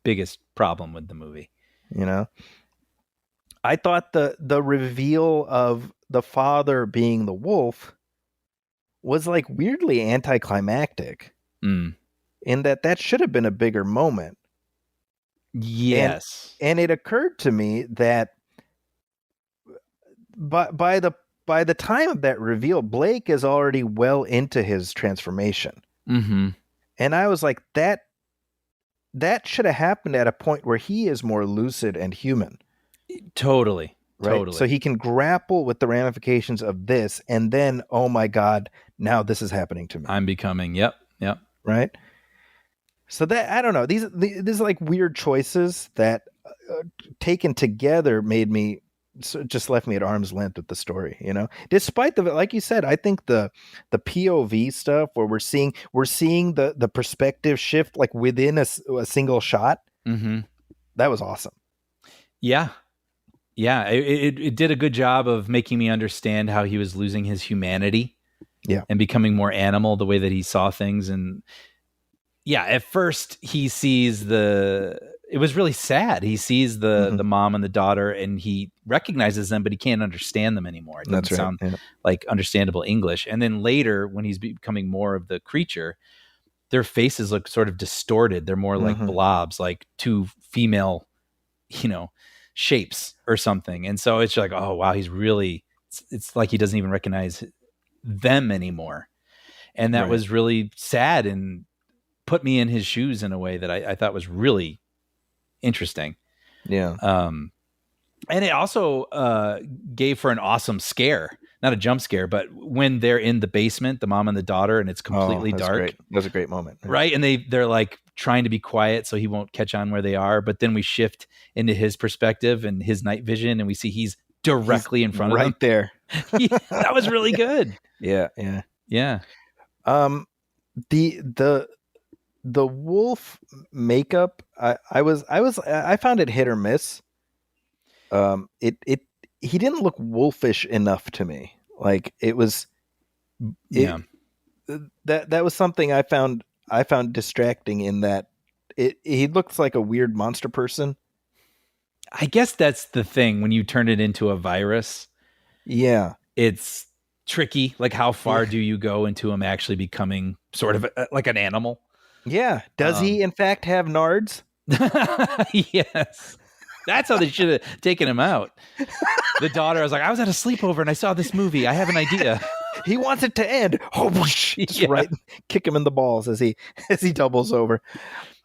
[SPEAKER 3] biggest problem with the movie.
[SPEAKER 2] I thought the reveal of the father being the wolf was like weirdly anticlimactic. In that should have been a bigger moment.
[SPEAKER 3] Yes.
[SPEAKER 2] And it occurred to me that by the time of that reveal, Blake is already well into his transformation. And I was like, that should have happened at a point where he is more lucid and human.
[SPEAKER 3] Totally.
[SPEAKER 2] Right?
[SPEAKER 3] Totally.
[SPEAKER 2] So he can grapple with the ramifications of this, and then, oh my God, now this is happening to me.
[SPEAKER 3] I'm becoming. Yep.
[SPEAKER 2] Right? So that, I don't know. These are like weird choices that taken together made me just left me at arm's length with the story, you know. Despite the, like you said, I think the POV stuff where we're seeing the perspective shift like within a single shot.
[SPEAKER 3] Mm-hmm.
[SPEAKER 2] That was awesome.
[SPEAKER 3] Yeah. Yeah. It did a good job of making me understand how he was losing his humanity.
[SPEAKER 2] Yeah.
[SPEAKER 3] And becoming more animal, the way that he saw things. And yeah, at first he sees it was really sad. He sees the mom and the daughter and he recognizes them, but he can't understand them anymore. It doesn't sound like understandable English. And then later when he's becoming more of the creature, their faces look sort of distorted. They're more like blobs, like two female, shapes or something. And so it's like, oh wow, he's really, it's like he doesn't even recognize them anymore. And that was really sad and put me in his shoes in a way that I thought was really interesting.
[SPEAKER 2] Yeah.
[SPEAKER 3] And it also gave for an awesome scare, not a jump scare, but when they're in the basement, the mom and the daughter, and it's completely dark.
[SPEAKER 2] Great. That was a great moment.
[SPEAKER 3] Right. And they're like trying to be quiet so he won't catch on where they are. But then we shift into his perspective and his night vision, and we see he's directly in front of them.
[SPEAKER 2] Right there.
[SPEAKER 3] That was really good.
[SPEAKER 2] Yeah. Yeah.
[SPEAKER 3] Yeah.
[SPEAKER 2] The wolf makeup, I found it hit or miss. He didn't look wolfish enough to me. Like it was, that was something I found distracting in that he looks like a weird monster person.
[SPEAKER 3] I guess that's the thing when you turn it into a virus.
[SPEAKER 2] Yeah.
[SPEAKER 3] It's tricky. Like how far do you go into him actually becoming sort of like an animal?
[SPEAKER 2] Yeah. Does he in fact have nards?
[SPEAKER 3] Yes. That's how they should have taken him out. The daughter was like, I was at a sleepover and I saw this movie. I have an idea.
[SPEAKER 2] He wants it to end. Oh, whoosh, just right. Kick him in the balls as he doubles over.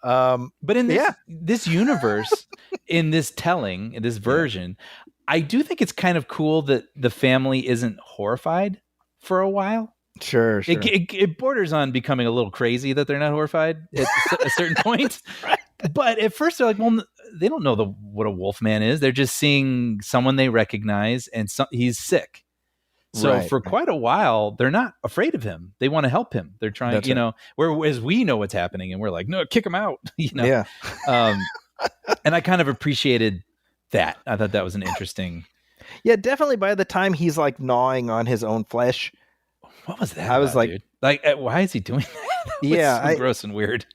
[SPEAKER 3] But in this universe, in this telling, in this version, I do think it's kind of cool that the family isn't horrified for a while.
[SPEAKER 2] Sure.
[SPEAKER 3] It borders on becoming a little crazy that they're not horrified at a certain point.
[SPEAKER 2] Right.
[SPEAKER 3] But at first they're like, well, they don't know what a wolf man is. They're just seeing someone they recognize and he's sick. So for quite a while, they're not afraid of him. They want to help him. They're trying, whereas we know what's happening and we're like, no, kick him out.
[SPEAKER 2] Yeah.
[SPEAKER 3] And I kind of appreciated that. I thought that was an interesting.
[SPEAKER 2] Yeah, definitely. By the time he's like gnawing on his own flesh.
[SPEAKER 3] What was that?
[SPEAKER 2] I was like,
[SPEAKER 3] dude? Why is he doing that?
[SPEAKER 2] Yeah.
[SPEAKER 3] So gross and weird.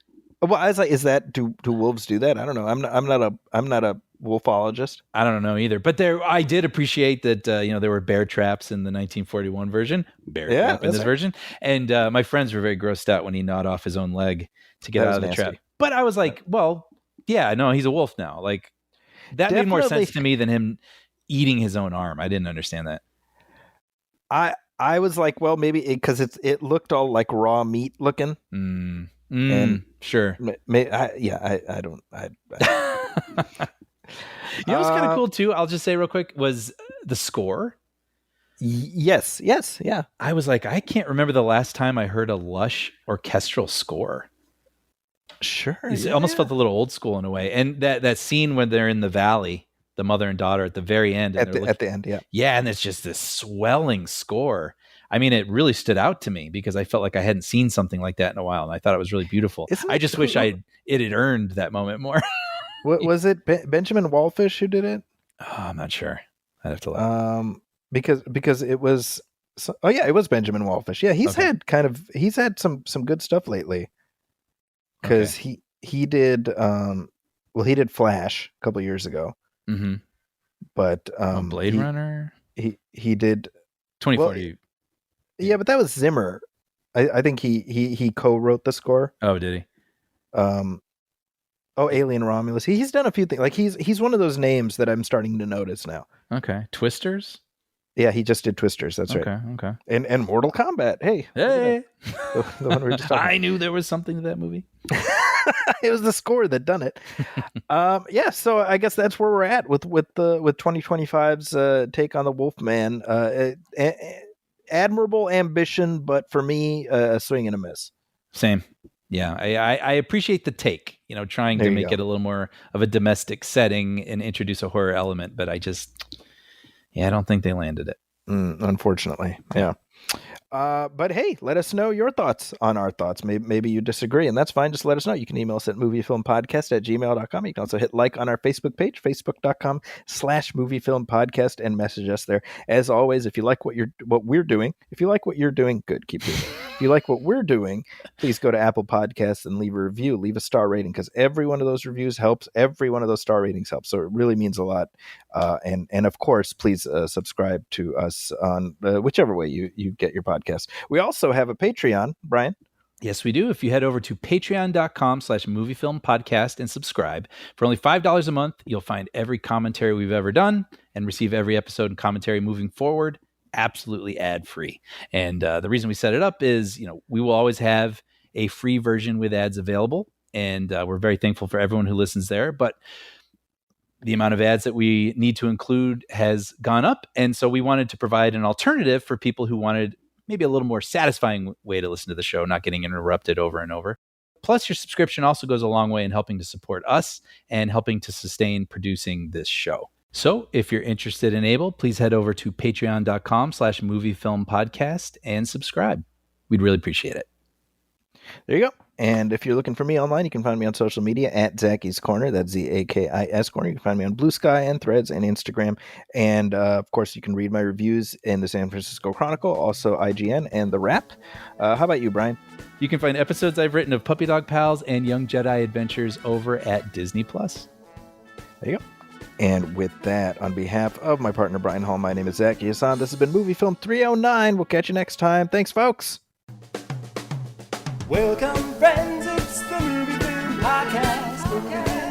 [SPEAKER 2] Well, I was like, do wolves do that? I don't know. I'm not a wolfologist.
[SPEAKER 3] I don't know either. But I did appreciate that. There were bear traps in the 1941 version. Bear trap in this version, and my friends were very grossed out when he gnawed off his own leg to get out of the trap. But I was like, well, yeah, no, he's a wolf now. Like that made more sense to me than him eating his own arm. I didn't understand that.
[SPEAKER 2] I was like, well, maybe because it looked all like raw meat looking.
[SPEAKER 3] And sure.
[SPEAKER 2] I don't.
[SPEAKER 3] You know what's kind of cool too? I'll just say real quick was the score.
[SPEAKER 2] Yes, yeah.
[SPEAKER 3] I was like, I can't remember the last time I heard a lush orchestral score.
[SPEAKER 2] Sure,
[SPEAKER 3] it almost felt a little old school in a way. And that scene when they're in the valley, the mother and daughter at the very end,
[SPEAKER 2] at the end,
[SPEAKER 3] yeah, and it's just this swelling score. I mean, it really stood out to me because I felt like I hadn't seen something like that in a while, and I thought it was really beautiful. I just wish it had earned that moment more.
[SPEAKER 2] What was it? Benjamin Wallfish who did it?
[SPEAKER 3] Oh, I'm not sure. I'd have to look.
[SPEAKER 2] Because it was. It was Benjamin Wallfish. Yeah, he's had some good stuff lately. Because he did he did Flash a couple years ago.
[SPEAKER 3] Mm-hmm.
[SPEAKER 2] But
[SPEAKER 3] Blade Runner.
[SPEAKER 2] He did
[SPEAKER 3] 2040.
[SPEAKER 2] Well, yeah, but that was Zimmer. I think he co-wrote the score.
[SPEAKER 3] Oh, did he?
[SPEAKER 2] Alien Romulus. He's done a few things. Like he's one of those names that I'm starting to notice now.
[SPEAKER 3] Okay, Twisters.
[SPEAKER 2] Yeah, he just did Twisters. That's right.
[SPEAKER 3] Okay.
[SPEAKER 2] And Mortal Kombat. Hey.
[SPEAKER 3] The
[SPEAKER 2] one we were just
[SPEAKER 3] I knew there was something to that movie.
[SPEAKER 2] It was the score that done it. So I guess that's where we're at with 2025's take on the Wolfman. Admirable ambition, but for me, a swing and a miss.
[SPEAKER 3] Same. Yeah, I appreciate the take. Trying to make it a little more of a domestic setting and introduce a horror element, but I just Yeah, I don't think they landed it.
[SPEAKER 2] Unfortunately. Yeah. But hey, let us know your thoughts on our thoughts. Maybe you disagree, and that's fine. Just let us know. You can email us at moviefilmpodcast@gmail.com. You can also hit like on our Facebook page, facebook.com/moviefilmpodcast, and message us there. As always, if you like what we're doing, good, keep doing it. If you like what we're doing, please go to Apple Podcasts and leave a review, leave a star rating, because every one of those reviews helps. Every one of those star ratings helps. So it really means a lot. And of course, please subscribe to us on whichever way you get your podcast. We also have a Patreon, Brian.
[SPEAKER 3] Yes, we do. If you head over to patreon.com/moviefilmpodcast and subscribe for only $5 a month, you'll find every commentary we've ever done and receive every episode and commentary moving forward absolutely ad-free. And the reason we set it up is, we will always have a free version with ads available. And we're very thankful for everyone who listens there. But the amount of ads that we need to include has gone up. And so we wanted to provide an alternative for people who wanted maybe a little more satisfying way to listen to the show, not getting interrupted over and over. Plus, your subscription also goes a long way in helping to support us and helping to sustain producing this show. So if you're interested and able, please head over to patreon.com/moviefilmpodcast and subscribe. We'd really appreciate it.
[SPEAKER 2] There you go. And if you're looking for me online, you can find me on social media at Zacky's Corner. That's ZAKIS Corner. You can find me on Blue Sky and Threads and Instagram. And of course, you can read my reviews in the San Francisco Chronicle, also IGN and The Wrap. How about you, Brian?
[SPEAKER 3] You can find episodes I've written of Puppy Dog Pals and Young Jedi Adventures over at Disney+.
[SPEAKER 2] There you go. And with that, on behalf of my partner, Brian Hall, my name is Zachy Hassan. This has been Movie Film 309. We'll catch you next time. Thanks, folks.
[SPEAKER 1] Welcome, friends, it's the Movie Film Podcast.